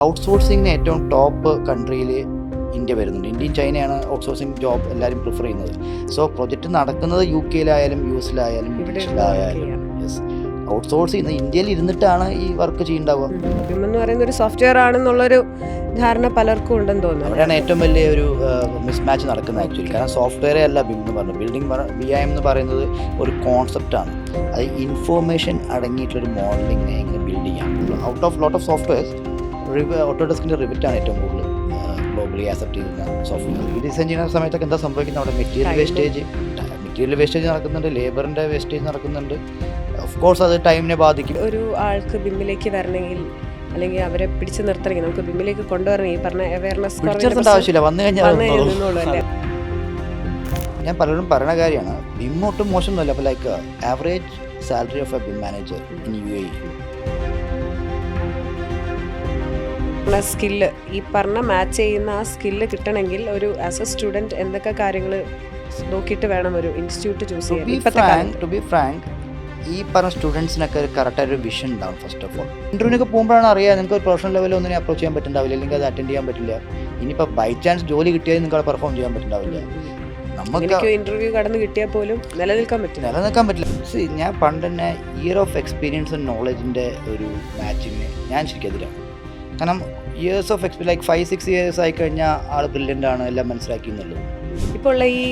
ഔട്ട്സോഴ്സിങ്ങിന് ഏറ്റവും top കൺട്രിയിൽ India വരുന്നുണ്ട്. ഇന്ത്യയും ചൈനയാണ് ഔട്ട്സോഴ്സിങ് ജോബ് എല്ലാവരും പ്രിഫർ ചെയ്യുന്നത്. സോ പ്രൊജക്റ്റ് നടക്കുന്നത് UK-യിലായാലും US-ലായാലും ബ്രിട്ടീഷിലായാലും ഔട്ട്സോഴ്സ് ചെയ്യുന്നത് ഇന്ത്യയിൽ ഇരുന്നിട്ടാണ് ഈ വർക്ക് ചെയ്യുന്നുണ്ടാവുക. BIM എന്ന് പറയുന്ന ഒരു സോഫ്റ്റ്വെയർ ആണെന്നുള്ളൊരു ധാരണ പലർക്കും ഉണ്ടെന്ന് തോന്നുന്നു. അവിടെയാണ് ഏറ്റവും വലിയ ഒരു മിസ്മാച്ച് നടക്കുന്നത് ആക്ച്വലി. കാരണം സോഫ്റ്റ്വെയറേ അല്ല BIM എന്ന് പറഞ്ഞത്. BIM എന്ന് പറയുന്നത് ഒരു കോൺസെപ്റ്റാണ്. അത് ഇൻഫോർമേഷൻ അടങ്ങിയിട്ടുള്ളൊരു മോഡലിങ്ങിനെ എങ്ങനെ ബിൽഡ് ചെയ്യാം. Out of lot of softwares ഓട്ടോഡെസ്കിൻ്റെ റിവിറ്റാണ് ഏറ്റവും കൂടുതൽ ഗ്ലോബലി ആക്സെപ്റ്റ് ചെയ്യുന്ന സോഫ്റ്റ്വെയർ. ഈ ഡിസൈൻ ചെയ്യുന്ന സമയത്തൊക്കെ എന്താ സംഭവിക്കുന്നത്? അവിടെ മെറ്റീരിയൽ വേസ്റ്റേജ് നടക്കുന്നുണ്ട്, ലേബറിൻ്റെ വേസ്റ്റേജ് നടക്കുന്നുണ്ട്. ഓഫ് കോഴ്സ് അത് ടൈമിനെ ബാധിക്കും. ഒരു ആൾക്ക് BIM-ലേക്ക് വരണമെങ്കിൽ അല്ലെങ്കിൽ അവരെ പിടിച്ചു നിർത്തണമെങ്കിൽ നമുക്ക് BIM-ലേക്ക് കൊണ്ടുവരണമെങ്കിൽ ഈ പറഞ്ഞ അവയർനെസ് ആവശ്യമില്ല, വന്നു കഴിഞ്ഞാൽ. ഞാൻ പലരും പറയുന്ന കാര്യമാണ്, BIM ഒട്ടും മോശമൊന്നുമല്ല. അപ്പോൾ like average salary of A BIM manager in UAE. Skill ഈ പറഞ്ഞ മാച്ച് ചെയ്യുന്ന ആ സ്കില്ല് കിട്ടണമെങ്കിൽ ഒരു ആസ് എ സ്റ്റുഡൻറ് എന്തൊക്കെ കാര്യങ്ങൾ നോക്കിയിട്ട് വേണം ഒരു ഇൻസ്റ്റിറ്റ്യൂട്ട് ചൂസ് ചെയ്യാൻ? ടു ബി ഫ്രാങ്ക്, ഈ പറഞ്ഞ സ്റ്റുഡൻസിനൊക്കെ കറക്റ്റായിട്ടൊരു വിഷൻ ഉണ്ടാവും. ഫസ്റ്റ് ഓഫ് ഓൾ ഇൻ്റർവ്യൂവിനൊക്കെ പോകുമ്പോഴാണ് അറിയാം നിങ്ങൾക്ക് ഒരു പ്രൊഫഷണൽ ലെവലിൽ ഒന്നിനെ അപ്രോച്ച് ചെയ്യാൻ പറ്റുന്നുണ്ടാവില്ല, അല്ലെങ്കിൽ അത് അറ്റൻഡ് ചെയ്യാൻ പറ്റില്ല. ഇനിയിപ്പോൾ ബൈ ചാൻസ് ജോലി കിട്ടിയാൽ നിങ്ങൾക്ക് പെർഫോം ചെയ്യാൻ പറ്റുന്നുണ്ടാവില്ല. നമുക്ക് ഇന്റർവ്യൂ കടന്ന് കിട്ടിയാൽ പോലും നിലനിൽക്കാൻ പറ്റില്ല. ഞാൻ പണ്ട് തന്നെ ഇയർ ഓഫ് എക്സ്പീരിയൻസ് ആൻഡ് നോളജിൻ്റെ ഒരു മാച്ചിങ് ഞാൻ ശരിക്കും എതിരാണ്. കാരണം years of experience like 5-6 years ആയി കഴിഞ്ഞാൽ ആൾ ബ്രില്യൻ്റ് ആണ്, എല്ലാം മനസ്സിലാക്കി എന്നുള്ളത്. ഇപ്പോൾ ഉള്ള ഈ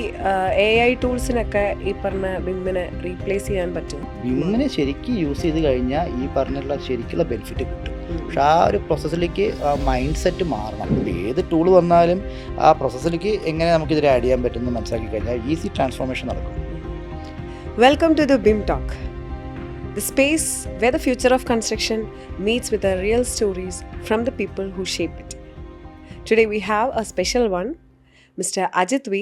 AI ടൂൾസിനൊക്കെ ഈ പറഞ്ഞ BIM-നെ റീപ്ലേസ് ചെയ്യാൻ പറ്റും. BIM-നെ ശരിക്കും യൂസ് ചെയ്ത് കഴിഞ്ഞാൽ ഈ പറഞ്ഞുള്ള ശരിക്കുള്ള ബെനിഫിറ്റ് കിട്ടും. പക്ഷെ ആ ഒരു പ്രോസസ്സിലേക്ക് ആ മൈൻഡ് സെറ്റ് മാറണം. ഏത് ടൂൾ വന്നാലും ആ പ്രോസസ്സിലേക്ക് എങ്ങനെ നമുക്കിതിൽ ആഡ് ചെയ്യാൻ പറ്റുമെന്ന് മനസ്സിലാക്കി കഴിഞ്ഞാൽ ഈസി ട്രാൻസ്ഫോർമേഷൻ നടക്കും. Welcome to the BIM Talk, the space where the future of construction meets with the real stories from the people who shape it. Today we have a special one, Mr. Ajit V,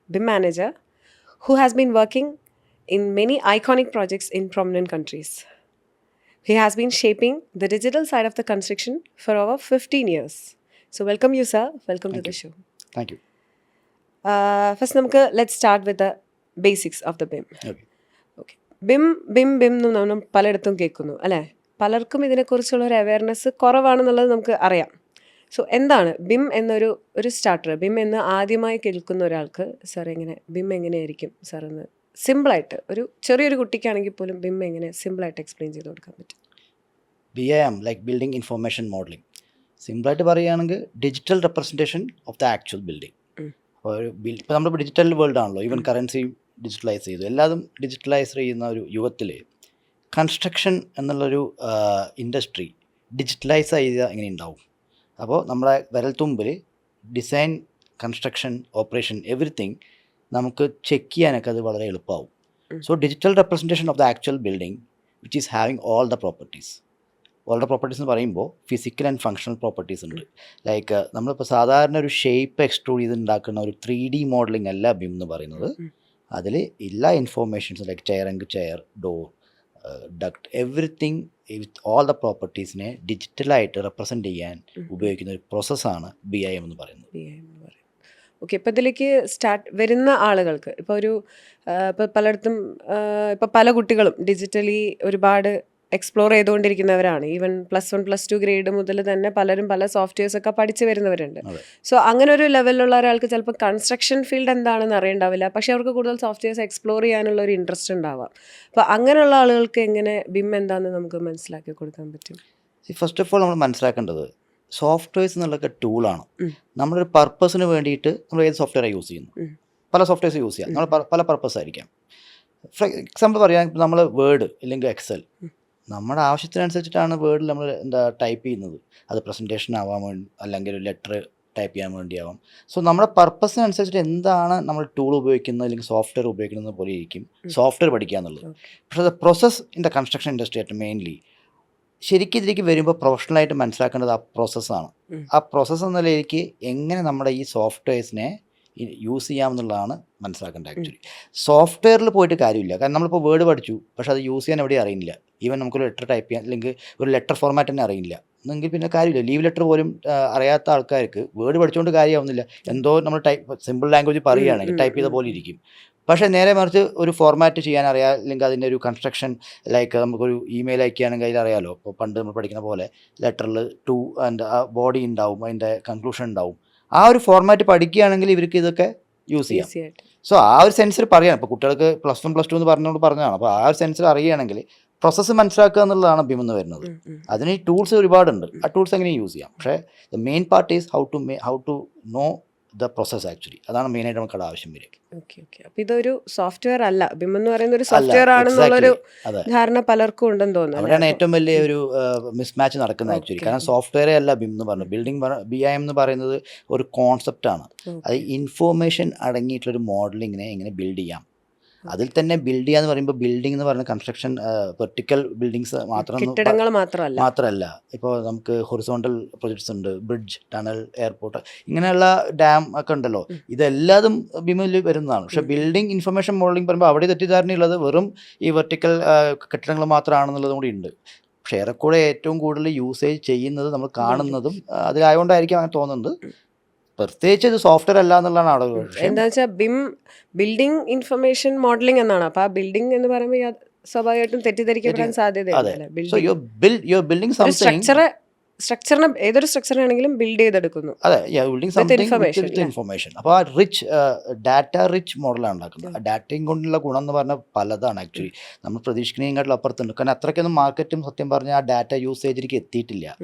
BIM manager, who has been working in many iconic projects in prominent countries. He has been shaping the digital side of the construction for over 15 years. So welcome you, sir. Welcome to the show. Thank you. First, let's start with the basics of the BIM. Okay. BIM എന്ന് നമ്മൾ പലയിടത്തും കേൾക്കുന്നു അല്ലേ? പലർക്കും ഇതിനെക്കുറിച്ചുള്ള ഒരു awareness കുറവാണെന്നുള്ളത് നമുക്ക് അറിയാം. സോ എന്താണ് BIM എന്നൊരു സ്റ്റാർട്ടർ? BIM എന്ന് ആദ്യമായി കേൾക്കുന്ന ഒരാൾക്ക് സാർ BIM എങ്ങനെയായിരിക്കും സാർ എന്ന് സിമ്പിളായിട്ട് ഒരു ചെറിയൊരു കുട്ടിക്കാണെങ്കിൽ പോലും BIM എങ്ങനെ സിമ്പിളായിട്ട് എക്സ്പ്ലെയിൻ ചെയ്ത് കൊടുക്കാൻ പറ്റും? BIM like building information modelling. സിമ്പിളായിട്ട് പറയുകയാണെങ്കിൽ digital representation of the actual building. ഇപ്പോൾ നമ്മൾ ഡിജിറ്റൽ വേൾഡ് ആണല്ലോ, ഈവൻ കറൻസി ഡിജിറ്റലൈസ് ചെയ്തു, എല്ലാതും ഡിജിറ്റലൈസ് ചെയ്യുന്ന ഒരു യുഗത്തിൽ കൺസ്ട്രക്ഷൻ എന്നുള്ളൊരു ഇൻഡസ്ട്രി ഡിജിറ്റലൈസ് ചെയ്താൽ എങ്ങനെ ഉണ്ടാവും? അപ്പോൾ നമ്മുടെ വിരൽത്തുമ്പിൽ ഡിസൈൻ, കൺസ്ട്രക്ഷൻ, ഓപ്പറേഷൻ, എവറിത്തിങ് നമുക്ക് ചെക്ക് ചെയ്യാനൊക്കെ അത് വളരെ എളുപ്പമാവും. So digital representation of the actual building which is having all the properties എന്ന് പറയുമ്പോൾ ഫിസിക്കൽ ആൻഡ് ഫങ്ഷണൽ പ്രോപ്പർട്ടീസ് ഉണ്ട്. ലൈക്ക് നമ്മളിപ്പോൾ സാധാരണ ഒരു ഷേപ്പ് എക്സ്ട്രൂഡ് ചെയ്ത് ഉണ്ടാക്കുന്ന ഒരു 3D മോഡലിംഗ് അല്ല BIM എന്ന് പറയുന്നത്. അതിൽ എല്ലാ ഇൻഫോർമേഷൻസും like chair, door, duct, everything with all the പ്രോപ്പർട്ടീസിനെ ഡിജിറ്റലായിട്ട് റെപ്രസെൻ്റ് ചെയ്യാൻ ഉപയോഗിക്കുന്ന ഒരു പ്രോസസ്സാണ് BIM എന്ന് പറയുന്നത്. ഓക്കെ, ഇപ്പോൾ ഇതിലേക്ക് വരുന്ന ആളുകൾക്ക് ഇപ്പോൾ പലയിടത്തും ഇപ്പോൾ പല കുട്ടികളും ഡിജിറ്റലി ഒരുപാട് എക്സ്പ്ലോർ ചെയ്തുകൊണ്ടിരിക്കുന്നവരാണ്. ഈവൻ +1 +2 ഗ്രേഡ് മുതൽ തന്നെ പലരും പല സോഫ്റ്റ്വെയർസ് ഒക്കെ പഠിച്ചു വരുന്നവരുണ്ട്. സോ അങ്ങനെ ഒരു ലെവലിലുള്ള ഒരാൾക്ക് ചിലപ്പോൾ കൺസ്ട്രക്ഷൻ ഫീൽഡ് എന്താണെന്ന് അറിയണ്ടാവില്ല, പക്ഷേ അവർക്ക് കൂടുതൽ സോഫ്റ്റ്വെയർസ് എക്സ്പ്ലോർ ചെയ്യാനുള്ള ഒരു ഇൻട്രസ്റ്റ് ഉണ്ടാവാം. അപ്പോൾ അങ്ങനെയുള്ള ആളുകൾക്ക് എങ്ങനെ BIM എന്താണെന്ന് നമുക്ക് മനസ്സിലാക്കി കൊടുക്കാൻ പറ്റും? ഫസ്റ്റ് ഓഫ് ഓൾ നമ്മൾ മനസ്സിലാക്കേണ്ടത് സോഫ്റ്റ്വെയർസ് എന്നുള്ളതൊക്കെ ടൂളാണ്. നമ്മളൊരു പർപ്പസിന് വേണ്ടിയിട്ട് നമ്മൾ ഏത് സോഫ്റ്റ്വെയർ യൂസ് ചെയ്യുന്നു? പല സോഫ്റ്റ്വെയർസ് യൂസ് ചെയ്യാം. നമ്മൾ പല പർപ്പസ് ആയിരിക്കാം. ഫോർ എക്സാമ്പിൾ പറയാൻ, നമ്മൾ വേർഡ് അല്ലെങ്കിൽ എക്സൽ, നമ്മുടെ ആവശ്യത്തിനനുസരിച്ചിട്ടാണ് വേർഡിൽ നമ്മൾ ടൈപ്പ് ചെയ്യുന്നത്. അത് പ്രസൻറ്റേഷൻ ആവാൻ വേണ്ടി, അല്ലെങ്കിൽ ഒരു ലെറ്റർ ടൈപ്പ് ചെയ്യാൻ വേണ്ടിയാവാം. സോ നമ്മുടെ പർപ്പസിനനുസരിച്ചിട്ട് എന്താണ് നമ്മൾ ടൂൾ ഉപയോഗിക്കുന്നത് അല്ലെങ്കിൽ സോഫ്റ്റ്വെയർ ഉപയോഗിക്കുന്നത് പോലെ ഇരിക്കും സോഫ്റ്റ്വെയർ പഠിക്കുക എന്നുള്ളത്. പക്ഷേ the process in the construction industry ആയിട്ട് മെയിൻലി ശരിക്കും ഇതിലേക്ക് വരുമ്പോൾ പ്രൊഫഷണലായിട്ട് മനസ്സിലാക്കേണ്ടത് ആ പ്രോസസ്സാണ്. ആ പ്രോസസ്സ് എന്ന നിലയിലേക്ക് എങ്ങനെ നമ്മുടെ ഈ സോഫ്റ്റ്വെയർസിനെ യൂസ് ചെയ്യാമെന്നുള്ളതാണ് മനസ്സിലാക്കേണ്ടത്. ആക്ച്വലി സോഫ്റ്റ്വെയറിൽ പോയിട്ട് കാര്യമില്ല. കാരണം നമ്മളിപ്പോൾ വേർഡ് പഠിച്ചു, പക്ഷേ അത് യൂസ് ചെയ്യാൻ എവിടെയും അറിയില്ല. ഈവൻ നമുക്കൊരു ലെറ്റർ ടൈപ്പ് ചെയ്യാൻ അല്ലെങ്കിൽ ഒരു ലെറ്റർ ഫോർമാറ്റ് തന്നെ അറിയില്ല എന്നെങ്കിൽ പിന്നെ കാര്യമില്ല. ലീവ് ലെറ്റർ പോലും അറിയാത്ത ആൾക്കാർക്ക് വേർഡ് പഠിച്ചുകൊണ്ട് കാര്യമാവുന്നില്ല. എന്തോ നമ്മൾ സിമ്പിൾ ലാംഗ്വേജ് പറയുകയാണെങ്കിൽ ടൈപ്പ് ചെയ്ത പോലെ ഇരിക്കും. പക്ഷേ നേരെ മറിച്ച് ഒരു ഫോർമാറ്റ് ചെയ്യാൻ അറിയാം, അല്ലെങ്കിൽ അതിൻ്റെ ഒരു കൺസ്ട്രക്ഷൻ, ലൈക്ക് നമുക്കൊരു ഇമെയിൽ അയക്കുകയാണെങ്കിൽ അതിലറിയാലോ, ഇപ്പോൾ പണ്ട് നമ്മൾ പഠിക്കുന്ന പോലെ ലെറ്ററിൽ ടു ആൻഡ് ആ ബോഡി ഉണ്ടാവും, അതിൻ്റെ കൺക്ലൂഷൻ ഉണ്ടാവും. ആ ഒരു ഫോർമാറ്റ് പഠിക്കുകയാണെങ്കിൽ ഇവർക്ക് ഇതൊക്കെ യൂസ് ചെയ്യാം. ഈസി ആയിട്ട്. സോ ആ ഒരു സെൻസിൽ പറയാം. ഇപ്പോൾ കുട്ടികൾക്ക് +1 +2 എന്ന് പറഞ്ഞുകൊണ്ട് പറഞ്ഞതാണ്. അപ്പോൾ ആ ഒരു സെൻസിൽ അറിയുകയാണെങ്കിൽ പ്രോസസ്സ് മനസ്സിലാക്കുക എന്നുള്ളതാണ് BIM എന്ന് വരുന്നത്. അതിന് ടൂൾസ് ഒരുപാടുണ്ട്. ആ ടൂൾസ് എങ്ങനെ യൂസ് ചെയ്യാം. പക്ഷേ the main part is how to know the process actually. അതാണ് മെയിനായിട്ട് നമുക്കവിടെ ആവശ്യം വരിക. Okay okay. അപ്പോൾ ഇതൊരു സോഫ്റ്റ്വെയർ അല്ല, BIM എന്ന് പറയുന്ന ഒരു സോഫ്റ്റ്വെയർ ആണെന്നുള്ളൊരു അതെ, ധാരണ പലർക്കും ഉണ്ടെന്ന് തോന്നുന്നു. അവിടെയാണ് ഏറ്റവും വലിയ ഒരു മിസ്മാച്ച് നടക്കുന്നത് ആക്ച്വലി. കാരണം സോഫ്റ്റ്വെയർ അല്ല BIM എന്ന് പറയുന്നത്. BIM എന്ന് പറയുന്നത് ഒരു കോൺസെപ്റ്റാണ്. അത് ഇൻഫോർമേഷൻ അടങ്ങിയിട്ടുള്ളൊരു മോഡലിങ്ങിനെ എങ്ങനെ ബിൽഡ് ചെയ്യാം. അതിൽ തന്നെ ബിൽഡ് ചെയ്യാന്ന് പറയുമ്പോൾ ബിൽഡിംഗ് എന്ന് പറയുന്ന കൺസ്ട്രക്ഷൻ വെർട്ടിക്കൽ ബിൽഡിങ്സ് കെട്ടിടങ്ങൾ മാത്രമല്ല. ഇപ്പോൾ നമുക്ക് ഹൊറിസോണ്ടൽ പ്രൊജക്ട്സ് ഉണ്ട്, ബ്രിഡ്ജ്, ടണൽ, എയർപോർട്ട്, ഇങ്ങനെയുള്ള ഡാം ഒക്കെ ഉണ്ടല്ലോ. ഇതെല്ലാതും BIM-ൽ വരുന്നതാണ്. പക്ഷേ ബിൽഡിംഗ് ഇൻഫർമേഷൻ മോഡലിംഗ് പറയുമ്പോൾ അവിടെ തെറ്റിദ്ധാരണയുള്ളത് വെറും ഈ വെർട്ടിക്കൽ കെട്ടിടങ്ങൾ മാത്രമാണെന്നുള്ളതും കൂടി ഉണ്ട്. പക്ഷേ ഏറെക്കൂടെ ഏറ്റവും കൂടുതൽ യൂസേജ് ചെയ്യുന്നത് നമ്മൾ കാണുന്നതും അതിലായതുകൊണ്ടായിരിക്കും അങ്ങനെ തോന്നുന്നത്. പ്രത്യേകിച്ച് ഇത് സോഫ്റ്റ്വെയർ അല്ല എന്നുള്ളതാണ് അവിടെ. എന്താ വെച്ചാൽ BIM ബിൽഡിംഗ് ഇൻഫർമേഷൻ മോഡലിംഗ് എന്നാണ്. അപ്പോൾ ആ ബിൽഡിംഗ് എന്ന് പറയുമ്പോൾ സ്വാഭാവികമായിട്ടും തെറ്റിദ്ധരിക്കപ്പെടാൻ സാധ്യതയുണ്ട്. സ്ട്രക്ചറിനെ ഏതൊരു സ്ട്രക്ചറാണെങ്കിലും ബിൽഡ് ചെയ്തെടുക്കുന്നു. അതെ, ബിൽഡിംഗ് സംതിങ് വിത്ത് ഇൻഫർമേഷൻ. അപ്പോൾ ആ റിച്ച് ഡാറ്റ റിച്ച് മോഡലാണ് ഉണ്ടാക്കുന്നത്. ആ ഡാറ്റയും കൊണ്ടുള്ള ഗുണം എന്ന് പറഞ്ഞാൽ പലതാണ് ആക്ച്വലി. നമ്മൾ പ്രതീക്ഷിക്കുന്നതിനെക്കാട്ടിലും അപ്പുറത്തുണ്ട്. കാരണം അത്രയ്ക്കൊന്നും മാർക്കറ്റും സത്യം പറഞ്ഞാൽ ആ ഡാറ്റ യൂസേജിലേക്ക് എത്തിയിട്ടില്ല.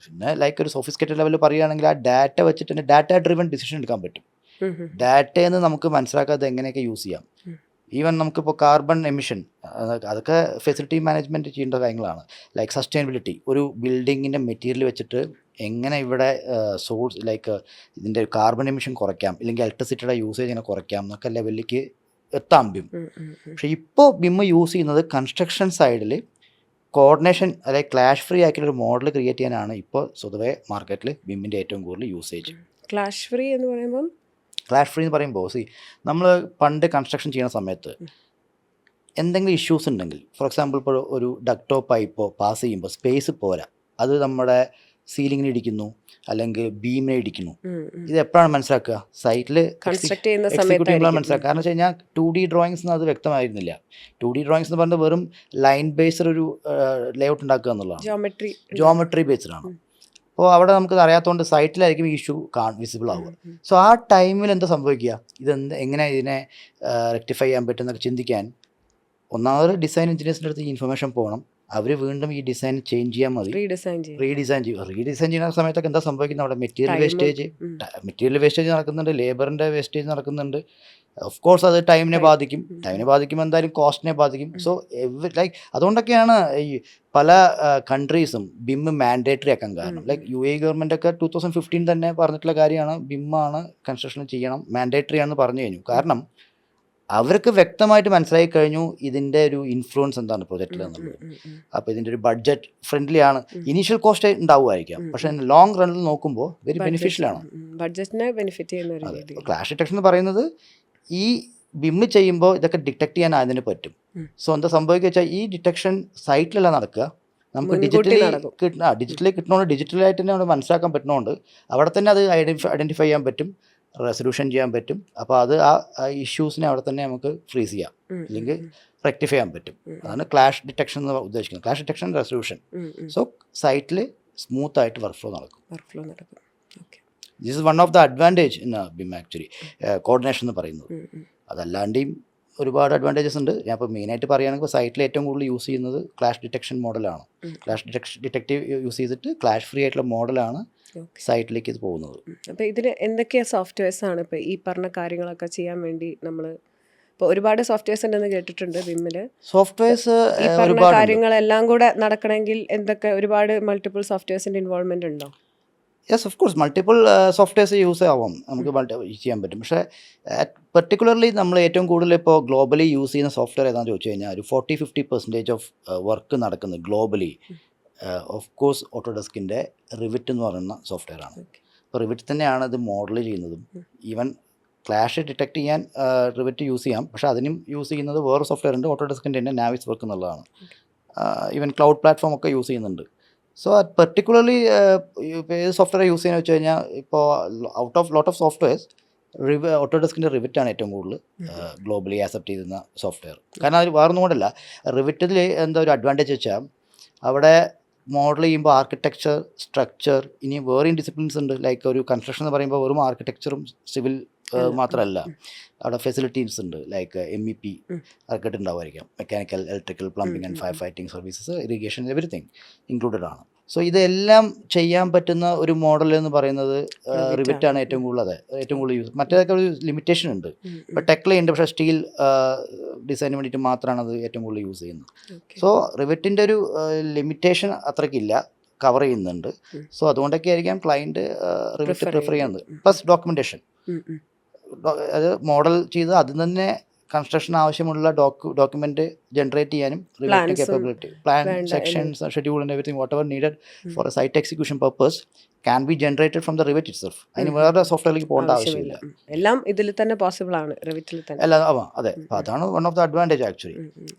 പിന്നെ ലൈക്ക് ഒരു സോഫിസ്റ്റിക്കേറ്റഡ് ലെവലിൽ പറയുകയാണെങ്കിൽ ആ ഡാറ്റ വെച്ചിട്ട് തന്നെ ഡാറ്റ ഡ്രിവൺ ഡിസിഷൻ എടുക്കാൻ പറ്റും. ഡാറ്റയെന്ന് നമുക്ക് മനസ്സിലാക്കാതെ എങ്ങനെയൊക്കെ യൂസ് ചെയ്യാം. ഈവൻ നമുക്കിപ്പോൾ കാർബൺ എമിഷൻ, അതൊക്കെ ഫെസിലിറ്റി മാനേജ്മെൻറ്റ് ചെയ്യേണ്ട കാര്യങ്ങളാണ്. ലൈക്ക് സസ്റ്റൈനബിലിറ്റി, ഒരു ബിൽഡിങ്ങിൻ്റെ മെറ്റീരിയൽ വെച്ചിട്ട് എങ്ങനെ ഇവിടെ സോഴ്സ് ലൈക്ക് ഇതിൻ്റെ കാർബൺ എമിഷൻ കുറയ്ക്കാം, ഇല്ലെങ്കിൽ ഇലക്ട്രിസിറ്റിയുടെ യൂസേജ് എങ്ങനെ കുറയ്ക്കാം എന്നൊക്കെ ലെവലിലേക്ക് എത്താം BIM. പക്ഷേ ഇപ്പോൾ BIM യൂസ് ചെയ്യുന്നത് കൺസ്ട്രക്ഷൻ സൈഡിൽ കോർഡിനേഷൻ, അതായത് ക്ലാഷ് ഫ്രീ ആക്കിയുള്ള ഒരു മോഡൽ ക്രിയേറ്റ് ചെയ്യാനാണ് ഇപ്പോൾ സ്വതവേ മാർക്കറ്റിൽ BIM-ൻ്റെ ഏറ്റവും കൂടുതൽ യൂസേജ്. ക്ലാഷ് ഫ്രീ എന്ന് പറയുമ്പോൾ നമ്മൾ പണ്ട് കൺസ്ട്രക്ഷൻ ചെയ്യുന്ന സമയത്ത് എന്തെങ്കിലും ഇഷ്യൂസ് ഉണ്ടെങ്കിൽ, ഫോർ എക്സാമ്പിൾ ഇപ്പോൾ ഒരു ഡക്റ്റോ പൈപ്പോ പാസ് ചെയ്യുമ്പോൾ സ്പേസ് പോരാ, അത് നമ്മുടെ സീലിങ്ങിന് ഇടിക്കുന്നു അല്ലെങ്കിൽ ബീമിനെ ഇടിക്കുന്നു. ഇത് എപ്പോഴാണ് മനസ്സിലാക്കുക? സൈറ്റിൽ എക്സിക്യൂട്ടീവുകളാണ് മനസ്സിലാക്കുക. കാരണം വെച്ച് കഴിഞ്ഞാൽ 2D ഡ്രോയിങ്സിന് അത് വ്യക്തമായിരുന്നില്ല. 2D ഡ്രോയിങ്സ് എന്ന് പറയുന്നത് വെറും ലൈൻ ബേസ്ഡ് ഒരു ലേഔട്ട് ഉണ്ടാക്കുക എന്നുള്ളതാണ്, ജോമെട്രി ബേസ്ഡ് ആണ്. അപ്പോൾ അവിടെ നമുക്കത് അറിയാത്തതുകൊണ്ട് സൈറ്റിലായിരിക്കും ഈ ഇഷ്യൂ വിസിബിൾ ആവുക. സോ ആ ടൈമിൽ എന്താ സംഭവിക്കുക? എങ്ങനെ ഇതിനെ റെക്ടിഫൈ ചെയ്യാൻ പറ്റുമെന്നൊക്കെ ചിന്തിക്കാൻ ഒന്നാമത് ഡിസൈൻ എഞ്ചിനീയേഴ്സിൻ്റെ അടുത്ത് ഈ ഇൻഫർമേഷൻ പോകണം. അവർ വീണ്ടും ഈ ഡിസൈൻ ചേഞ്ച് ചെയ്യാൻ മതി, റീഡിസൈൻ ചെയ്യുന്ന സമയത്തൊക്കെ എന്താ സംഭവിക്കുന്നത്? അവിടെ മെറ്റീരിയൽ വേസ്റ്റേജ് നടക്കുന്നുണ്ട്, ലേബറിൻ്റെ വേസ്റ്റേജ് നടക്കുന്നുണ്ട്. ഓഫ് കോഴ്സ് അത് ടൈമിനെ ബാധിക്കും, എന്തായാലും കോസ്റ്റിനെ ബാധിക്കും. സോ ലൈക്ക് അതുകൊണ്ടൊക്കെയാണ് ഈ പല കൺട്രീസും BIM മാൻഡേറ്ററി ആക്കാൻ കാരണം. ലൈക്ക് UAE ഗവൺമെൻറ് ഒക്കെ 2015 തന്നെ പറഞ്ഞിട്ടുള്ള കാര്യമാണ് BIM ആണ് കൺസ്ട്രക്ഷൻ ചെയ്യണം, മാൻഡേറ്ററി ആണെന്ന് പറഞ്ഞു കഴിഞ്ഞു. കാരണം അവർക്ക് വ്യക്തമായിട്ട് മനസ്സിലായി കഴിഞ്ഞു ഇതിൻ്റെ ഒരു ഇൻഫ്ലുവൻസ് എന്താണ് പ്രൊജക്റ്റിൽ എന്നുള്ളത്. അപ്പോൾ ഇതിൻ്റെ ഒരു ബഡ്ജറ്റ് ഫ്രണ്ട്ലി ആണ്. ഇനീഷ്യൽ കോസ്റ്റ് ഉണ്ടാവുമായിരിക്കാം, പക്ഷേ ലോങ് റണ്ണിൽ നോക്കുമ്പോൾ വെരി ബെനിഫിഷ്യലാണ്. ക്ലാഷ് ഡിറ്റക്ഷൻ എന്ന് പറയുന്നത് ഈ BIM ചെയ്യുമ്പോൾ ഇതൊക്കെ ഡിറ്റക്ട് ചെയ്യാൻ അതിന് പറ്റും. സോ എന്താ സംഭവിക്കുക വെച്ചാൽ ഈ ഡിറ്റക്ഷൻ സൈറ്റിലല്ല നടക്കുക, നമുക്ക് ഡിജിറ്റലി കിട്ടണോണ്ട്, ഡിജിറ്റലായിട്ട് തന്നെ അവിടെ മനസ്സിലാക്കാൻ പറ്റുന്നതുകൊണ്ട് അവിടെ തന്നെ അത് ഐഡൻറ്റിഫൈ ചെയ്യാൻ പറ്റും, റെസൊല്യൂഷൻ ചെയ്യാൻ പറ്റും. അപ്പോൾ അത് ആ ഇഷ്യൂസിനെ അവിടെ തന്നെ നമുക്ക് ഫ്രീസ് ചെയ്യാം, അല്ലെങ്കിൽ റെക്ടിഫൈ ചെയ്യാൻ പറ്റും. അതാണ് ക്ലാഷ് ഡിറ്റക്ഷൻ എന്ന് ഉദ്ദേശിക്കുന്നത്. Clash detection, resolution. സോ സൈറ്റിൽ സ്മൂത്ത് ആയിട്ട് വർക്ക് ഫ്ലോ നടക്കും. This is one of the advantage in BIM actually, coordination എന്ന് പറയുന്നത്. അതല്ലാണ്ടെയും ഒരുപാട് അഡ്വാൻറ്റേജസ് ഉണ്ട്. ഞാൻ ഇപ്പോൾ മെയിനായിട്ട് പറയുകയാണെങ്കിൽ സൈറ്റിൽ ഏറ്റവും കൂടുതൽ യൂസ് ചെയ്യുന്നത് ക്ലാഷ് ഡിറ്റക്ഷൻ മോഡലാണ്. ക്ലാഷ് ഡിറ്റക്റ്റീവ് യൂസ് ചെയ്തിട്ട് ക്ലാഷ് ഫ്രീ ആയിട്ടുള്ള മോഡലാണ് സൈറ്റിലേക്ക് ഇത് പോകുന്നത്. അപ്പോൾ ഇതിന് എന്തൊക്കെയാണ് സോഫ്റ്റ്വെയർസ് ആണ് ഇപ്പോൾ ഈ പറഞ്ഞ കാര്യങ്ങളൊക്കെ ചെയ്യാൻ വേണ്ടി? നമ്മൾ ഇപ്പോൾ ഒരുപാട് സോഫ്റ്റ്വെയർസ് ഉണ്ടെന്ന് കേട്ടിട്ടുണ്ട് BIM-ൽ. സോഫ്റ്റ്വെയർസ് ഈ പറഞ്ഞ കാര്യങ്ങളെല്ലാം കൂടെ നടക്കണമെങ്കിൽ എന്തൊക്കെ ഒരുപാട് മൾട്ടിപ്പിൾ സോഫ്റ്റ്വെയർസിൻ്റെ ഇൻവോൾവ്മെൻ്റ് ഉണ്ടോ? Yes, of course multiple softwares use ആവാം, നമുക്ക് ചെയ്യാൻ പറ്റും. പക്ഷേ പെർട്ടിക്കുലർലി നമ്മൾ ഏറ്റവും കൂടുതൽ ഇപ്പോൾ ഗ്ലോബലി യൂസ് ചെയ്യുന്ന സോഫ്റ്റ്വെയർ ഏതാണെന്ന് ചോദിച്ചു കഴിഞ്ഞാൽ ഒരു 40-50% ഓഫ് വർക്ക് നടക്കുന്നത് ഗ്ലോബലി ഓഫ് കോഴ്സ് ഓട്ടോഡെസ്കിൻ്റെ റിവിറ്റ് എന്ന് പറയുന്ന സോഫ്റ്റ്വെയർ ആണ്. അപ്പോൾ റിവിറ്റ് തന്നെയാണ് ഇത് മോഡൽ ചെയ്യുന്നതും. ഈവൻ ക്ലാഷ് ഡിറ്റക്ട് ചെയ്യാൻ റിവിറ്റ് യൂസ് ചെയ്യാം, പക്ഷേ അതിനും യൂസ് ചെയ്യുന്നത് വേറെ സോഫ്റ്റ്വെയർ ഉണ്ട്, ഓട്ടോഡെസ്കിൻ്റെ തന്നെ നാവിസ് വർക്ക് എന്നുള്ളതാണ്. ഈവൻ ക്ലൗഡ് പ്ലാറ്റ്ഫോം ഒക്കെ യൂസ് ചെയ്യുന്നുണ്ട്. സോ പെർട്ടിക്കുലർലി ഏത് സോഫ്റ്റ്വെയർ യൂസ് ചെയ്യുന്നത് വെച്ച് കഴിഞ്ഞാൽ ഇപ്പോൾ out of lot of softwares ഓട്ടോഡെസ്കിൻ്റെ റിവിറ്റാണ് ഏറ്റവും കൂടുതൽ ഗ്ലോബലി ആക്സെപ്റ്റ് ചെയ്യുന്ന സോഫ്റ്റ്വെയർ. കാരണം അതിൽ വേറൊന്നും കൊണ്ടല്ല, റിവിറ്റിൽ എന്താ ഒരു അഡ്വാൻറ്റേജ് വെച്ചാൽ അവിടെ മോഡൽ ചെയ്യുമ്പോൾ ആർക്കിടെക്ചർ, സ്ട്രക്ചർ, ഇനി വേറെയും ഡിസിപ്ലിൻസ് ഉണ്ട്. ലൈക്ക് ഒരു കൺസ്ട്രക്ഷൻ എന്ന് പറയുമ്പോൾ വെറും ആർക്കിടെക്ചറും സിവിൽ മാത്രമല്ല, അവിടെ ഫെസിലിറ്റീസ് ഉണ്ട്. ലൈക്ക് MEP ആർക്കിടെക്ട് ഉണ്ടാവുമായിരിക്കാം, mechanical, electrical, plumbing and fire fighting services, irrigation, everything included ആണ്. സോ ഇതെല്ലാം ചെയ്യാൻ പറ്റുന്ന ഒരു മോഡൽ എന്ന് പറയുന്നത് റിവിറ്റാണ് ഏറ്റവും കൂടുതൽ യൂസ്. മറ്റേതൊക്കെ ഒരു ലിമിറ്റേഷൻ ഉണ്ട്. ഇപ്പോൾ ടെക്ല ഉണ്ട്, പക്ഷേ സ്റ്റീൽ ഡിസൈന് വേണ്ടിയിട്ട് മാത്രമാണ് അത് ഏറ്റവും കൂടുതൽ യൂസ് ചെയ്യുന്നത്. സോ റിവിറ്റിൻ്റെ ഒരു ലിമിറ്റേഷൻ അത്രയ്ക്കില്ല, കവർ ചെയ്യുന്നുണ്ട്. സോ അതുകൊണ്ടൊക്കെ ആയിരിക്കാം ക്ലയൻറ്റ് റിവിറ്റ് പ്രിഫർ ചെയ്യുന്നത്. പ്ലസ് ഡോക്യുമെൻറ്റേഷൻ, അത് മോഡൽ ചെയ്ത് അതിൽ തന്നെ കൺസ്ട്രക്ഷൻ ആവശ്യമുള്ള ഡോക്യുമെന്റ് ജനറേറ്റ് ചെയ്യാനും Revit capability, plan, sections, schedule and everything whatever needed for a site execution purpose can be generated from the Revit itself. അതിന് വേറെ സോഫ്റ്റ്വെയറിലേക്ക് പോകേണ്ട ആവശ്യമില്ല. എല്ലാം ഇതിൽ തന്നെ പോസിബിൾ ആണ്, റിവിറ്റിൽ തന്നെ. എല്ലാം അതെ, അതാണ് one of the advantage actually.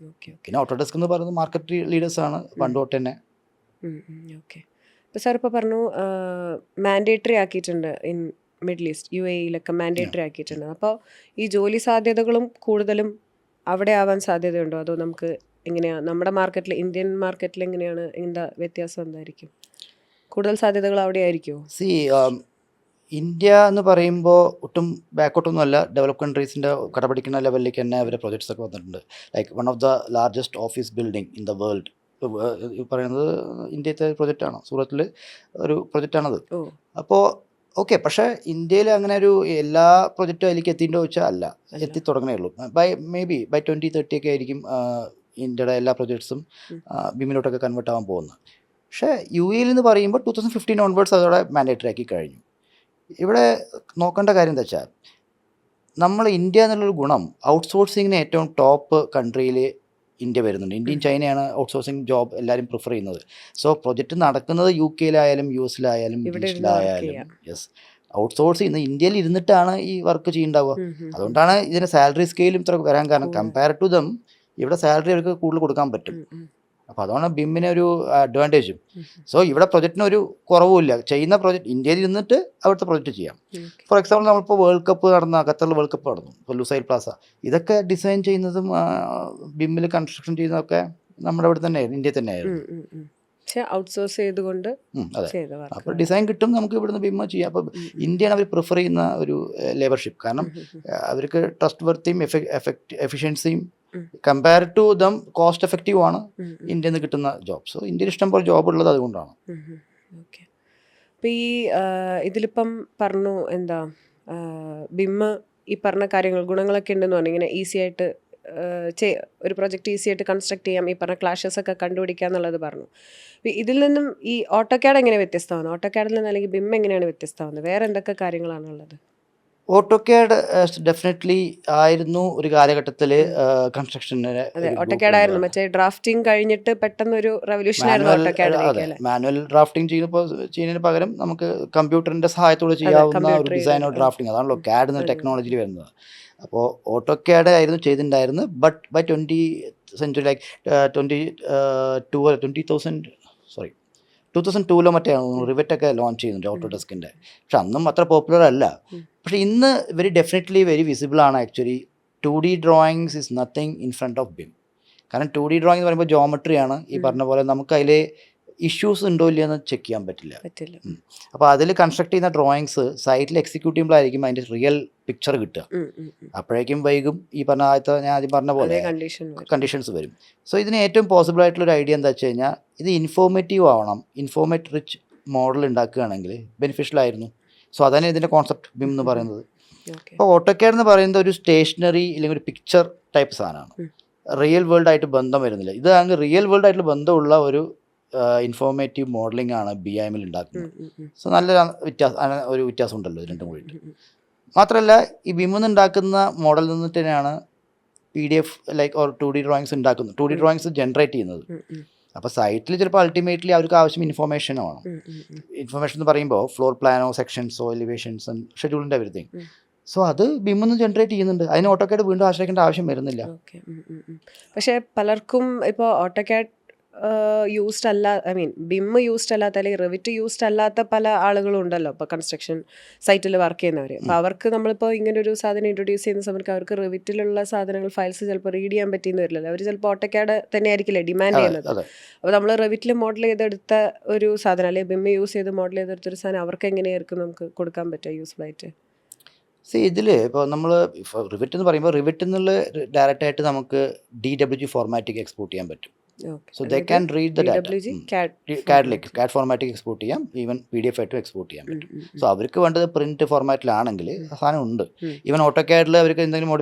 പിന്നെ ഓട്ടോഡെസ്ക് എന്ന് പറയുന്നത് മാർക്കറ്റ് ലീഡേഴ്സ് ആണ് പണ്ട് തൊട്ട് തന്നെ. ഓക്കെ. ഇപ്പോൾ സാർ ഇപ്പോൾ പറഞ്ഞു മാൻഡേറ്ററി ആക്കിയിട്ടുണ്ട് in middle east, UAE mandatory ആക്കിയിട്ടുണ്ട്. അപ്പോൾ ഈ ജോലി സാധ്യതകളും കൂടുതലും അവിടെ ആവാൻ സാധ്യതയുണ്ടോ? അതോ നമുക്ക് എങ്ങനെയാണ് നമ്മുടെ മാർക്കറ്റിൽ, ഇന്ത്യൻ മാർക്കറ്റിൽ എങ്ങനെയാണ്, എന്താ വ്യത്യാസം എന്തായിരിക്കും? കൂടുതൽ സാധ്യതകൾ അവിടെ ആയിരിക്കുമോ? ഇന്ത്യ എന്ന് പറയുമ്പോൾ ഒട്ടും ബാക്കോട്ടൊന്നും അല്ല. ഡെവലപ്പ് കൺട്രീസിൻ്റെ കടപിടിക്കുന്ന ലെവലിലേക്ക് തന്നെ അവരുടെ പ്രൊജക്ട്സ് ഒക്കെ വന്നിട്ടുണ്ട്. Like one of the largest office building in the world പറയുന്നത് ഇന്ത്യത്തെ പ്രൊജക്റ്റാണ്. സൂറത്തിൽ ഒരു പ്രൊജക്റ്റാണത്. അപ്പോൾ ഓക്കെ, പക്ഷേ ഇന്ത്യയിൽ അങ്ങനെ ഒരു എല്ലാ പ്രൊജക്റ്റും അതിലേക്ക് എത്തിയിട്ടുണ്ടോ ചോദിച്ചാൽ അല്ല, എത്തി തുടങ്ങണേ ഉള്ളൂ. മേ ബി ബൈ 2030 ഒക്കെ ആയിരിക്കും ഇന്ത്യയുടെ എല്ലാ പ്രൊജക്ട്സും ബിമിലോട്ടൊക്കെ കൺവേർട്ട് ആവാൻ പോകുന്നത്. പക്ഷേ UAE എന്ന് പറയുമ്പോൾ 2015 ഓൺവേർഡ്സ് അതോടെ മാൻഡേറ്ററി ആക്കി കഴിഞ്ഞു. ഇവിടെ നോക്കേണ്ട കാര്യം എന്താ വെച്ചാൽ, നമ്മൾ ഇന്ത്യ എന്നുള്ളൊരു ഗുണം ഔട്ട്സോഴ്സിങ്ങിന് ഏറ്റവും ടോപ്പ് കൺട്രിയിൽ ഇന്ത്യ വരുന്നുണ്ട്. ഇന്ത്യയും ചൈനയാണ് ഔട്ട്സോഴ്സിങ് ജോബ് എല്ലാവരും പ്രിഫർ ചെയ്യുന്നത്. സോ പ്രൊജക്റ്റ് നടക്കുന്നത് UK-ലായാലും US-ലായാലും ഇംഗ്ലീഷിലായാലും ഔട്ട്സോഴ്സ് ചെയ്യുന്നത് ഇന്ത്യയിൽ ഇരുന്നിട്ടാണ് ഈ വർക്ക് ചെയ്യുന്നുണ്ടാവുക. അതുകൊണ്ടാണ് ഇതിന് സാലറി സ്കെയിലും ഇത്ര വരാൻ കാരണം. കമ്പയർ ടു ദം ഇവിടെ സാലറി അവർക്ക് കൂടുതൽ കൊടുക്കാൻ പറ്റും. അപ്പോൾ അതാണ് ബിമ്മിന് ഒരു അഡ്വാൻറ്റേജും. സോ ഇവിടെ പ്രൊജക്റ്റിന് ഒരു കുറവുമില്ല. ചെയ്യുന്ന പ്രൊജക്റ്റ് ഇന്ത്യയിൽ ഇരുന്നിട്ട് അവിടുത്തെ പ്രൊജക്റ്റ് ചെയ്യാം. ഫോർ എക്സാമ്പിൾ നമ്മളിപ്പോൾ വേൾഡ് കപ്പ് നടന്ന, ഖത്തറിൽ വേൾഡ് കപ്പ് നടന്നു, ഇപ്പോൾ ലുസൈൽ പ്ലാസ, ഇതൊക്കെ ഡിസൈൻ ചെയ്യുന്നതും ബിമ്മിൽ കൺസ്ട്രക്ഷൻ ചെയ്യുന്നതൊക്കെ നമ്മുടെ ഇവിടെ തന്നെ ഇന്ത്യയിൽ തന്നെയായിരുന്നു. ഔട്ട്സോഴ്സ് ചെയ്തുകൊണ്ട് അപ്പോൾ ഡിസൈൻ കിട്ടും നമുക്ക് ഇവിടുന്ന് ബിമ്മ ചെയ്യാം. അപ്പോൾ ഇന്ത്യയാണ് അവർ പ്രിഫർ ചെയ്യുന്ന ഒരു ലേബർഷിപ്പ്. കാരണം അവർക്ക് ട്രസ്റ്റ് വർത്തിയും എഫിഷ്യൻസിയും compare to them cost effective ആണ് ഇന്ത്യയിൽ നിന്ന് കിട്ടുന്ന ജോബ്. സോ ഇന്ത്യയിൽ ഇഷ്ടംപോലെ ജോബ് ഉള്ളത് അതുകൊണ്ടാണ്. ഓക്കെ. അപ്പോൾ ഈ ഇതിലിപ്പം പറഞ്ഞു എന്താ ബിമ്മ് ഈ പറഞ്ഞ കാര്യങ്ങൾ ഗുണങ്ങളൊക്കെ ഉണ്ടെന്ന് പറഞ്ഞു. ഇങ്ങനെ ഈസി ആയിട്ട് ഒരു പ്രൊജക്റ്റ് ഈസി ആയിട്ട് കൺസ്ട്രക്ട് ചെയ്യാം, ഈ പറഞ്ഞ ക്ലാഷസ് ഒക്കെ കണ്ടുപിടിക്കുക എന്നുള്ളത് പറഞ്ഞു. ഇതിൽ നിന്നും ഈ ഓട്ടോക്യാഡ് എങ്ങനെ വ്യത്യസ്തമാകുന്നത്? ഓട്ടോക്യാഡിൽ നിന്ന് അല്ലെങ്കിൽ ബിം എങ്ങനെയാണ് വ്യത്യസ്തമാകുന്നത്? വേറെ എന്തൊക്കെ കാര്യങ്ങളാണുള്ളത്? ഓട്ടോക്യാഡ് ഡെഫിനറ്റ്ലി ആയിരുന്നു ഒരു കാലഘട്ടത്തിൽ കൺസ്ട്രക്ഷന്. ഓട്ടോക്യാഡ് ആയിരുന്നു മറ്റേ ഡ്രാഫ്റ്റിംഗ് കഴിഞ്ഞിട്ട് പെട്ടെന്ന് ഒരു റെവല്യൂഷൻ ആയിരുന്നു ഓട്ടോക്യാഡ്. മാനുവൽ ഡ്രാഫ്റ്റിംഗ് ചെയ്യുന്നതിന് പകരം നമുക്ക് കമ്പ്യൂട്ടറിന്റെ സഹായത്തോടെ ചെയ്യാവുന്ന ഒരു ഡിസൈൻ ഓഫ് ഡ്രാഫ്റ്റിംഗ്, അതാണല്ലോ ക്യാഡ് എന്ന ടെക്നോളജിയിൽ വരുന്നത്. അപ്പോൾ ഓട്ടോക്യാഡ് ആയിരുന്നു ചെയ്തിട്ടുണ്ടായിരുന്നത്. But by 20th century like 2002 മറ്റേ റിവറ്റൊക്കെ ലോഞ്ച് ചെയ്യുന്നുണ്ട് ഓട്ടോഡെസ്കിൻ്റെ. പക്ഷെ അന്നും അത്ര പോപ്പുലർ അല്ല. പക്ഷെ ഇന്ന് ഡെഫിനറ്റ്ലി വെരി വിസിബിൾ ആണ്. Actually 2D drawings is nothing in front of BIM. കാരണം 2D ഡ്രോയിങ് എന്ന് പറയുമ്പോൾ ജോമെട്രിയാണ്. ഈ പറഞ്ഞ പോലെ നമുക്ക് അതിൽ ഇഷ്യൂസ് ഉണ്ടോ ഇല്ലയെന്ന് ചെക്ക് ചെയ്യാൻ പറ്റില്ല. അപ്പോൾ അതിൽ കൺസ്ട്രക്ട് ചെയ്യുന്ന ഡ്രോയിങ്സ് സൈറ്റിൽ എക്സിക്യൂട്ട് ചെയ്യുമ്പോഴായിരിക്കും അതിൻ്റെ റിയൽ പിക്ചർ കിട്ടുക. അപ്പോഴേക്കും വൈകും. ഈ പറഞ്ഞ ഞാൻ ആദ്യം പറഞ്ഞ പോലെ കണ്ടീഷൻസ് വരും. സോ ഇതിന് ഏറ്റവും പോസിബിൾ ആയിട്ടുള്ളൊരു ഐഡിയ എന്താ വെച്ച് കഴിഞ്ഞാൽ, ഇത് ഇൻഫോർമേറ്റീവ് ആവണം. ഇൻഫോർമേറ്റ് റിച്ച് മോഡൽ ഉണ്ടാക്കുകയാണെങ്കിൽ ബെനിഫിഷ്യൽ ആയിരുന്നു. സോ അതാണ് ഇതിൻ്റെ കോൺസെപ്റ്റ് ബിം എന്ന് പറയുന്നത്. അപ്പോൾ ഓട്ടോക്യാഡ് എന്ന് പറയുന്നത് ഒരു സ്റ്റേഷനറി അല്ലെങ്കിൽ ഒരു പിക്ചർ ടൈപ്പ് സാധനമാണ്. റിയൽ വേൾഡ് ആയിട്ട് ബന്ധം വരുന്നില്ല. ഇത് അങ്ങ് റിയൽ വേൾഡ് ആയിട്ടുള്ള ബന്ധമുള്ള ഒരു ഇൻഫോർമേറ്റീവ് മോഡലിംഗ് ആണ് BIM-ൽ ഉണ്ടാക്കുന്നത്. സോ നല്ല ഒരു വ്യത്യാസം ഉണ്ടല്ലോ ഇത് രണ്ടും കൂടിയിട്ട്. മാത്രമല്ല ഈ ബിമ്മിൽ ഉണ്ടാക്കുന്ന മോഡൽ നിന്നിട്ട് തന്നെയാണ് PDF like or 2D drawings ഉണ്ടാക്കുന്നത്, 2D ഡ്രോയിങ്സ് ജനറേറ്റ് ചെയ്യുന്നത്. അപ്പോൾ സൈറ്റിൽ ചിലപ്പോൾ അൾട്ടിമേറ്റ്ലി അവർക്ക് ആവശ്യം ഇൻഫോർമേഷനോ ആണ്. ഇൻഫോർമേഷൻ എന്ന് പറയുമ്പോൾ ഫ്ലോർ പ്ലാനോ, സെക്ഷൻസോ, എലിവേഷൻസ്, ഷെഡ്യൂളിൻ്റെ എവരിത്തിങ്. സോ അത് ബിമ്മൊന്നും ജനറേറ്റ് ചെയ്യുന്നുണ്ട്. അതിന് ഓട്ടോക്യാഡ് വീണ്ടും ആശ്രയിക്കേണ്ട ആവശ്യം വരുന്നില്ല. പക്ഷേ പലർക്കും ഇപ്പോൾ ഓട്ടോക്യാഡ് യൂസ്ഡ് അല്ല, ഐ മീൻ ബിം യൂസ്ഡ് അല്ലാത്ത അല്ലെങ്കിൽ റെവിറ്റ് യൂസ്ഡ് അല്ലാത്ത പല ആളുകളും ഉണ്ടല്ലോ ഇപ്പോൾ കൺസ്ട്രക്ഷൻ സൈറ്റിൽ വർക്ക് ചെയ്യുന്നവർ. അപ്പോൾ അവർക്ക് നമ്മളിപ്പോൾ ഇങ്ങനെ ഒരു സാധനം ഇൻട്രൊഡ്യൂസ് ചെയ്യുന്ന സമയത്ത് അവർക്ക് റെവിറ്റിലുള്ള സാധനങ്ങൾ ഫയൽസ് ചിലപ്പോൾ റീഡ് ചെയ്യാൻ പറ്റിയെന്ന് വരില്ലല്ലോ. അവർ ചിലപ്പോൾ ഓട്ടോക്യാഡ് തന്നെ ആയിരിക്കില്ലേ ഡിമാൻഡ് ചെയ്യുന്നത്. അപ്പോൾ നമ്മൾ റെവിറ്റിൽ മോഡൽ ചെയ്തെടുത്ത ഒരു സാധനം അല്ലെങ്കിൽ ബിം യൂസ് ചെയ്ത് മോഡൽ ചെയ്തെടുത്തൊരു സാധനം അവർക്ക് എങ്ങനെയായിരിക്കും നമുക്ക് കൊടുക്കാൻ പറ്റുക യൂസ്ഫുൾ ആയിട്ട്? ഇതിൽ ഇപ്പോൾ നമ്മൾ റിവിറ്റ് എന്ന് പറയുമ്പോൾ റിവിറ്റ് എന്നുള്ള ഡയറക്റ്റായിട്ട് നമുക്ക് DWG ഫോർമാറ്റിലേക്ക് എക്സ്പോർട്ട് ചെയ്യാൻ പറ്റും. So they can read the data. CAD ഫോർമാറ്റിലേക്ക് എക്സ്പോർട്ട് ചെയ്യാം, ഈവൻ PDF ആയിട്ടും എക്സ്പോർട്ട് ചെയ്യാൻ പറ്റും. സോ അവർക്ക് വേണ്ടത് പ്രിന്റ് ഫോർമാറ്റിലാണെങ്കിൽ സാധനം ഉണ്ട്. ഈവൻ ഓട്ടോക്യാഡിൽ അവർക്ക് എന്തെങ്കിലും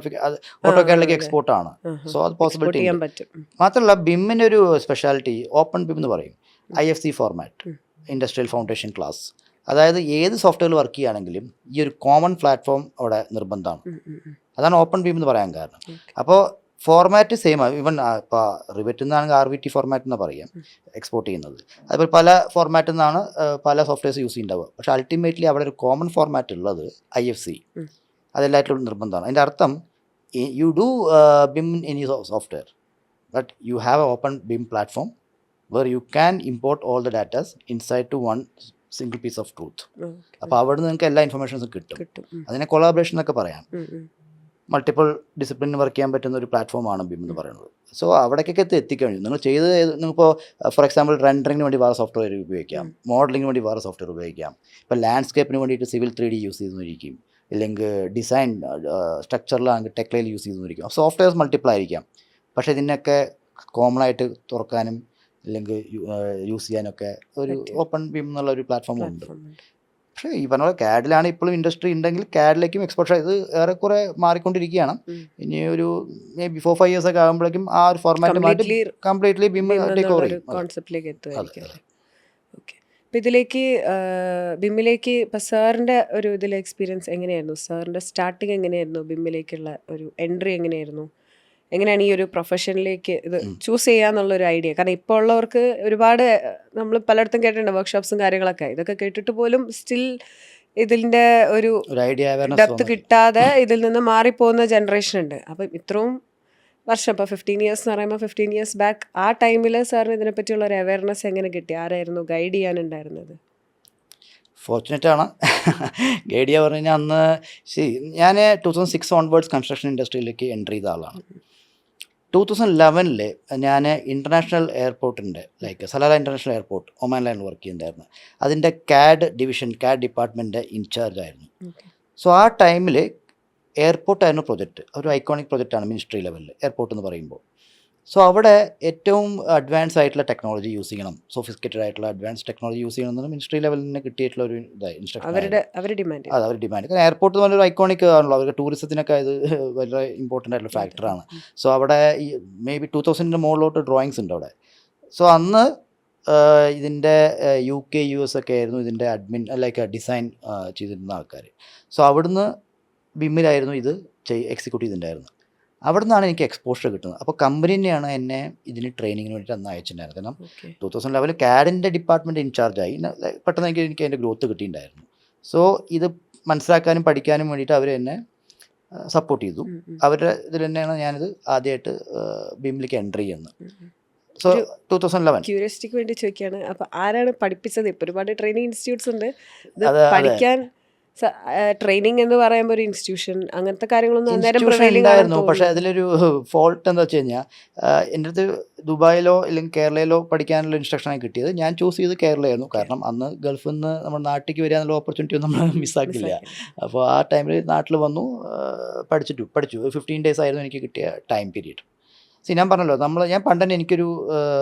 ഓട്ടോക്യാഡിലേക്ക് എക്സ്പോർട്ട് ആണ്. സോ അത് പോസിബിലിറ്റി ഉണ്ട്. മാത്രമല്ല ബിമ്മിൻ്റെ ഒരു സ്പെഷ്യാലിറ്റി ഓപ്പൺ ബിം എന്ന് പറയും. IFC format, industrial foundation class. അതായത് ഏത് സോഫ്റ്റ്വെയറിൽ വർക്ക് ചെയ്യുകയാണെങ്കിലും ഈ ഒരു കോമൺ പ്ലാറ്റ്ഫോം അവിടെ നിർബന്ധമാണ്. അതാണ് ഓപ്പൺ ബീം എന്ന് പറയാൻ കാരണം. അപ്പോൾ ഫോർമാറ്റ് സെയിം ആണ്. ഈവൻ ഇപ്പോൾ റിവെറ്റിൽ നിന്നാണെങ്കിൽ RVT ഫോർമാറ്റ് എന്ന് പറയാം എക്സ്പോർട്ട് ചെയ്യുന്നത്. അതുപോലെ പല ഫോർമാറ്റിൽ നിന്നാണ് പല സോഫ്റ്റ്വെയർസ് യൂസ് ചെയ്യുന്നുണ്ടാവുക. പക്ഷേ അൾട്ടിമേറ്റ്ലി അവിടെ ഒരു കോമൺ ഫോർമാറ്റ് ഉള്ളത് IFC. അതെല്ലാറ്റിലും നിർബന്ധമാണ്. അതിൻ്റെ അർത്ഥം you do BIM in any software but you have a open BIM platform where you can import all the datas inside to one single piece of truth. അപ്പോൾ അവിടെ നിന്ന് നിങ്ങൾക്ക് എല്ലാ ഇൻഫർമേഷൻസും കിട്ടും. അതിനെ കൊളാബറേഷൻ എന്നൊക്കെ പറയാം. മൾട്ടിപ്പിൾ ഡിസിപ്ലിൻ വർക്ക് ചെയ്യാൻ പറ്റുന്ന ഒരു പ്ലാറ്റ്ഫോമാണ് ബിം എന്ന് പറയുന്നത്. സോ അവിടേക്കൊക്കെ എത്തിക്കഴിഞ്ഞു. നിങ്ങൾ നിങ്ങളിപ്പോൾ ഫോർ എക്സാമ്പിൾ റെൻഡറിങ്ങിന് വേണ്ടി വേറെ സോഫ്റ്റ്വെയർ ഉപയോഗിക്കാം, മോഡലിങ്ങിന് വേണ്ടി വേറെ സോഫ്റ്റ്വെയർ ഉപയോഗിക്കാം. ഇപ്പോൾ ലാൻഡ്സ്കേപ്പിന് വേണ്ടിയിട്ട് സിവിൽ 3D യൂസ് ചെയ്തുകൊണ്ടിരിക്കും, ഇല്ലെങ്കിൽ ഡിസൈൻ സ്ട്രക്ചറിലാണെങ്കിൽ ടെക്ലൈൽ യൂസ് ചെയ്തുകൊണ്ടിരിക്കും. സോഫ്റ്റ്വെയർസ് മൾട്ടിപ്പിൾ ആയിരിക്കാം. പക്ഷേ ഇതിനൊക്കെ കോമൺ ആയിട്ട് തുറക്കാനും അല്ലെങ്കിൽ യൂസ് ചെയ്യാനൊക്കെ ഒരു ഓപ്പൺ ബീം എന്നുള്ള ഒരു പ്ലാറ്റ്ഫോം ഉണ്ട്. പക്ഷേ ഈ പറഞ്ഞ CAD-ലാണ് ഇപ്പോഴും ഇൻഡസ്ട്രി ഉണ്ടെങ്കിൽ CAD-ലേക്കും എക്സ്പോർട്ട് ഇത് ഏറെക്കുറെ മാറിക്കൊണ്ടിരിക്കുകയാണ്. ഇനി ഒരു മേ ബി 4-5 years ഒക്കെ ആകുമ്പോഴേക്കും ആ ഒരു format completely BHIM take over ചെയ്യും. കോൺസെപ്റ്റിലേക്ക് എത്തുമായിരിക്കും. ഓക്കെ. അപ്പോൾ ഇതിലേക്ക് ബിമ്മിലേക്ക് ഇപ്പോൾ സാറിൻ്റെ ഒരു ഇതിലെ എക്സ്പീരിയൻസ് എങ്ങനെയായിരുന്നു? സാറിൻ്റെ സ്റ്റാർട്ടിങ് എങ്ങനെയായിരുന്നു? ബിമ്മിലേക്കുള്ള ഒരു എൻട്രി എങ്ങനെയായിരുന്നു? എങ്ങനെയാണ് ഈ ഒരു പ്രൊഫഷനിലേക്ക് ഇത് ചൂസ് ചെയ്യാന്നുള്ളൊരു ഐഡിയ? കാരണം ഇപ്പോൾ ഉള്ളവർക്ക് ഒരുപാട് നമ്മൾ പലയിടത്തും കേട്ടിട്ടുണ്ട് വർക്ക്ഷോപ്സും കാര്യങ്ങളൊക്കെ. ഇതൊക്കെ കേട്ടിട്ട് പോലും സ്റ്റിൽ ഇതിൻ്റെ ഒരു ഡെപ്ത് കിട്ടാതെ ഇതിൽ നിന്ന് മാറിപ്പോകുന്ന ജനറേഷൻ ഉണ്ട്. അപ്പം ഇത്രയും വർഷം, ഇപ്പോൾ 15 years എന്ന് പറയുമ്പോൾ 15 years ബാക്ക് ആ ടൈമിൽ സാറിന് ഇതിനെപ്പറ്റിയുള്ള ഒരു അവയർനെസ് എങ്ങനെ കിട്ടി? ആരായിരുന്നു ഗൈഡ് ചെയ്യാനുണ്ടായിരുന്നത്? ഫോർച്ചുനേറ്റ് ആണ് ഗൈഡ് ചെയ്യുക പറഞ്ഞു കഴിഞ്ഞാൽ. അന്ന് ഞാൻ 2006 ഓൺവേർഡ്സ് കൺസ്ട്രക്ഷൻ ഇൻഡസ്ട്രിയിലേക്ക് എൻട്രി ചെയ്ത ആളാണ്. 2011 ഞാൻ ഇൻ്റർനാഷണൽ എയർപോർട്ടിൻ്റെ സലാല ഇൻ്റർനാഷണൽ എയർപോർട്ട് ഒമാനിലാണ് വർക്ക് ചെയ്യുന്നുണ്ടായിരുന്നു. അതിൻ്റെ CAD ഡിപ്പാർട്ട്മെൻറ്റിൻ്റെ ഇൻചാർജ് ആയിരുന്നു. സോ ആ ടൈമിൽ എയർപോർട്ടായിരുന്നു പ്രൊജക്റ്റ്. ഒരു ഐക്കോണിക് പ്രൊജക്റ്റാണ് മിനിസ്ട്രി ലെവലിൽ എയർപോർട്ട് എന്ന് പറയുമ്പോൾ. സോ അവിടെ ഏറ്റവും അഡ്വാൻസ് ആയിട്ടുള്ള ടെക്നോളജി യൂസ് ചെയ്യണം, സോഫിസ്റ്റിക്കേറ്റഡ് ആയിട്ടുള്ള അഡ്വാൻസ് ടെക്നോളജി യൂസ് ചെയ്യണം എന്ന് മിനിസ്ട്രി ലെവലിൽ നിന്ന് കിട്ടിയിട്ടുള്ള ഒരു ഇൻസ്ട്രക്ഷൻ. അവർ ഡിമാൻഡ്. കാരണം എയർപോർട്ട് എന്ന് പറഞ്ഞൊരു ഐക്കോണിക് ആണല്ലോ, അവർക്ക് ടൂറിസത്തിനൊക്കെ ഇത് വളരെ ഇമ്പോർട്ടൻ്റ് ആയിട്ടുള്ള ഫാക്ടറാണ്. സോ അവിടെ മേ ബി 2000 മുകളിലോട്ട് ഡ്രോയിങ്സ് ഉണ്ട് അവിടെ. സോ അന്ന് ഇതിൻ്റെ UK US ഒക്കെ ആയിരുന്നു ഇതിൻ്റെ അഡ്മിൻ ഡിസൈൻ ചെയ്തിരുന്ന ആൾക്കാർ. സോ അവിടുന്ന് ബിമ്മിലായിരുന്നു ഇത് എക്സിക്യൂട്ട് ചെയ്തിട്ടുണ്ടായിരുന്നു. അവിടെ നിന്നാണ് എനിക്ക് എക്സ്പോഷർ കിട്ടുന്നത്. അപ്പോൾ കമ്പനി തന്നെയാണ് എന്നെ ഇതിന് ട്രെയിനിങ്ങിന് വേണ്ടിയിട്ട് അന്ന് അയച്ചിട്ടുണ്ടായിരുന്നു. കാരണം 2011 CAD-ൻ്റെ ഡിപ്പാർട്ട്മെൻറ്റ് ഇൻചാർജായി. പെട്ടെന്ന് എനിക്ക് അതിൻ്റെ ഗ്രോത്ത് കിട്ടിയിട്ടുണ്ടായിരുന്നു. സോ ഇത് മനസ്സിലാക്കാനും പഠിക്കാനും വേണ്ടിയിട്ട് അവർ എന്നെ സപ്പോർട്ട് ചെയ്തു. അവരുടെ ഇതിൽ തന്നെയാണ് ഞാനിത് ആദ്യമായിട്ട് ബിമ്മിലേക്ക് എൻട്രി ചെയ്യുന്നത്. സോ 2011. ക്യൂരിയോസിറ്റിക്ക് വേണ്ടി ചോദിക്കുകയാണ്, അപ്പോൾ ആരാണ് പഠിപ്പിച്ചത്? ഇപ്പോൾ ഒരുപാട് ട്രെയിനിങ് ഇൻസ്റ്റിറ്റ്യൂട്ട്സ് ഉണ്ട്. പഠിക്കാൻ ട്രെയിനിങ് എന്ന് പറയുമ്പോൾ ഒരു ഇൻസ്റ്റിറ്റ്യൂഷൻ അങ്ങനത്തെ കാര്യങ്ങളൊന്നും ഉണ്ടായിരുന്നു. പക്ഷേ അതിലൊരു ഫോൾട്ട് എന്താ വെച്ച് കഴിഞ്ഞാൽ എൻ്റെ അടുത്ത് ദുബായിലോ അല്ലെങ്കിൽ കേരളയിലോ പഠിക്കാനുള്ള ഇൻസ്ട്രക്ഷനായി കിട്ടിയത്. ഞാൻ ചൂസ് ചെയ്ത് കേരളയായിരുന്നു. കാരണം അന്ന് ഗൾഫിൽ നിന്ന് നമ്മുടെ നാട്ടിലേക്ക് വരിക എന്നുള്ള ഓപ്പർച്യൂണിറ്റി ഒന്നും നമ്മൾ മിസ്സാക്കില്ല. അപ്പോൾ ആ ടൈമിൽ നാട്ടിൽ വന്നു, പഠിച്ചു. 15 days ആയിരുന്നു എനിക്ക് കിട്ടിയ ടൈം പീരീഡ്. ഞാൻ പറഞ്ഞല്ലോ, ഞാൻ പണ്ട് തന്നെ എനിക്കൊരു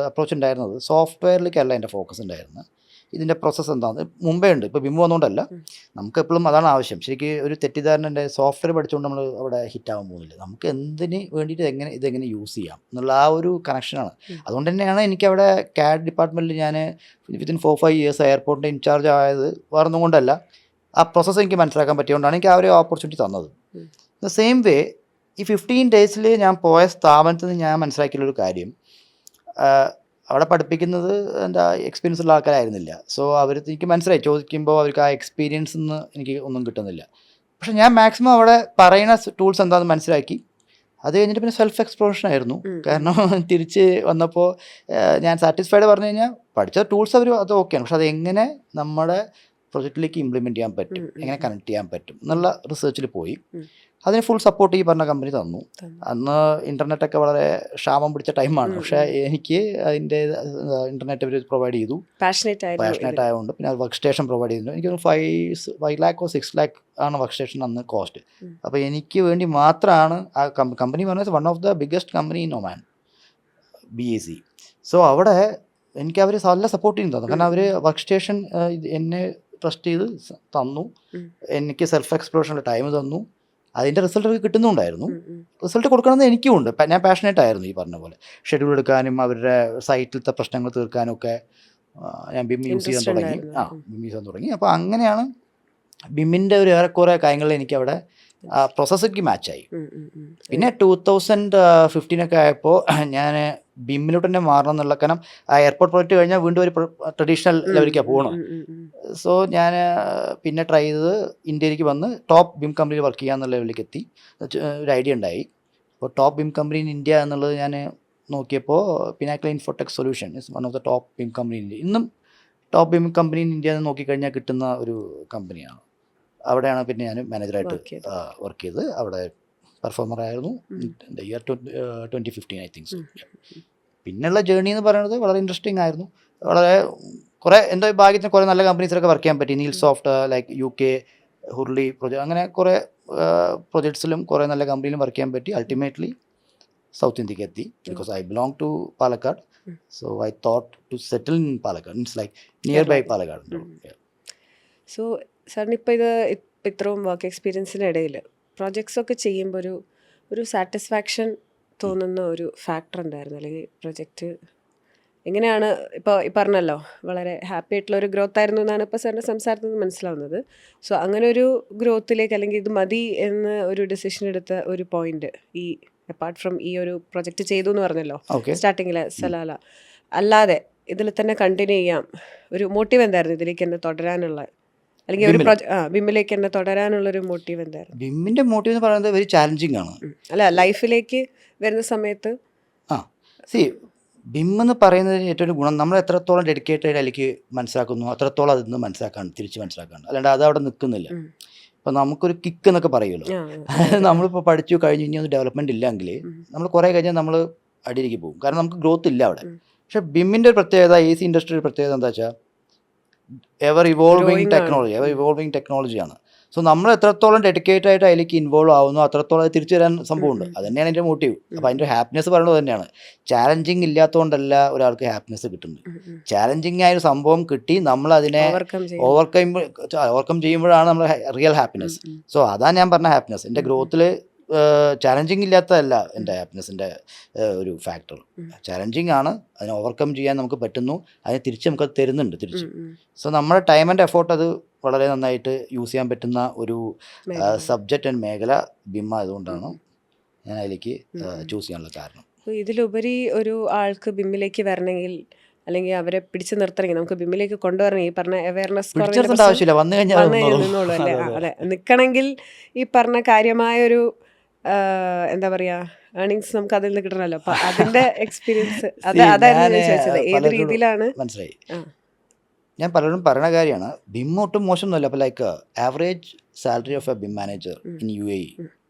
അപ്രോച്ച് ഉണ്ടായിരുന്നത് സോഫ്റ്റ്വെയറിലേക്കല്ല എൻ്റെ ഫോക്കസ് ഉണ്ടായിരുന്നത്. ഇതിൻ്റെ പ്രോസസ്സ് എന്താണെന്ന് മുമ്പേ ഉണ്ട്. ഇപ്പോൾ ബിം വന്നുകൊണ്ടല്ല, നമുക്ക് എപ്പോഴും അതാണ് ആവശ്യം. ശരിക്കും ഒരു തെറ്റിദ്ധാരണ സോഫ്റ്റ്വെയർ പഠിച്ചുകൊണ്ട് നമ്മൾ അവിടെ ഹിറ്റാകാൻ പോകുന്നില്ല. നമുക്ക് എന്തിന് വേണ്ടിയിട്ട് ഇതെങ്ങനെ യൂസ് ചെയ്യാം എന്നുള്ള ആ ഒരു കണക്ഷനാണ്. അതുകൊണ്ട് തന്നെയാണ് എനിക്കവിടെ CAD ഡിപ്പാർട്ട്മെൻറ്റിൽ ഞാൻ വിത്തിൻ 4-5 years എയർപോർട്ടിൻ്റെ ഇൻചാർജ് ആയത്. വേറൊന്നും കൊണ്ടല്ല, ആ പ്രോസസ്സ് എനിക്ക് മനസ്സിലാക്കാൻ പറ്റിയതുകൊണ്ടാണ് എനിക്ക് ആ ഒരു ഓപ്പർച്യൂണിറ്റി തന്നത്. ദ സെയിം വേ ഈ 15 days ഞാൻ പോയ സ്ഥാപനത്തിൽ നിന്ന് ഞാൻ മനസ്സിലാക്കിയുള്ളൊരു കാര്യം, അവിടെ പഠിപ്പിക്കുന്നത് എന്താ എക്സ്പീരിയൻസ് ഉള്ള ആൾക്കാരായിരുന്നില്ല. സോ എനിക്ക് മനസ്സിലായി, ചോദിക്കുമ്പോൾ അവർക്ക് ആ എക്സ്പീരിയൻസ് നിന്ന് എനിക്ക് ഒന്നും കിട്ടുന്നില്ല. പക്ഷെ ഞാൻ മാക്സിമം അവിടെ പറയുന്ന ടൂൾസ് എന്താണെന്ന് മനസ്സിലാക്കി അത് കഴിഞ്ഞിട്ട് പിന്നെ സെൽഫ് എക്സ്പ്ലോറേഷൻ ആയിരുന്നു. കാരണം തിരിച്ച് വന്നപ്പോൾ ഞാൻ സാറ്റിസ്ഫൈഡ് പറഞ്ഞു കഴിഞ്ഞാൽ പഠിച്ച ടൂൾസ് അവർ അത് ഓക്കെയാണ്, പക്ഷെ അത് എങ്ങനെ നമ്മുടെ പ്രൊജക്റ്റിലേക്ക് ഇംപ്ലിമെൻറ്റ് ചെയ്യാൻ പറ്റും, എങ്ങനെ കണക്ട് ചെയ്യാൻ പറ്റും എന്നുള്ള റിസർച്ചിൽ പോയി. അതിന് ഫുൾ സപ്പോർട്ട് ഈ പറഞ്ഞ കമ്പനി തന്നു. അന്ന് ഇൻ്റർനെറ്റൊക്കെ വളരെ ക്ഷാമം പിടിച്ച ടൈമാണ്, പക്ഷേ എനിക്ക് അതിൻ്റെ ഇൻ്റർനെറ്റ് അവർ പ്രൊവൈഡ് ചെയ്തു. പാഷനേറ്റ് ആയതുകൊണ്ട് പിന്നെ അത് വർക്ക് സ്റ്റേഷൻ പ്രൊവൈഡ് ചെയ്തിട്ടുണ്ട്. എനിക്കൊരു 5 lakh or 6 lakh ആണ് വർക്ക് സ്റ്റേഷൻ അന്ന് കോസ്റ്റ്. അപ്പോൾ എനിക്ക് വേണ്ടി മാത്രമാണ് ആ കമ്പനി പറഞ്ഞത് one of the biggest company in Oman, BAC. So അവിടെ എനിക്ക് അവർ നല്ല സപ്പോർട്ട് ചെയ്യുന്നു തന്നു. കാരണം അവർ വർക്ക് സ്റ്റേഷൻ എന്നെ ട്രസ്റ്റ് ചെയ്ത് തന്നു, എനിക്ക് സെൽഫ് എക്സ്പ്ലോറേഷനുള്ള ടൈം തന്നു, അതിൻ്റെ റിസൾട്ട് കിട്ടുന്നുണ്ടായിരുന്നു. റിസൾട്ട് കൊടുക്കണമെന്ന് എനിക്കും ഉണ്ട്. ഞാൻ പാഷനേറ്റ് ആയിരുന്നു ഈ പറഞ്ഞ പോലെ. ഷെഡ്യൂൾ എടുക്കാനും അവരുടെ സൈറ്റിലത്തെ പ്രശ്നങ്ങൾ തീർക്കാനും ഒക്കെ ഞാൻ BIM യൂസ് ചെയ്യാൻ തുടങ്ങി. അപ്പോൾ അങ്ങനെയാണ് BIM-ൻ്റെ ഒരു ഏറെക്കുറെ കാര്യങ്ങളിൽ എനിക്ക് അവിടെ പ്രോസസ്സൊക്കെ മാച്ചായി. പിന്നെ 2015 ആയപ്പോൾ ഞാൻ BIM-ലോട്ട് തന്നെ മാറണം എന്നുള്ള, കാരണം ആ എയർപോർട്ട് പ്രോജക്റ്റ് കഴിഞ്ഞാൽ വീണ്ടും ഒരു ട്രഡീഷണൽ ലെവലിലേക്കാണ് പോകണം. സോ ഞാൻ പിന്നെ ട്രൈ ചെയ്ത് ഇന്ത്യയിലേക്ക് വന്ന് ടോപ്പ് BIM കമ്പനിയിൽ വർക്ക് ചെയ്യാന്നുള്ള ലെവലിലേക്ക് എത്തി. ഒരു ഐഡിയ ഉണ്ടായി. അപ്പോൾ top BIM company in India എന്നുള്ളത് ഞാൻ നോക്കിയപ്പോൾ Pinnacle Infotech solution is one of the top BIM company in India. ഇന്നും top BIM company in India എന്ന് നോക്കിക്കഴിഞ്ഞാൽ കിട്ടുന്ന ഒരു കമ്പനിയാണ്. അവിടെയാണ് പിന്നെ ഞാൻ മാനേജറായിട്ട് വർക്ക് ചെയ്ത് അവിടെ പെർഫോമർ ആയിരുന്നു. Year 2015 I think so. പിന്നെയുള്ള ജേർണി എന്ന് പറയുന്നത് വളരെ ഇൻട്രസ്റ്റിംഗ് ആയിരുന്നു. വളരെ കുറേ എൻ്റെ ഭാഗ്യത്തിന് കുറേ നല്ല കമ്പനീസിലൊക്കെ വർക്ക് ചെയ്യാൻ പറ്റി. Neil soft, like UK, Hurley project, അങ്ങനെ കുറേ പ്രൊജക്ട്സിലും കുറേ നല്ല കമ്പനിയിലും വർക്ക് ചെയ്യാൻ പറ്റി. അൾട്ടിമേറ്റ്ലി സൗത്ത് ഇന്ത്യക്ക് എത്തി. Because I belong to Palakkad, so I thought to settle in Palakkad. It's like nearby Palakkad. So സാറിന് ഇപ്പോൾ ഇത്രയും വർക്ക് എക്സ്പീരിയൻസിനിടയിൽ പ്രൊജക്ട്സൊക്കെ ചെയ്യുമ്പോൾ ഒരു സാറ്റിസ്ഫാക്ഷൻ തോന്നുന്ന ഒരു ഫാക്ടർ ഉണ്ടായിരുന്നു, അല്ലെങ്കിൽ പ്രൊജക്റ്റ് എങ്ങനെയാണ്? ഇപ്പോൾ ഈ പറഞ്ഞല്ലോ വളരെ ഹാപ്പി ആയിട്ടുള്ള ഒരു ഗ്രോത്ത് ആയിരുന്നു എന്നാണ് ഇപ്പോൾ സാറിൻ്റെ സംസാരത്തിൽ നിന്ന് മനസ്സിലാവുന്നത്. സോ അങ്ങനെ ഒരു ഗ്രോത്തിലേക്ക്, അല്ലെങ്കിൽ ഇത് മതി എന്ന് ഒരു ഡിസിഷൻ എടുത്ത ഒരു പോയിന്റ്, ഈ അപ്പാർട്ട് ഫ്രം ഈ ഒരു പ്രൊജക്റ്റ് ചെയ്തു എന്ന് പറഞ്ഞല്ലോ സ്റ്റാർട്ടിങ്ങിൽ സലാല, അല്ലാതെ ഇതിൽ തന്നെ കണ്ടിന്യൂ ചെയ്യാം, ഒരു മോട്ടീവ് എന്തായിരുന്നു ഇതിലേക്ക് എന്നെ തുടരാനുള്ള, അല്ലെങ്കിൽ ഒരു BIM-ലേക്ക് എന്നെ തുടരാനുള്ളൊരു മോട്ടീവ് എന്തായിരുന്നു? BIM-ൻ്റെ മോട്ടീവ് എന്ന് പറയുന്നത് വെരി ചാലഞ്ചിങ് ആണ്. അല്ല, ലൈഫിലേക്ക് വരുന്ന സമയത്ത് BIM എന്ന് പറയുന്നതിന് ഏറ്റവും ഗുണം, നമ്മൾ എത്രത്തോളം ഡെഡിക്കേറ്റഡ് അതിലേക്ക് മനസ്സിലാക്കുന്നു അത്രത്തോളം അതിൽ നിന്ന് തിരിച്ച് മനസ്സിലാക്കാണ്. അല്ലാണ്ട് അത് അവിടെ നിൽക്കുന്നില്ല. ഇപ്പോൾ നമുക്കൊരു കിക്ക് എന്നൊക്കെ പറയുമല്ലോ, നമ്മളിപ്പോൾ പഠിച്ചു കഴിഞ്ഞ് ഇനി ഒന്ന് ഡെവലപ്മെൻറ്റ് ഇല്ലെങ്കിൽ നമ്മൾ കുറേ കഴിഞ്ഞാൽ നമ്മൾ അടിയിലേക്ക് പോകും, കാരണം നമുക്ക് ഗ്രോത്ത് ഇല്ല അവിടെ. പക്ഷേ BIM-ൻ്റെ ഒരു പ്രത്യേകത, AC ഇൻഡസ്ട്രിയുടെ പ്രത്യേകത എന്താ വെച്ചാൽ എവർ ഇവോൾവിങ് ടെക്നോളജിയാണ്. സോ നമ്മൾ എത്രത്തോളം ഡെഡിക്കേറ്റഡ് ആയിട്ട് അതിലേക്ക് ഇൻവോൾവ് ആവുന്നു അത്രത്തോളം അത് തിരിച്ചു വരാൻ സംഭവമുണ്ട്. അത് തന്നെയാണ് എൻ്റെ മോട്ടീവ്. അപ്പോൾ അതിൻ്റെ ഹാപ്പിനെസ് പറയുന്നത് തന്നെയാണ്. ചാലഞ്ചിങ് ഇല്ലാത്തതുകൊണ്ടല്ല ഒരാൾക്ക് ഹാപ്പിനെസ് കിട്ടുന്നത്. ചാലഞ്ചിങ് ആയൊരു സംഭവം കിട്ടി നമ്മൾ അതിനെ ഓവർകം ചെയ്യുമ്പോഴാണ് നമ്മൾ റിയൽ ഹാപ്പിനെസ്. സോ അതാണ് ഞാൻ പറഞ്ഞ ഹാപ്പിനെസ്. എൻ്റെ ഗ്രോത്തിൽ ചാലഞ്ചിങ് ഇല്ലാത്തതല്ല എൻ്റെ ഹാപ്പിനെസ്സിൻ്റെ ഒരു ഫാക്ടർ. ചാലഞ്ചിങ് ആണ്, അതിനെ ഓവർകം ചെയ്യാൻ നമുക്ക് പറ്റുന്നു, അതിനെ തിരിച്ച് നമുക്കത് തരുന്നുണ്ട് തിരിച്ച്. സോ നമ്മുടെ ടൈം ആൻഡ് എഫോർട്ട് അത് വളരെ നന്നായിട്ട് യൂസ് ചെയ്യാൻ പറ്റുന്ന ഒരു സബ്ജക്റ്റ് ആൻഡ് മേഖല BIM ആയതുകൊണ്ടാണ് ഞാൻ അതിലേക്ക് ചൂസ് ചെയ്യാനുള്ള കാരണം. ഇതിലുപരി ഒരു ആൾക്ക് BIM-ലേക്ക് വരണമെങ്കിൽ, അല്ലെങ്കിൽ അവരെ പിടിച്ചു നിർത്തണമെങ്കിൽ, നമുക്ക് BIM-ലേക്ക് കൊണ്ടുവരണമെങ്കിൽ ഈ പറഞ്ഞ അവയർനെസ് ആവശ്യമില്ല, വന്നു കഴിഞ്ഞാൽ നിന്നോളൂ അല്ലേ? അതെ, നിൽക്കണമെങ്കിൽ ഈ പറഞ്ഞ കാര്യമായൊരു എന്താ പറയാ ഏർണിങ്സ് നമുക്ക് അതിൽ നിന്ന് കിട്ടണമല്ലോ. അപ്പൊ അതിന്റെ എക്സ്പീരിയൻസ് അതായിരുന്നു ചോദിച്ചത്, ഏത് രീതിയിലാണ്? മനസ്സിലായി. ഞാൻ പലരും പറയുന്ന കാര്യമാണ്, BIM ഒട്ടും മോശമൊന്നുമല്ല. അപ്പോൾ like average salary of A BIM manager in UAE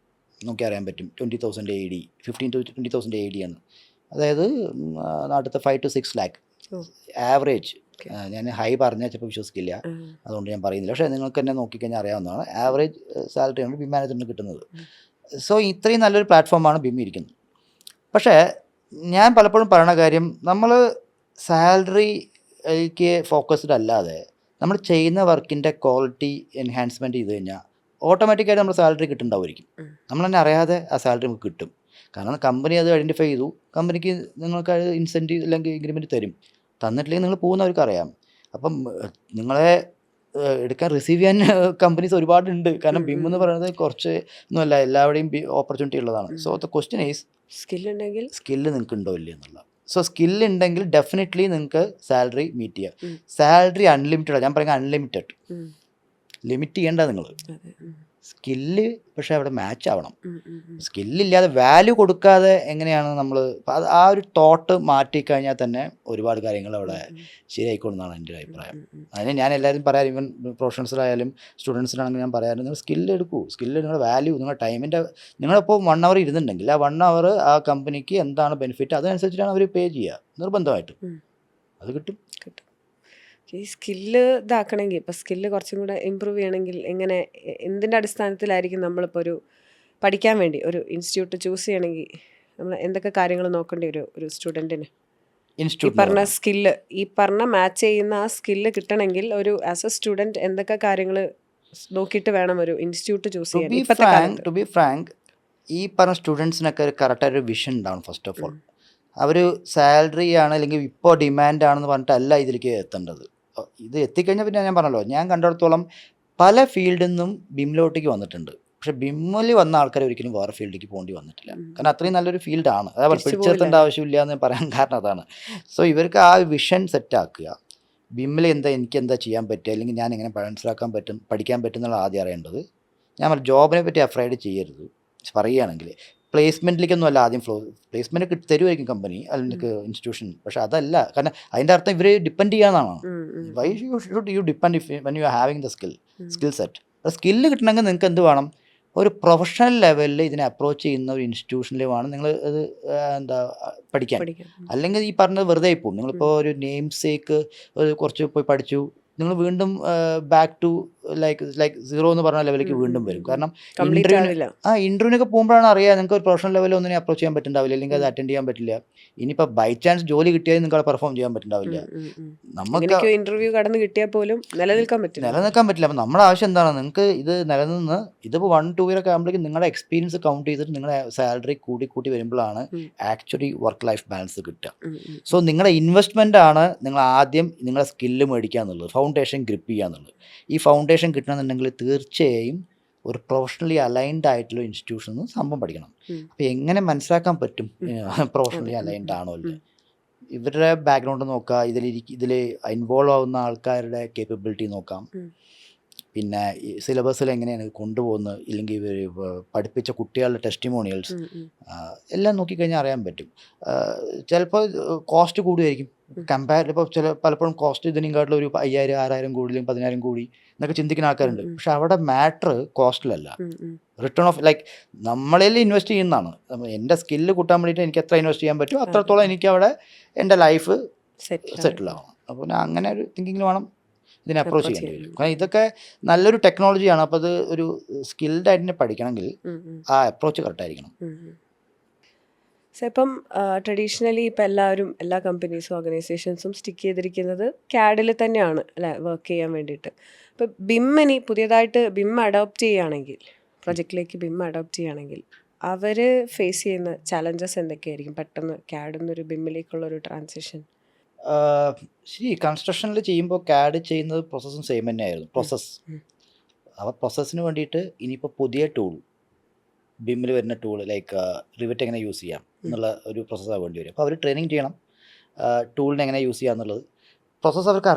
നോക്കി അറിയാൻ പറ്റും 20,000 AED, 15 to 20,000 AED ആണ്. അതായത് നാട്ടിലത്തെ 5 to 6 lakh ആവറേജ്. ഞാൻ ഹൈ പറഞ്ഞാൽ ചിലപ്പോൾ വിശ്വസിക്കില്ല, അതുകൊണ്ട് ഞാൻ പറയുന്നില്ല. പക്ഷേ നിങ്ങൾക്ക് തന്നെ നോക്കിക്കഴിഞ്ഞാൽ അറിയാവുന്നതാണ് ആവറേജ് സാലറിയാണ് BIM മാനേജറിന് കിട്ടുന്നത്. സോ ഇത്രയും നല്ലൊരു പ്ലാറ്റ്ഫോമാണ് BIM ഇരിക്കുന്നത്. പക്ഷേ ഞാൻ പലപ്പോഴും പറയുന്ന കാര്യം, നമ്മൾ സാലറിക്ക് ഫോക്കസ്ഡ് അല്ലാതെ നമ്മൾ ചെയ്യുന്ന വർക്കിൻ്റെ ക്വാളിറ്റി എൻഹാൻസ്മെൻറ്റ് ചെയ്ത് കഴിഞ്ഞാൽ ഓട്ടോമാറ്റിക്കായിട്ട് നമ്മൾ സാലറി കിട്ടുന്നുണ്ടാവുമായിരിക്കും. നമ്മൾ തന്നെ അറിയാതെ ആ സാലറി നമുക്ക് കിട്ടും. കാരണം കമ്പനി അത് ഐഡൻറ്റിഫൈ ചെയ്തു, കമ്പനിക്ക് നിങ്ങൾക്ക് ഇൻസെൻറ്റീവ് അല്ലെങ്കിൽ ഇൻക്രിമെൻറ്റ് തരും. തന്നിട്ടില്ലെങ്കിൽ നിങ്ങൾ പോകുന്നവർക്ക് അറിയാം. അപ്പം നിങ്ങളെ റിസീവ് ചെയ്യാൻ കമ്പനീസ് ഒരുപാടുണ്ട്. കാരണം BIM എന്ന് പറയുന്നത് കുറച്ച് ഒന്നുമല്ല, എല്ലാവരുടെയും ഓപ്പർച്യൂണിറ്റി ഉള്ളതാണ്. So the question is, skill നിങ്ങൾക്ക് ഉണ്ടോ ഇല്ല എന്നുള്ള. സോ സ്കില്ല് ഉണ്ടെങ്കിൽ ഡെഫിനറ്റ്ലി നിങ്ങൾക്ക് സാലറി മീറ്റ് ചെയ്യാം. സാലറി അൺലിമിറ്റഡ്, ഞാൻ പറയുന്നത് അൺലിമിറ്റഡ്, ലിമിറ്റ് ചെയ്യേണ്ട നിങ്ങൾ. സ്കില്ല് പക്ഷേ അവിടെ മാച്ച് ആവണം. സ്കില്ലില്ലാതെ വാല്യൂ കൊടുക്കാതെ എങ്ങനെയാണ് നമ്മൾ അത് ആ ഒരു തോട്ട് മാറ്റിക്കഴിഞ്ഞാൽ തന്നെ ഒരുപാട് കാര്യങ്ങൾ അവിടെ ശരിയായിക്കൊള്ളുന്നതാണ് എൻ്റെ ഒരു അഭിപ്രായം. അതിന് ഞാൻ എല്ലാവരും പറയാം, ഈവൻ പ്രൊഫഷണൽസിലായാലും സ്റ്റുഡൻസിനാണെങ്കിലും ഞാൻ പറയാറ്, നിങ്ങൾ സ്കില്ല് എടുക്കൂ. സ്കില്ല് നിങ്ങളുടെ വാല്യൂ, നിങ്ങളുടെ ടൈമിൻ്റെ, നിങ്ങളിപ്പോൾ 1 hour ഇരുന്നുണ്ടെങ്കിൽ ആ 1 hour ആ കമ്പനിക്ക് എന്താണ് ബെനിഫിറ്റ് അതനുസരിച്ചിട്ടാണ് അവർ പേ ചെയ്യുക നിർബന്ധമായിട്ടും. അത് കിട്ടും. ഈ സ്കില്ല് ഇതാക്കണമെങ്കിൽ, ഇപ്പോൾ സ്കില്ല് കുറച്ചും കൂടെ ഇമ്പ്രൂവ് ചെയ്യണമെങ്കിൽ എങ്ങനെ, എന്തിൻ്റെ അടിസ്ഥാനത്തിലായിരിക്കും നമ്മളിപ്പോൾ ഒരു പഠിക്കാൻ വേണ്ടി ഒരു ഇൻസ്റ്റിറ്റ്യൂട്ട് ചൂസ് ചെയ്യണമെങ്കിൽ നമ്മൾ എന്തൊക്കെ കാര്യങ്ങൾ നോക്കേണ്ടി വരും ഒരു സ്റ്റുഡൻറ്റിന്? ഈ പറഞ്ഞ സ്കില്ല്, ഈ പറഞ്ഞ മാച്ച് ചെയ്യുന്ന ആ സ്കില്ല് കിട്ടണമെങ്കിൽ ഒരു ആസ് എ സ്റ്റുഡൻറ്റ് എന്തൊക്കെ കാര്യങ്ങൾ നോക്കിയിട്ട് വേണം ഒരു ഇൻസ്റ്റിറ്റ്യൂട്ട് ചൂസ് ചെയ്യാൻ ഇപ്പോഴത്തെ കാലത്ത്? ടു ബി ഫ്രാങ്ക്, ഈ പറഞ്ഞ സ്റ്റുഡൻസിനൊക്കെ ഒരു കറക്റ്റായിട്ടൊരു വിഷൻ ഉണ്ടാവും. ഫസ്റ്റ് ഓഫ് ഓൾ അവർ സാലറി ആണ് അല്ലെങ്കിൽ ഇപ്പോൾ ഡിമാൻഡ് ആണെന്ന് പറഞ്ഞിട്ടല്ല ഇതിലേക്ക് എത്തേണ്ടത്. ഇത് എത്തിക്കഴിഞ്ഞാൽ പിന്നെ ഞാൻ പറഞ്ഞല്ലോ, ഞാൻ കണ്ടിടത്തോളം പല ഫീൽഡിൽ നിന്നും ബിമ്മിലോട്ടേക്ക് വന്നിട്ടുണ്ട്. പക്ഷെ ബിമ്മിൽ വന്ന ആൾക്കാർ ഒരിക്കലും വേറെ ഫീൽഡിലേക്ക് പോകേണ്ടി വന്നിട്ടില്ല. കാരണം അത്രയും നല്ലൊരു ഫീൽഡാണ്. അതായത് പിടിച്ചെത്തേണ്ട ആവശ്യമില്ല എന്ന് പറയാൻ കാരണം അതാണ്. സോ ഇവർക്ക് ആ വിഷൻ സെറ്റാക്കുക. ബിമ്മിൽ എനിക്ക് എന്താ ചെയ്യാൻ പറ്റുക, അല്ലെങ്കിൽ ഞാൻ എങ്ങനെ മനസ്സിലാക്കാൻ പറ്റും, പഠിക്കാൻ പറ്റും എന്നുള്ള ആദ്യം അറിയേണ്ടത്. ഞാൻ ജോബിനെ പറ്റി അഫ്രൈഡ് ചെയ്യരുത്. പറയുകയാണെങ്കിൽ പ്ലേസ്മെൻറ്റിലേക്കൊന്നും അല്ല ആദ്യം പ്ലേസ്മെൻറ്റ് തരുമായിരിക്കും കമ്പനി അല്ലെങ്കിൽ ഇൻസ്റ്റിറ്റ്യൂഷൻ. പക്ഷെ അതല്ല, കാരണം അതിൻ്റെ അർത്ഥം ഇവർ ഡിപ്പെൻഡ് ചെയ്യാന്നാണ്. Why should you depend when you are having the skill set. അത് സ്കില്ല് കിട്ടണമെങ്കിൽ നിങ്ങൾക്ക് എന്ത് വേണം, ഒരു പ്രൊഫഷണൽ ലെവലിൽ ഇതിനെ അപ്രോച്ച് ചെയ്യുന്ന ഒരു ഇൻസ്റ്റിറ്റ്യൂഷനിൽ വേണം നിങ്ങൾ ഇത് പഠിക്കാൻ. അല്ലെങ്കിൽ ഈ പറഞ്ഞത് വെറുതെ പോകും. നിങ്ങളിപ്പോൾ ഒരു നെയിം സേക്ക് കുറച്ച് പോയി പഠിച്ചു, നിങ്ങൾ വീണ്ടും ബാക്ക് ടു ലൈക്ക് സീറോ എന്ന് പറഞ്ഞ ലെവലിലേക്ക് വീണ്ടും വരും. കാരണം ഇൻ്റർവ്യൂവിനൊക്കെ പോകുമ്പോഴാണ് അറിയാം നിങ്ങൾക്ക് ഒരു പ്രൊഫഷണൽ ലെവലിൽ ഒന്നിനെ അപ്രോച്ച് ചെയ്യാൻ പറ്റുന്നുണ്ടാവില്ല, അല്ലെങ്കിൽ അത് അറ്റൻഡ് ചെയ്യാൻ പറ്റില്ല. ഇനിയിപ്പോൾ ബൈ ചാൻസ് ജോലി കിട്ടിയാൽ നിങ്ങൾക്ക് പെർഫോം ചെയ്യാൻ പറ്റുന്നുണ്ടാവില്ല. നമുക്ക് ഇന്റർവ്യൂ കടന്ന് കിട്ടിയാൽ പോലും നിലനിൽക്കാൻ പറ്റില്ല. അപ്പം നമ്മുടെ ആവശ്യം എന്താണ്, നിങ്ങൾക്ക് ഇത് നിലനിന്ന് ഇതിപ്പോൾ 1-2 year ഒക്കെ ആകുമ്പോഴേക്കും നിങ്ങളുടെ എക്സ്പീരിയൻസ് കൗണ്ട് ചെയ്തിട്ട് നിങ്ങളുടെ സാലറി കൂട്ടി വരുമ്പോഴാണ് ആക്ച്വലി വർക്ക് ലൈഫ് ബാലൻസ് കിട്ടുക. സോ നിങ്ങളുടെ ഇൻവെസ്റ്റ്മെൻ്റ് ആണ് നിങ്ങൾ ആദ്യം നിങ്ങളുടെ സ്കില്ല് മേടിക്കുക എന്നുള്ളത്, ഫൗണ്ടേഷൻ ഗ്രിപ്പ് ചെയ്യുക എന്നുള്ളത്. ഈ ഫൗണ്ടേഷൻ കിട്ടണമെന്നുണ്ടെങ്കിൽ തീർച്ചയായും ഒരു പ്രൊഫഷണലി അലൈൻഡ് ആയിട്ടുള്ള ഇൻസ്റ്റിറ്റ്യൂഷനിൽ നിന്ന് സംഭവം പഠിക്കണം. അപ്പോൾ എങ്ങനെ മനസ്സിലാക്കാൻ പറ്റും പ്രൊഫഷണലി അലൈൻഡ് ആണോ അല്ലേ? ഇവരുടെ ബാക്ക്ഗ്രൗണ്ട് നോക്കുക, ഇതിൽ ഇൻവോൾവ് ആവുന്ന ആൾക്കാരുടെ കേപ്പബിലിറ്റി നോക്കാം. പിന്നെ സിലബസിൽ എങ്ങനെയാണ് കൊണ്ടുപോകുന്നത്, ഇല്ലെങ്കിൽ ഇവർ പഠിപ്പിച്ച കുട്ടികളുടെ ടെസ്റ്റിമോണിയൽസ് എല്ലാം നോക്കിക്കഴിഞ്ഞാൽ അറിയാൻ പറ്റും. ചിലപ്പോൾ കോസ്റ്റ് കൂടുമായിരിക്കും കമ്പയർ. ഇപ്പോൾ പലപ്പോഴും കോസ്റ്റ് ഇതിനെക്കാട്ടിലും ഒരു 5,000, 6,000 കൂടി, 10,000 കൂടി എന്നൊക്കെ ചിന്തിക്കുന്ന ആൾക്കാരുണ്ട്. പക്ഷെ അവിടെ മാറ്റർ കോസ്റ്റിലല്ല, റിട്ടേൺ ഓഫ് ലൈക്ക് നമ്മളിൽ ഇൻവെസ്റ്റ് ചെയ്യുന്നതാണ്. എൻ്റെ സ്കില്ല് കൂട്ടാൻ വേണ്ടിയിട്ട് എനിക്ക് എത്ര ഇൻവെസ്റ്റ് ചെയ്യാൻ പറ്റുമോ അത്രത്തോളം എനിക്ക് അവിടെ എൻ്റെ ലൈഫ് സെറ്റിൽ ആവണം. അപ്പോൾ ഞാൻ അങ്ങനെ ഒരു തിങ്കിങ്ങിൽ വേണം ഇതിനെ അപ്രോച്ച് ചെയ്യേണ്ടി വരും. കാരണം ഇതൊക്കെ നല്ലൊരു ടെക്നോളജിയാണ്. അപ്പോൾ അത് ഒരു സ്കിൽഡ് ആയിട്ട് പഠിക്കണമെങ്കിൽ ആ അപ്രോച്ച് കറക്റ്റായിരിക്കണം. സോ ഇപ്പം ട്രഡീഷണലി ഇപ്പം എല്ലാ കമ്പനീസും ഓർഗനൈസേഷൻസും സ്റ്റിക്ക് ചെയ്തിരിക്കുന്നത് CAD തന്നെയാണ് അല്ലേ വർക്ക് ചെയ്യാൻ വേണ്ടിയിട്ട്. ഇപ്പം BIM പുതിയതായിട്ട് BIM അഡോപ്റ്റ് ചെയ്യുകയാണെങ്കിൽ, പ്രൊജക്റ്റിലേക്ക് BIM അഡോപ്റ്റ് ചെയ്യുകയാണെങ്കിൽ അവർ ഫേസ് ചെയ്യുന്ന ചലഞ്ചസ് എന്തൊക്കെയായിരിക്കും പെട്ടെന്ന് CAD എന്നൊരു BIM-ലേക്കുള്ളൊരു ട്രാൻസിഷൻ? ശരി, കൺസ്ട്രക്ഷനിൽ ചെയ്യുമ്പോൾ CAD ചെയ്യുന്നത് പ്രോസസ്സും സെയിം തന്നെയായിരുന്നു. ആ പ്രോസസ്സിന് വേണ്ടിയിട്ട് ഇനിയിപ്പോൾ പുതിയ ടൂൾ, BIM-ൽ വരുന്ന ടൂൾ ലൈക്ക് റിവറ്റ് എങ്ങനെ യൂസ് ചെയ്യാം എന്നുള്ള ഒരു പ്രോസസ്സാണ് വേണ്ടി വരും. അപ്പോൾ അവർ ട്രെയിനിങ് ചെയ്യണം ടൂളിനെ എങ്ങനെ യൂസ് ചെയ്യുക എന്നുള്ളത്. പ്രോസസ്സ് അവർക്ക്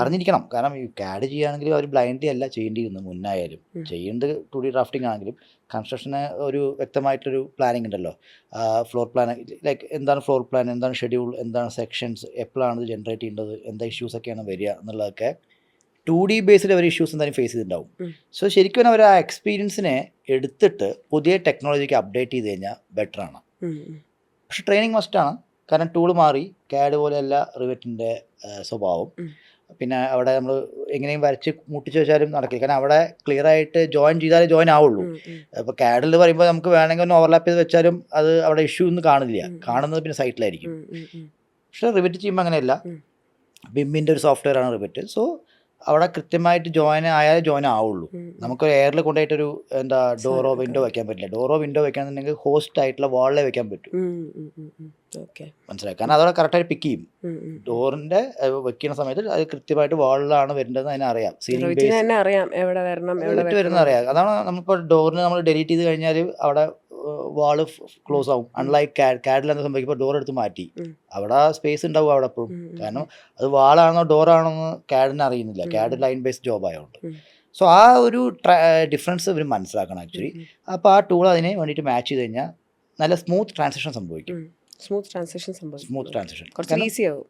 അറിഞ്ഞിരിക്കണം. കാരണം ഈ CAD ചെയ്യുകയാണെങ്കിൽ അവർ ബ്ലൈൻഡ്ലി അല്ല ചെയ്യേണ്ടിയിരുന്നത്. മുന്നായാലും ചെയ്യേണ്ടത് 2D ഡ്രാഫ്റ്റിംഗ് ആണെങ്കിലും കൺസ്ട്രക്ഷന് ഒരു വ്യക്തമായിട്ടൊരു പ്ലാനിങ് ഉണ്ടല്ലോ. ഫ്ലോർ പ്ലാൻ ലൈക്ക് എന്താണ് ഫ്ലോർ പ്ലാൻ, എന്താണ് ഷെഡ്യൂൾ, എന്താണ് സെക്ഷൻസ്, എപ്പോഴാണ് ഇത് ജനറേറ്റ് ചെയ്യേണ്ടത്, എന്താ ഇഷ്യൂസൊക്കെയാണ് വരിക എന്നുള്ളതൊക്കെ 2D ബേസിൽ അവർ ഇഷ്യൂസ് എന്തായാലും ഫേസ് ചെയ്തിട്ടുണ്ടാവും. സോ ശരിക്കും അവർ ആ എക്സ്പീരിയൻസിനെ എടുത്തിട്ട് പുതിയ ടെക്നോളജിക്ക് അപ്ഡേറ്റ് ചെയ്ത് കഴിഞ്ഞാൽ ബെറ്ററാണ്. പക്ഷെ ട്രെയിനിങ് മസ്റ്റാണ്. കാരണം ടൂൾ മാറി, CAD പോലെയല്ല റിവറ്റിൻ്റെ സ്വഭാവം. പിന്നെ അവിടെ നമ്മൾ എങ്ങനെയും വരച്ച് മുട്ടിച്ച് വെച്ചാലും നടക്കില്ല. കാരണം അവിടെ ക്ലിയർ ആയിട്ട് ജോയിൻ ചെയ്താലേ ജോയിൻ ആവുള്ളൂ. ഇപ്പോൾ CAD പറയുമ്പോൾ നമുക്ക് വേണമെങ്കിൽ ഒന്ന് ഓവർലാപ്പ് ചെയ്ത് വെച്ചാലും അത് അവിടെ ഇഷ്യൂ ഒന്നും കാണില്ല. കാണുന്നത് പിന്നെ സൈറ്റിലായിരിക്കും. പക്ഷേ റിവറ്റ് ചെയ്യുമ്പോൾ അങ്ങനെയല്ല. BIM-ൻ്റെ ഒരു സോഫ്റ്റ്വെയർ ആണ് റിവറ്റ്. സോ അവിടെ കൃത്യമായിട്ട് ജോയിൻ ആയാലേ ജോയിൻ ആവുള്ളൂ. നമുക്കൊരു എയറിൽ കൊണ്ടുപോയിട്ടൊരു ഡോറോ വിൻഡോ വെക്കാൻ പറ്റില്ല. ഡോറോ വിൻഡോ വെക്കാന്നുണ്ടെങ്കിൽ ഹോസ്റ്റ് ആയിട്ടുള്ള വാളിലേ വെക്കാൻ പറ്റും. മനസ്സിലായി? കാരണം അതവിടെ കറക്റ്റായിട്ട് പിക്ക് ചെയ്യും. ഡോറിൻ്റെ വെക്കുന്ന സമയത്ത് അത് കൃത്യമായിട്ട് വാളിലാണ് വരേണ്ടത് അതിനറിയാം. സീലിംഗ് ബേസ് അറിയാം എവിടെ വരണം വരുന്നത് അറിയാം. അതാണ് നമ്മളിപ്പോൾ ഡോറിന് നമ്മൾ ഡിലീറ്റ് ചെയ്ത് കഴിഞ്ഞാൽ അവിടെ വാള് ക്ലോസ് ആവും. അൺലൈക്ക് കാഡിൽ എന്താ സംഭവിക്കുമ്പോൾ ഡോർ എടുത്ത് മാറ്റി, അവിടെ സ്പേസ് ഉണ്ടാവും അവിടെ എപ്പോഴും. കാരണം അത് വാളാണോ ഡോറാണോ എന്ന് കാഡിന് അറിയുന്നില്ല, കാഡ് ലൈൻ ബേസ്ഡ് ജോബ് ആയതുകൊണ്ട്. സോ ആ ഒരു ഡിഫറൻസ് ഇവർ മനസ്സിലാക്കണം ആക്ച്വലി. അപ്പോൾ ആ ടൂൾ അതിനെ വേണ്ടിയിട്ട് മാച്ച് ചെയ്ത് കഴിഞ്ഞാൽ നല്ല സ്മൂത്ത് ട്രാൻസിഷൻ സംഭവിക്കും. സ്മൂത്ത് ട്രാൻസിഷൻ കുറച്ച് ഈസി ആവും.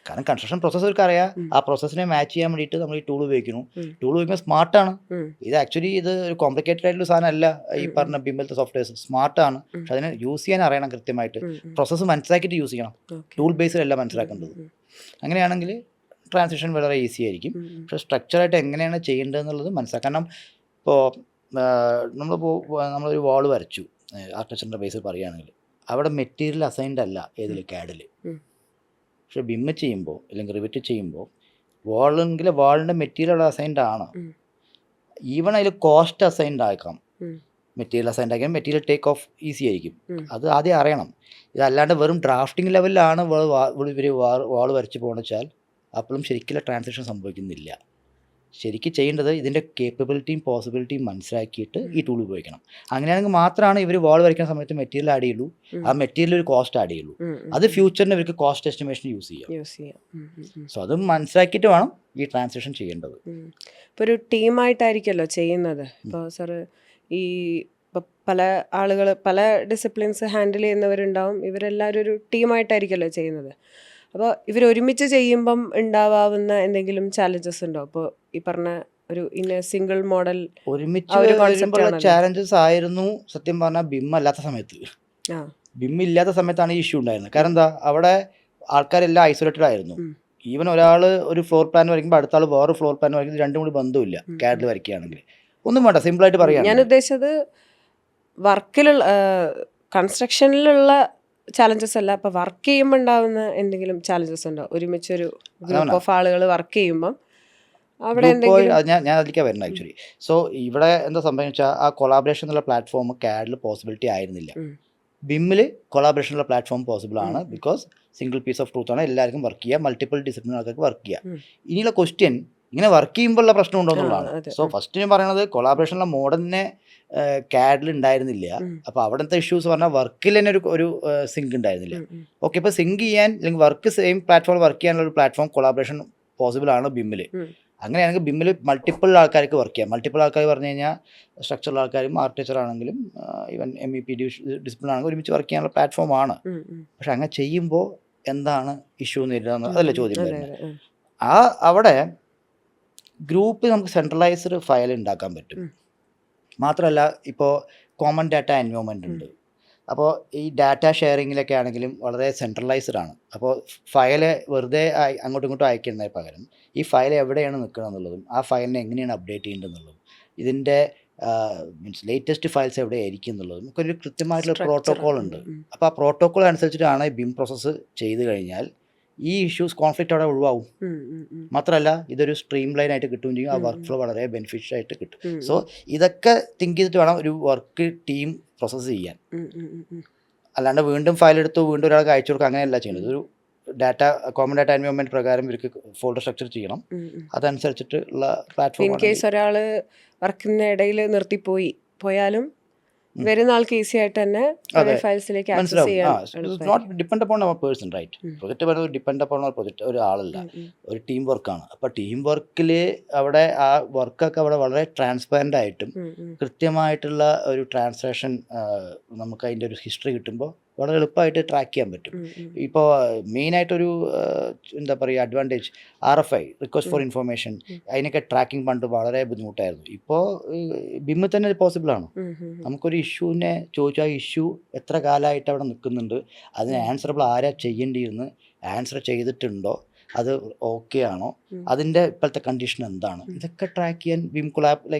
കാരണം കൺസ്ട്രക്ഷൻ പ്രോസസ്സ് അവർക്ക് അറിയാം, ആ പ്രോസസ്സിനെ മാച്ച് ചെയ്യാൻ വേണ്ടിയിട്ട് നമ്മൾ ഈ ടൂൾ ഉപയോഗിക്കുന്നു. ടൂൾ ഉപയോഗിക്കുമ്പോൾ സ്മാർട്ടാണ്. ഇത് ആക്ച്വലി ഇത് ഒരു കോംപ്ലിക്കേറ്റഡ് ആയിട്ടുള്ള സാധനമല്ല. ഈ പറഞ്ഞ ബിമ്മിലത്തെ സോഫ്റ്റ്വെയർസ് സ്മാർട്ടാണ്, പക്ഷെ അതിനെ യൂസ് ചെയ്യാൻ അറിയണം കൃത്യമായിട്ട്. പ്രോസസ്സ് മനസ്സിലാക്കിയിട്ട് യൂസ് ചെയ്യണം, ടൂൾ ബേസിലല്ല മനസ്സിലാക്കേണ്ടത്. അങ്ങനെയാണെങ്കിൽ ട്രാൻസിഷൻ വളരെ ഈസി ആയിരിക്കും. പക്ഷേ സ്ട്രക്ചറായിട്ട് എങ്ങനെയാണ് ചെയ്യേണ്ടതെന്നുള്ളത് മനസ്സിലാക്കാം. കാരണം ഇപ്പോൾ നമ്മളൊരു വാൾ വരച്ചു, ആർക്കിടെക്ചറിൻ്റെ ബേസിൽ പറയുകയാണെങ്കിൽ അവിടെ മെറ്റീരിയൽ അസൈൻഡ് അല്ല ഏതിൽ കാഡിൽ. പക്ഷെ ബിമ്മ് ചെയ്യുമ്പോൾ അല്ലെങ്കിൽ റിവിറ്റ് ചെയ്യുമ്പോൾ വാളെങ്കിൽ വാളിൻ്റെ മെറ്റീരിയൽ അവിടെ അസൈൻഡ് ആണ്. ഈവൺ അതിൽ കോസ്റ്റ് അസൈൻഡ് ആക്കാം. മെറ്റീരിയൽ അസൈൻഡ് ആക്കിയാൽ മെറ്റീരിയൽ ടേക്ക് ഓഫ് ഈസി ആയിരിക്കും. അത് ആദ്യം അറിയണം. ഇതല്ലാണ്ട് വെറും ഡ്രാഫ്റ്റിംഗ് ലെവലിലാണ് ഇവർ വാൾ വരച്ച് പോകുന്നത് വെച്ചാൽ അപ്പോഴും ശരിക്കുള്ള ട്രാൻസാക്ഷൻ സംഭവിക്കുന്നില്ല. ശരിക്കും ചെയ്യേണ്ടത് ഇതിൻ്റെ കേപ്പബിലിറ്റിയും പോസിബിലിറ്റിയും മനസ്സിലാക്കിയിട്ട് ഈ ടൂൾ ഉപയോഗിക്കണം. അങ്ങനെയാണെങ്കിൽ മാത്രമാണ് ഇവർ വാൾ വരയ്ക്കുന്ന സമയത്ത് മെറ്റീരിയൽ ആഡ് ചെയ്യുള്ളൂ, ആ മെറ്റീരിയൽ ഒരു കോസ്റ്റ് ആഡ് ചെയ്യുള്ളൂ. അത് ഫ്യൂച്ചറിന് ഇവർക്ക് കോസ്റ്റ് എസ്റ്റിമേഷൻ യൂസ് ചെയ്യാം. സോ അത് മനസ്സിലാക്കിയിട്ട് വേണം ഈ ട്രാൻസാക്ഷൻ ചെയ്യേണ്ടത്. ഇപ്പോൾ ഒരു ടീമായിട്ടായിരിക്കുമല്ലോ ചെയ്യുന്നത്. ഇപ്പോൾ സാറ് ഈ ഇപ്പോൾ പല ആളുകൾ പല ഡിസിപ്ലിൻസ് ഹാൻഡിൽ ചെയ്യുന്നവരുണ്ടാവും. ഇവരെല്ലാവരും ഒരു ടീമായിട്ടായിരിക്കുമല്ലോ ചെയ്യുന്നത്. അപ്പോൾ ഇവർ ഒരുമിച്ച് ചെയ്യുമ്പം ഉണ്ടാവാവുന്ന എന്തെങ്കിലും ചാലഞ്ചസ് ഉണ്ടോ? അപ്പോൾ ഈ പറഞ്ഞ ഒരു സിംഗിൾ മോഡൽ ഒരുമിച്ച് ചാലഞ്ചസ് ആയിരുന്നു സത്യം പറഞ്ഞാൽ ബിം അല്ലാത്ത സമയത്ത്. ബിം ഇല്ലാത്ത സമയത്താണ് ഈ ഇഷ്യൂ ഉണ്ടായിരുന്നത്. കാരണം എന്താ, അവിടെ ആൾക്കാരെല്ലാം ഐസൊലേറ്റഡ് ആയിരുന്നു. ഈവൻ ഒരാൾ ഒരു ഫ്ലോർ പ്ലാൻ വരയ്ക്കുമ്പോൾ അടുത്ത ആൾ വേറെ ഫ്ലോർ പ്ലാൻ വരയ്ക്കുന്നത് രണ്ടും കൂടി ബന്ധമില്ല. കാഡിൽ വരയ്ക്കുകയാണെങ്കിൽ ഒന്നും വേണ്ട, സിമ്പിളായിട്ട് പറയാം. ഞാൻ ഉദ്ദേശിച്ചത് വർക്കിലുള്ള കൺസ്ട്രക്ഷനിലുള്ള ചാലഞ്ചസ് അല്ല, അപ്പോൾ വർക്ക് ചെയ്യുമ്പോൾ ഉണ്ടാകുന്ന എന്തെങ്കിലും ചാലഞ്ചസ് ഉണ്ടോ? ഒരുമിച്ചൊരു ഗ്രൂപ്പ് ഓഫ് ആളുകൾ വർക്ക് ചെയ്യുമ്പം അവിടെ ഞാൻ അതിലേക്ക് വരുന്നത് ആക്ച്വലി. സോ ഇവിടെ എന്താ സംഭവിച്ചാൽ ആ കൊളാബറേഷൻ എന്നുള്ള പ്ലാറ്റ്ഫോം കാഡിൽ പോസിബിലിറ്റി ആയിരുന്നില്ല. ബിമ്മിൽ കൊളാബറേഷനുള്ള പ്ലാറ്റ്ഫോം പോസിബിൾ ആണ്. Because single piece of truth ആണ്, എല്ലാവർക്കും വർക്ക് ചെയ്യുക, മൾട്ടിപ്പിൾ ഡിസിപ്ലിൻ ആൾക്കാർക്ക് വർക്ക് ചെയ്യുക. ഇനിയുള്ള ക്വസ്റ്റ്യൻ ഇങ്ങനെ വർക്ക് ചെയ്യുമ്പോഴുള്ള പ്രശ്നം ഉണ്ടോ എന്നുള്ളതാണ്. സോ ഫസ്റ്റ് ഞാൻ പറയുന്നത് കൊളാബറേഷനുള്ള മോഡലിനെ കാഡിൽ ഉണ്ടായിരുന്നില്ല. അപ്പോൾ അവിടുത്തെ ഇഷ്യൂസ് പറഞ്ഞാൽ വർക്കിൽ തന്നെ ഒരു സിങ്ക് ഉണ്ടായിരുന്നില്ല. ഓക്കെ, ഇപ്പോൾ സിങ്ക് ചെയ്യാൻ അല്ലെങ്കിൽ വർക്ക് സെയിം പ്ലാറ്റ്ഫോം വർക്ക് ചെയ്യാനുള്ള ഒരു പ്ലാറ്റ്ഫോം കൊളാബറേഷൻ പോസിബിൾ ആണ് ബിമ്മിൽ. അങ്ങനെയാണെങ്കിൽ ബിമ്മിൽ മൾട്ടിപ്പിൾ ആൾക്കാർക്ക് വർക്ക് ചെയ്യാം. മൾട്ടിപ്പിൾ ആൾക്കാർ പറഞ്ഞു കഴിഞ്ഞാൽ സ്ട്രക്ചറൽ ആൾക്കാരും ആർക്കിടെക്ചർ ആണെങ്കിലും ഈവൻ MEP ഡിസിപ്ലിൻ ആണെങ്കിലും ഒരുമിച്ച് വർക്ക് ചെയ്യാനുള്ള പ്ലാറ്റ്ഫോമാണ്. പക്ഷെ അങ്ങനെ ചെയ്യുമ്പോൾ എന്താണ് ഇഷ്യൂ നേരിടുന്നത്, അതല്ലേ ചോദ്യം വരുന്നത്. അവിടെ ഗ്രൂപ്പിൽ നമുക്ക് സെൻട്രലൈസ്ഡ് ഫയൽ ഉണ്ടാക്കാൻ പറ്റും. മാത്രമല്ല ഇപ്പോൾ കോമൺ ഡാറ്റ എൻവയോൺമെൻ്റ് ഉണ്ട്. അപ്പോൾ ഈ ഡാറ്റ ഷെയറിങ്ങിലൊക്കെ ആണെങ്കിലും വളരെ സെൻട്രലൈസ്ഡ് ആണ്. അപ്പോൾ ഫയൽ വെറുതെ അങ്ങോട്ടും ഇങ്ങോട്ടും അയക്കുന്നതിന് പകരം ഈ ഫയൽ എവിടെയാണ് നിൽക്കുന്നത് എന്നുള്ളതും ആ ഫയലിനെ എങ്ങനെയാണ് അപ്ഡേറ്റ് ചെയ്യേണ്ടതെന്നുള്ളതും ഇതിൻ്റെ മീൻസ് ലേറ്റസ്റ്റ് ഫയൽസ് എവിടെ ആയിരിക്കും എന്നുള്ളതും ഒക്കെ ഒരു കൃത്യമായിട്ടുള്ള പ്രോട്ടോക്കോൾ ഉണ്ട്. അപ്പോൾ ആ പ്രോട്ടോക്കോൾ അനുസരിച്ചിട്ടാണ് ബിം പ്രോസസ്സ് ചെയ്ത് കഴിഞ്ഞാൽ ഈ ഇഷ്യൂസ് കോൺഫ്ലിക്റ്റ് അവിടെ ഒഴിവാകും. മാത്രമല്ല ഇതൊരു സ്ട്രീം ലൈൻ ആയിട്ട് കിട്ടുകയും ചെയ്യും. ആ വർക്ക് ഫ്ലോ വളരെ ബെനിഫിഷ്യൽ ആയിട്ട് കിട്ടും. സോ ഇതൊക്കെ തിങ്ക് ചെയ്തിട്ട് വേണം ഒരു വർക്ക് ടീം പ്രോസസ്സ് ചെയ്യാൻ. അല്ലാണ്ട് വീണ്ടും ഫയൽ എടുത്തു വീണ്ടും ഒരാൾക്ക് അയച്ചു കൊടുക്കുക അങ്ങനെയല്ല ചെയ്യുന്നത്. ഒരു ഡാറ്റ കോമൺ ഡാറ്റ എൻവയോൺമെന്റ് പ്രകാരം ഇവർക്ക് ഫോൾഡർ സ്ട്രക്ചർ ചെയ്യണം. അതനുസരിച്ചിട്ടുള്ള പ്ലാറ്റ്ഫോം. ഇൻ കേസ് ഒരാൾ വർക്കിന്റെ ഇടയിൽ നിർത്തിപ്പോയാലും വരുന്ന ആൾക്ക് ഈസി ആയിട്ട് തന്നെ ഫയൽസിലേക്ക് ആക്സസ് ചെയ്യാൻ. Not depend upon our person, right? Project പറയുന്നത് ഡിപ്പെൻഡ് അപ്പോൺ അവർ പ്രൊജക്ട് ഒരാളല്ല, ഒരു ടീം വർക്കാണ്. അപ്പോൾ ടീം വർക്കിൽ അവിടെ ആ വർക്കൊക്കെ അവിടെ വളരെ ട്രാൻസ്പെറൻ്റ് ആയിട്ടും കൃത്യമായിട്ടുള്ള ഒരു ട്രാൻസാക്ഷൻ നമുക്ക് അതിൻ്റെ ഒരു ഹിസ്റ്ററി കിട്ടുമ്പോൾ വളരെ എളുപ്പമായിട്ട് ട്രാക്ക് ചെയ്യാൻ പറ്റും. ഇപ്പോൾ മെയിനായിട്ടൊരു എന്താ പറയുക advantage RFI, request for information, അതിനൊക്കെ ട്രാക്കിംഗ് പണ്ട് വളരെ ബുദ്ധിമുട്ടായിരുന്നു. ഇപ്പോൾ ബിമ്മിൽ തന്നെ പോസിബിളാണ്. നമുക്കൊരു ഇഷ്യൂവിനെ ചോദിച്ചാൽ ആ ഇഷ്യൂ എത്ര കാലമായിട്ട് അവിടെ നിൽക്കുന്നുണ്ട്, അതിന് ആൻസറബിൾ ആരാ ചെയ്യേണ്ടിയിരുന്ന്, ആൻസർ ചെയ്തിട്ടുണ്ടോ, അത് ഓക്കെ ആണോ, അതിൻ്റെ ഇപ്പോഴത്തെ കണ്ടീഷൻ എന്താണ്, ഇതൊക്കെ ട്രാക്ക് ചെയ്യാൻ BHIM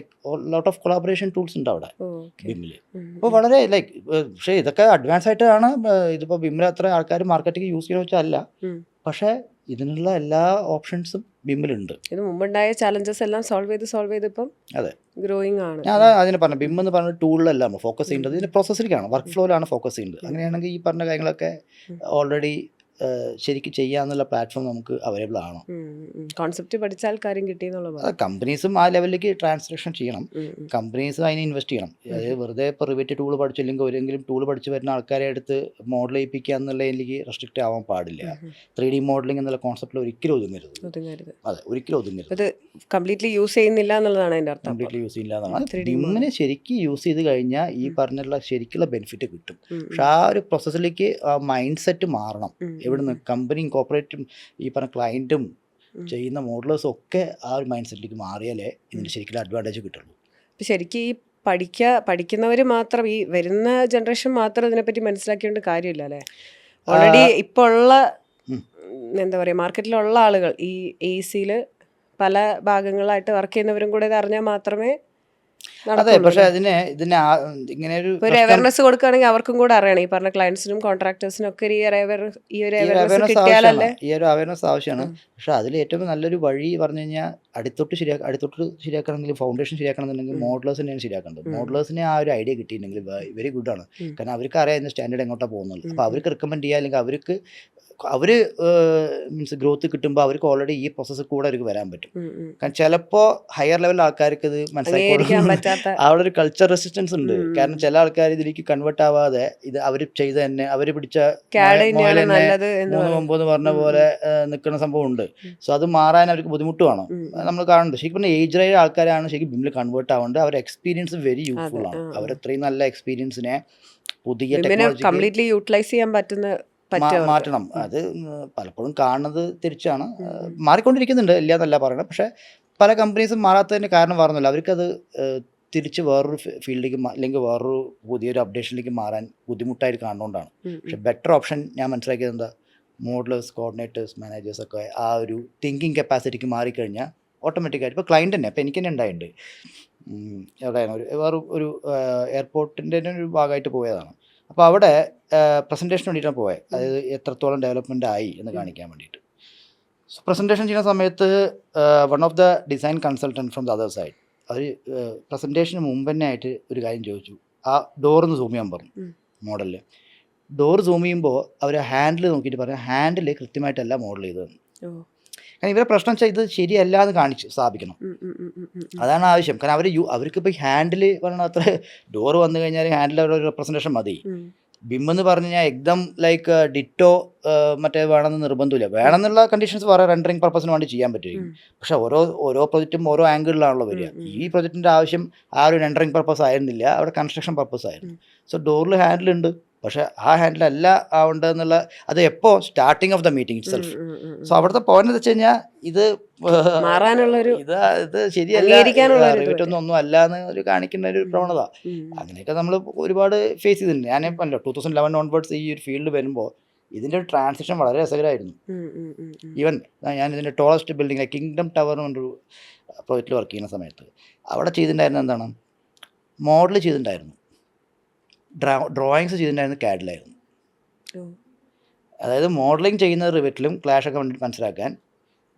lot of collaboration tools ഉണ്ട് അവിടെ ബിമ്മിൽ. അപ്പോൾ വളരെ പക്ഷേ ഇതൊക്കെ അഡ്വാൻസ് ആയിട്ടാണ്. ഇതിപ്പോൾ ബിമ്മിൽ അത്ര ആൾക്കാർ മാർക്കറ്റിംഗ് യൂസ് ചെയ്യുന്ന വെച്ചാൽ അല്ല, പക്ഷേ ഇതിനുള്ള എല്ലാ ഓപ്ഷൻസും ബിമ്മിലുണ്ട്. ഇത് മുമ്പുണ്ടായ ചാലഞ്ചസ് എല്ലാം സോൾവ് ചെയ്ത് ഇപ്പം അതെ ഗ്രോയിങ് ആണ്. ഞാൻ അതാ അതിനെ പറഞ്ഞു, ബിം എന്ന് പറഞ്ഞ ടൂളിലല്ല ഫോക്കസ് ചെയ്യേണ്ടത്, ഇതിൻ്റെ പ്രോസസ്സിലേക്കാണ്, വർക്ക് ഫ്ലോയിലാണ് ഫോക്കസ് ചെയ്യേണ്ടത്. അങ്ങനെയാണെങ്കിൽ ഈ പറഞ്ഞ കാര്യങ്ങളൊക്കെ ഓൾറെഡി ശരിക്കും ചെയ്യാന്നുള്ള പ്ലാറ്റ്ഫോം നമുക്ക് അവൈലബിൾ ആണ്. കോൺസെപ്റ്റ് പഠിച്ചാൽ കാര്യം കിട്ടിയെന്നുള്ള കമ്പനീസും ആ ലെവലിലേക്ക് ട്രാൻസാക്ഷൻ ചെയ്യണം, കമ്പനീസ് അതിന് ഇൻവെസ്റ്റ് ചെയ്യണം. അതായത് വെറുതെ ഇപ്പോൾ റിവേറ്റ് ടൂൾ പഠിച്ചില്ലെങ്കിൽ ഒരെങ്കിലും ടൂൾ പഠിച്ച് വരുന്ന ആൾക്കാരെ അടുത്ത് മോഡൽ ചെയ്യിപ്പിക്കുക എന്നുള്ളതിലേക്ക് റെസ്ട്രിക്റ്റ് ആവാൻ പാടില്ല. 3D മോഡലിംഗ് എന്നുള്ള കോൺസെപ്റ്റിൽ ഒരിക്കലും ഒതുങ്ങരുത്. അതെ, ഒരിക്കലും ഒതുങ്ങരുത്. അത് കംപ്ലീറ്റ്ലി യൂസ് ചെയ്യുന്നില്ല എന്നുള്ളതാണ് എൻ്റെ അർത്ഥം. കംപ്ലീറ്റ്ലി യൂസ് ചെയ്യില്ല എന്നാണ്. ബിമ്മിനെ ശരിക്കും യൂസ് ചെയ്ത് കഴിഞ്ഞാൽ ഈ പറഞ്ഞുള്ള ശരിക്കുള്ള ബെനിഫിറ്റ് കിട്ടും. പക്ഷെ ആ ഒരു പ്രോസസ്സിലേക്ക് മൈൻഡ് സെറ്റ് മാറണം. എവിടുന്ന് കമ്പനിയും കോർപ്പറേറ്റും ഈ പറഞ്ഞ ക്ലയൻറ്റും ചെയ്യുന്ന മോഡലേഴ്സും ഒക്കെ ആ ഒരു മൈൻഡ് സെറ്റിലേക്ക് മാറിയാലേ ഇതിന് ശരിക്കും അഡ്വാൻറ്റേജ് കിട്ടുള്ളൂ. അപ്പം ശരിക്കും ഈ പഠിക്കുന്നവർ മാത്രം, ഈ വരുന്ന ജനറേഷൻ മാത്രം ഇതിനെപ്പറ്റി മനസ്സിലാക്കിയോണ്ട് കാര്യമില്ല അല്ലേ? ഓൾറെഡി ഇപ്പോൾ ഉള്ള എന്താ പറയുക, മാർക്കറ്റിലുള്ള ആളുകൾ ഈ AC-യിൽ പല ഭാഗങ്ങളായിട്ട് വർക്ക് ചെയ്യുന്നവരും കൂടെ ഇത് അറിഞ്ഞാൽ മാത്രമേ. അതെ, പക്ഷെ ഇതിന് ഇങ്ങനെ ഒരു അവയർനെസ് കൊടുക്കുകയാണെങ്കിൽ അവർക്കും കൂടെ അറിയണം. ഈ പറഞ്ഞ ക്ലയൻസിനും കോൺട്രാക്ടേഴ്സിനും ഒക്കെ ഈ ഒരു അവയർനെസ് ആവശ്യമാണ്. പക്ഷെ അതിൽ ഏറ്റവും നല്ലൊരു വഴി പറഞ്ഞു കഴിഞ്ഞാൽ അടുത്തോട്ട് ശരിയാക്കണമെങ്കിൽ ഫൗണ്ടേഷൻ ശരിയാക്കണമെന്നുണ്ടെങ്കിൽ മോഡലേഴ്സ് തന്നെയാണ് ശരിയാക്കേണ്ടത്. മോഡലേഴ്സിന് ആ ഒരു ഐഡിയ കിട്ടിയിട്ടുണ്ടെങ്കിൽ വെരി ഗുഡ് ആണ്. കാരണം അവർക്ക് അറിയാം ഇതിൻ്റെ സ്റ്റാൻഡേർഡ് എങ്ങോട്ടാണ് പോകുന്നത്. അപ്പോൾ അവർക്ക് റെക്കമെൻഡ് ചെയ്യുക, അല്ലെങ്കിൽ അവർ മീൻസ് ഗ്രോത്ത് കിട്ടുമ്പോൾ അവർക്ക് ഓൾറെഡി ഈ പ്രോസസ്സ് കൂടെ അവർക്ക് വരാൻ പറ്റും. കാരണം ചിലപ്പോൾ ഹയർ ലെവൽ ആൾക്കാർക്ക് ഇത് മനസ്സിലാക്കാൻ അവിടെ ഒരു കൾച്ചർ റെസിസ്റ്റൻസ് ഉണ്ട്. കാരണം ചില ആൾക്കാർ ഇതിലേക്ക് കൺവേർട്ട് ആവാതെ ഇത് അവർ ചെയ്ത് തന്നെ അവർ പിടിച്ച 3-9 പറഞ്ഞ പോലെ നിൽക്കുന്ന സംഭവം ഉണ്ട്. സോ അത് മാറാൻ അവർക്ക് ബുദ്ധിമുട്ടുമാണ് നമ്മൾ കാണുന്നുണ്ട്. ശരിക്കും പറഞ്ഞാൽ ഏജ്ഡ് ആൾക്കാരാണ് ശരിക്കും ബിമ്മിൽ കൺവേർട്ട് ആവേണ്ടത്. അവരുടെ എക്സ്പീരിയൻസ് വെരി യൂസ്ഫുൾ ആണ്. അവരത്രയും നല്ല എക്സ്പീരിയൻസിനെ പുതിയ ടെക്നോളജി കംപ്ലീറ്റ്ലി യൂട്ടിലൈസ് ചെയ്യാൻ പറ്റുന്ന മാറ്റണം. അത് പലപ്പോഴും കാണുന്നത് തിരിച്ചാണ്. മാറിക്കൊണ്ടിരിക്കുന്നുണ്ട്, ഇല്ല എന്നല്ല പറയണം. പക്ഷേ പല കമ്പനീസും മാറാത്തതിന് കാരണം പറഞ്ഞല്ലോ, അവർക്കത് തിരിച്ച് വേറൊരു ഫീൽഡിലേക്ക് അല്ലെങ്കിൽ വേറൊരു പുതിയൊരു അപ്ഡേഷനിലേക്ക് മാറാൻ ബുദ്ധിമുട്ടായിട്ട് കാണുന്നതുകൊണ്ടാണ്. പക്ഷെ ബെറ്റർ ഓപ്ഷൻ ഞാൻ മനസ്സിലാക്കിയത് എന്താ, മോഡലേഴ്സ്, കോർഡിനേറ്റേഴ്സ്, മാനേജേഴ്സൊക്കെ ആ ഒരു തിങ്കിങ് കപ്പാസിറ്റിക്ക് മാറിക്കഴിഞ്ഞാൽ ഓട്ടോമാറ്റിക്കായിട്ട് ഇപ്പോൾ ക്ലയൻറ്റ് തന്നെ, ഇപ്പോൾ എനിക്ക് തന്നെ ഉണ്ടായിട്ടുണ്ട്. വേറെ ഒരു എയർപോർട്ടിൻ്റെ ഒരു ഭാഗമായിട്ട് പോയതാണ്. അപ്പോൾ അവിടെ പ്രസൻറ്റേഷന് വേണ്ടിയിട്ടാണ് പോയത്. അതായത് എത്രത്തോളം ഡെവലപ്മെൻ്റ് ആയി എന്ന് കാണിക്കാൻ വേണ്ടിയിട്ട്. സോ പ്രസൻറ്റേഷൻ ചെയ്യുന്ന സമയത്ത് one of the design consultant from the other side അവർ പ്രസൻറ്റേഷന് മുമ്പ് തന്നെ ആയിട്ട് ഒരു കാര്യം ചോദിച്ചു. ആ ഡോറൊന്ന് സൂം ചെയ്യാൻ പറഞ്ഞു. മോഡലിൽ ഡോർ സൂം ചെയ്യുമ്പോൾ അവർ ഹാൻഡിൽ നോക്കിയിട്ട് പറഞ്ഞു, ഹാൻഡിൽ കൃത്യമായിട്ടല്ല മോഡൽ ചെയ്തതെന്ന്. കാരണം ഇവരെ പ്രശ്നം വെച്ചാൽ ഇത് ശരിയല്ല എന്ന് കാണിച്ച് സ്ഥാപിക്കണം. അതാണ് ആവശ്യം. കാരണം അവർക്കിപ്പോൾ ഹാൻഡിൽ പറഞ്ഞാൽ അത്ര ഡോർ വന്നു കഴിഞ്ഞാൽ ഹാൻഡിൽ അവരുടെ റെപ്രസെൻറ്റേഷൻ മതി. ബിം എന്ന് പറഞ്ഞു കഴിഞ്ഞാൽ എക്ദം ലൈക്ക് ഡിറ്റോ മറ്റേ വേണമെന്ന് നിർബന്ധമില്ല. വേണമെന്നുള്ള കണ്ടീഷൻസ് വേറെ റെൻഡറിങ് പർപ്പസിന് വേണ്ടി ചെയ്യാൻ പറ്റും. പക്ഷേ ഓരോ പ്രൊജക്റ്റും ഓരോ ആംഗിളിലാണല്ലോ വരിക. ഈ പ്രൊജക്റ്റിൻ്റെ ആവശ്യം ആ ഒരു റെൻഡറിങ് പർപ്പസ് ആയിരുന്നില്ല, അവിടെ കൺസ്ട്രക്ഷൻ പർപ്പസ് ആയിരുന്നു. സോ ഡോറിൽ ഹാൻഡിലുണ്ട്, പക്ഷേ ആ ഹാൻഡിലല്ല ആവേണ്ടതെന്നുള്ള അത് എപ്പോൾ starting of the meeting it self. So അവിടുത്തെ പോയിന്റ് എന്ന് വെച്ച് കഴിഞ്ഞാൽ ഇത് ശരിയല്ല, റിവേറ്റൊന്നും അല്ല എന്ന് ഒരു കാണിക്കുന്ന ഒരു പ്രവണത. അങ്ങനെയൊക്കെ നമ്മൾ ഒരുപാട് ഫേസ് ചെയ്തിട്ടുണ്ട്. ഞാൻ പറഞ്ഞല്ലോ 2011 ഓൺവേർഡ്സ് ഈ ഒരു ഫീൽഡ് വരുമ്പോൾ ഇതിൻ്റെ ഒരു ട്രാൻസിഷൻ വളരെ രസകരമായിരുന്നു. ഈവൻ ഞാൻ ഇതിൻ്റെ ടോളസ്റ്റ് ബിൽഡിംഗ് കിങ്ഡം ടവർ എന്നൊരു പ്രോജക്റ്റിൽ വർക്ക് ചെയ്യുന്ന സമയത്ത് അവിടെ ചെയ്തിട്ടുണ്ടായിരുന്നത് എന്താണ്, മോഡൽ ചെയ്തിട്ടുണ്ടായിരുന്നു, ഡ്രോയിങ്സ് ചെയ്തിട്ടുണ്ടായിരുന്നു CAD-ലായിരുന്നു. അതായത് മോഡലിംഗ് ചെയ്യുന്നത് റിവറ്റിലും ക്ലാഷൊക്കെ മനസ്സിലാക്കാൻ,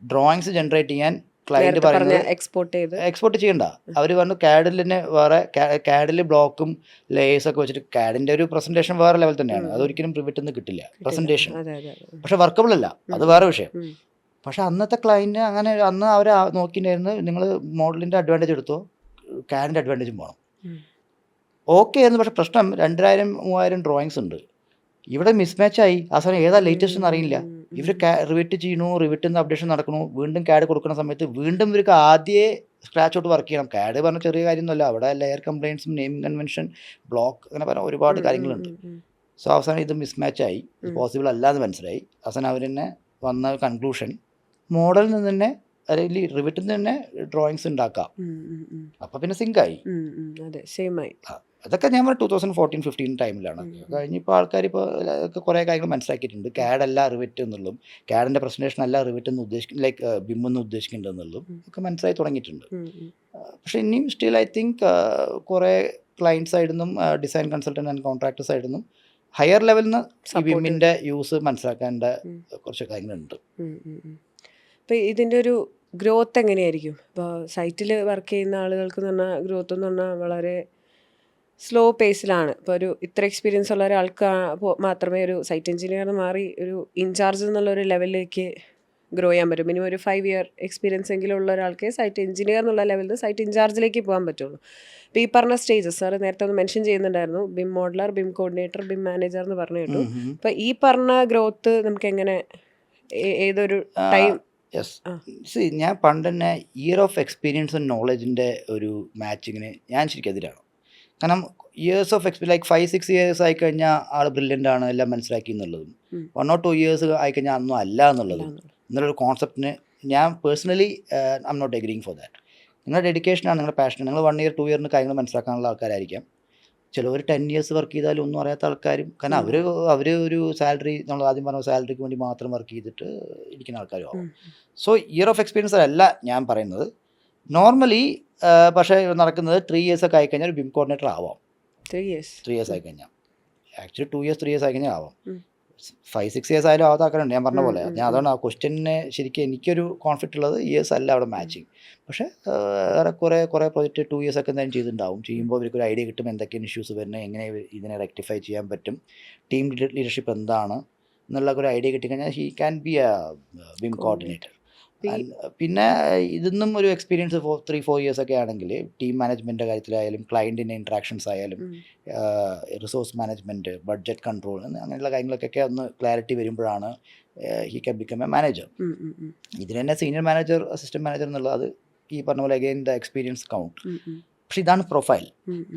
ഡ്രോയിങ്സ് ജനറേറ്റ് ചെയ്യാൻ ക്ലയൻറ്റ് പറയുന്നത് എക്സ്പോർട്ട് ചെയ്യണ്ട. അവർ പറഞ്ഞു CAD-ൽ തന്നെ വേറെ CAD-ൽ ബ്ലോക്കും ലേയേഴ്സൊക്കെ വെച്ചിട്ട് CAD-ൻ്റെ ഒരു പ്രസൻറ്റേഷൻ വേറെ ലെവൽ തന്നെയാണ്. അതൊരിക്കലും റിവിറ്റിൽ നിന്ന് കിട്ടില്ല പ്രസൻറ്റേഷൻ. പക്ഷെ വർക്കബിൾ അല്ല, അത് വേറെ വിഷയം. പക്ഷെ അന്നത്തെ ക്ലയൻറ്റ് അങ്ങനെ അന്ന് അവർ നോക്കിയിട്ടുണ്ടായിരുന്നു, നിങ്ങൾ മോഡലിൻ്റെ അഡ്വാൻറ്റേജ് എടുത്തോ, CAD-ൻ്റെ അഡ്വാൻറ്റേജും വേണം. ഓക്കെ ആയിരുന്നു. പക്ഷേ പ്രശ്നം 2000-3000 ഡ്രോയിങ്സ് ഉണ്ട്. ഇവിടെ മിസ്മാച്ചായി. ആ സമയം ഏതാ ലേറ്റസ്റ്റ് എന്ന് അറിയില്ല. ഇവർ റിവിറ്റ് ചെയ്യണു, റിവിറ്റിൽ നിന്ന് അപ്ഡേഷൻ നടക്കണു, വീണ്ടും CAD കൊടുക്കുന്ന സമയത്ത് വീണ്ടും ഇവർക്ക് ആദ്യമേ സ്ക്രാച്ച് ഔട്ട് വർക്ക് ചെയ്യണം. CAD പറഞ്ഞ ചെറിയ കാര്യമൊന്നുമല്ല, അവിടെ ലെയർ കംപ്ലയിൻസും നെയിമിംഗ് കൺവെൻഷൻ ബ്ലോക്ക് അങ്ങനെ പറഞ്ഞ ഒരുപാട് കാര്യങ്ങളുണ്ട്. സോ അവസാനം ഇത് മിസ്മാച്ചായി, ഇത് പോസിബിൾ അല്ലാതെ മനസ്സിലായി. അവസാനം അവർ തന്നെ വന്ന കൺക്ലൂഷൻ മോഡലിൽ നിന്ന് തന്നെ അല്ലെങ്കിൽ റിവിറ്റിൽ നിന്ന് തന്നെ ഡ്രോയിങ്സ് ഉണ്ടാക്കാം. അപ്പം പിന്നെ സിങ്കായി. അതൊക്കെ ഞാൻ 2014-15 ടൈമിലാണ്. കഴിഞ്ഞിപ്പോൾ ആൾക്കാർ ഇപ്പോൾ കുറേ കാര്യങ്ങൾ മനസ്സിലാക്കിയിട്ടുണ്ട്. CAD അല്ല റിവിറ്റ് എന്നുള്ളതും CAD-ൻ്റെ പ്രസൻറ്റേഷൻ അല്ല റിവിറ്റ് എന്ന് ലൈക്ക് ബിം എന്ന് ഉദ്ദേശിക്കേണ്ടത് എന്നുള്ളതും ഒക്കെ മനസ്സിലായി തുടങ്ങിയിട്ടുണ്ട്. പക്ഷേ ഇനിയും സ്റ്റിൽ ഐ തിങ്ക് കുറേ ക്ലയൻറ്റ് സൈഡിൽ നിന്നും ഡിസൈൻ കൺസൾട്ടൻറ്റ് ആൻഡ് കോൺട്രാക്ടർ സൈഡിൽ നിന്നും ഹയർ ലെവലിൽ നിന്ന് ഈ ബിമ്മിൻ്റെ യൂസ് മനസ്സിലാക്കേണ്ട കുറച്ച് കാര്യങ്ങളുണ്ട്. അപ്പോൾ ഇതിൻ്റെ ഒരു ഗ്രോത്ത് എങ്ങനെയായിരിക്കും? ഇപ്പോൾ സൈറ്റിൽ വർക്ക് ചെയ്യുന്ന ആളുകൾക്ക് എന്ന് പറഞ്ഞാൽ ഗ്രോത്ത് എന്ന് പറഞ്ഞാൽ വളരെ സ്ലോ പേസിലാണ്. ഇപ്പോൾ ഒരു ഇത്ര എക്സ്പീരിയൻസ് ഉള്ള ഒരാൾക്ക് മാത്രമേ ഒരു സൈറ്റ് എഞ്ചിനീയർ മാറി ഒരു ഇൻചാർജ് എന്നുള്ളൊരു ലെവലിലേക്ക് ഗ്രോ ചെയ്യാൻ പറ്റും. മിനിമം ഒരു 5 ഇയർ എക്സ്പീരിയൻസ് എങ്കിലും ഉള്ള ഒരാൾക്ക് സൈറ്റ് എഞ്ചിനീയർ എന്നുള്ള ലെവലിൽ സൈറ്റ് ഇൻചാർജിലേക്ക് പോകാൻ പറ്റുള്ളൂ. അപ്പോൾ ഈ പറഞ്ഞ സ്റ്റേജസ് സാർ നേരത്തെ ഒന്ന് മെൻഷൻ ചെയ്യുന്നുണ്ടായിരുന്നു, BHIM modeller, BHIM coordinator, BHIM manager എന്ന് പറഞ്ഞു കേട്ടു. അപ്പോൾ ഈ പറഞ്ഞ ഗ്രോത്ത് നമുക്ക് എങ്ങനെ ഏതൊരു ടൈം? യെസ്, ഞാൻ പണ്ട് തന്നെ ഇയർ ഓഫ് എക്സ്പീരിയൻസ് ആൻഡ് നോളജിൻ്റെ ഒരു മാച്ചിങ്ങിന് ഞാൻ ശരിക്കും എതിരാണ്. കാരണം ഇയേഴ്സ് ഓഫ് ലൈക്ക് 5-6 ഇയേഴ്സ് ആയിക്കഴിഞ്ഞാൽ ആൾ ബ്രില്യൻ്റ് ആണ്, എല്ലാം മനസ്സിലാക്കി എന്നുള്ളതും 1 or 2 ഇയേഴ്സ് ആയിക്കഴിഞ്ഞാൽ ഒന്നും അല്ല എന്നുള്ളതും എന്നുള്ളൊരു കോൺസെപ്റ്റിന് ഞാൻ personally I'm not agreeing for that. നിങ്ങളുടെ ഡെഡിക്കേഷനാണ്, നിങ്ങളുടെ പാഷൻ. നിങ്ങൾ 1 year 2 year കാര്യങ്ങൾ മനസ്സിലാക്കാനുള്ള ആൾക്കാരായിരിക്കാം. ചിലവർ 10 years വർക്ക് ചെയ്താലും ഒന്നും അറിയാത്ത ആൾക്കാരും. കാരണം അവർ ഒരു സാലറി, നമ്മൾ ആദ്യം പറഞ്ഞ സാലറിക്ക് വേണ്ടി മാത്രം വർക്ക് ചെയ്തിട്ട് ഇരിക്കുന്ന ആൾക്കാരും ആവും. സോ ഇയർ ഓഫ് എക്സ്പീരിയൻസ് അല്ല ഞാൻ പറയുന്നത്. നോർമലി പക്ഷേ നടക്കുന്നത് 3 years ഒക്കെ ആയിക്കഴിഞ്ഞാൽ ഒരു ബിം കോർഡിനേറ്റർ ആവാം. 3 years ആയിക്കഴിഞ്ഞാൽ, ആക്ച്വലി 2 years 3 years ആയിക്കഴിഞ്ഞാൽ ആവാം. 5-6 years ആയാലും ആവാത്താക്കാറുണ്ട്. ഞാൻ പറഞ്ഞ പോലെ ഞാൻ അതാണ് ആ ക്വസ്റ്റ്യനെ ശരിക്കും എനിക്കൊരു കോൺഫ്ലിക്റ്റ് ഉള്ളത്. ഇയേഴ്സ് അല്ല അവിടെ മാച്ചിങ്. പക്ഷേ കുറേ പ്രോജക്റ്റ് 2 years ഒക്കെ എന്തായാലും ചെയ്തിട്ടുണ്ടാവും. ചെയ്യുമ്പോൾ ഇവർക്കൊരു ഐഡിയ കിട്ടും എന്തൊക്കെയാണ് ഇഷ്യൂസ് വരുന്നത്, എങ്ങനെ ഇതിനെ റെക്ടിഫൈ ചെയ്യാൻ പറ്റും, ടീം ലീഡർഷിപ്പ് എന്താണ് എന്നുള്ള ഒരു ഐഡിയ കിട്ടിക്കഴിഞ്ഞാൽ he can be A BHIM coordinator. പിന്നെ ഇതൊന്നും ഒരു എക്സ്പീരിയൻസ് 3-4 years ഒക്കെ ആണെങ്കിൽ ടീം മാനേജ്മെൻറ്റിൻ്റെ കാര്യത്തിലായാലും ക്ലയൻറ്റിൻ്റെ ഇൻട്രാക്ഷൻസ് ആയാലും റിസോഴ്സ് മാനേജ്മെൻറ്റ്, ബഡ്ജറ്റ് കൺട്രോൾ അങ്ങനെയുള്ള കാര്യങ്ങളൊക്കെ ഒന്ന് ക്ലാരിറ്റി വരുമ്പോഴാണ് he can become A manager. ഇതിന് തന്നെ സീനിയർ മാനേജർ, അസിസ്റ്റൻറ്റ് മാനേജർ എന്നുള്ളത് അത് ഈ പറഞ്ഞ പോലെ അഗെയിൻ ദ എക്സ്പീരിയൻസ് കൗണ്ട്. പക്ഷെ ഇതാണ് പ്രൊഫൈൽ.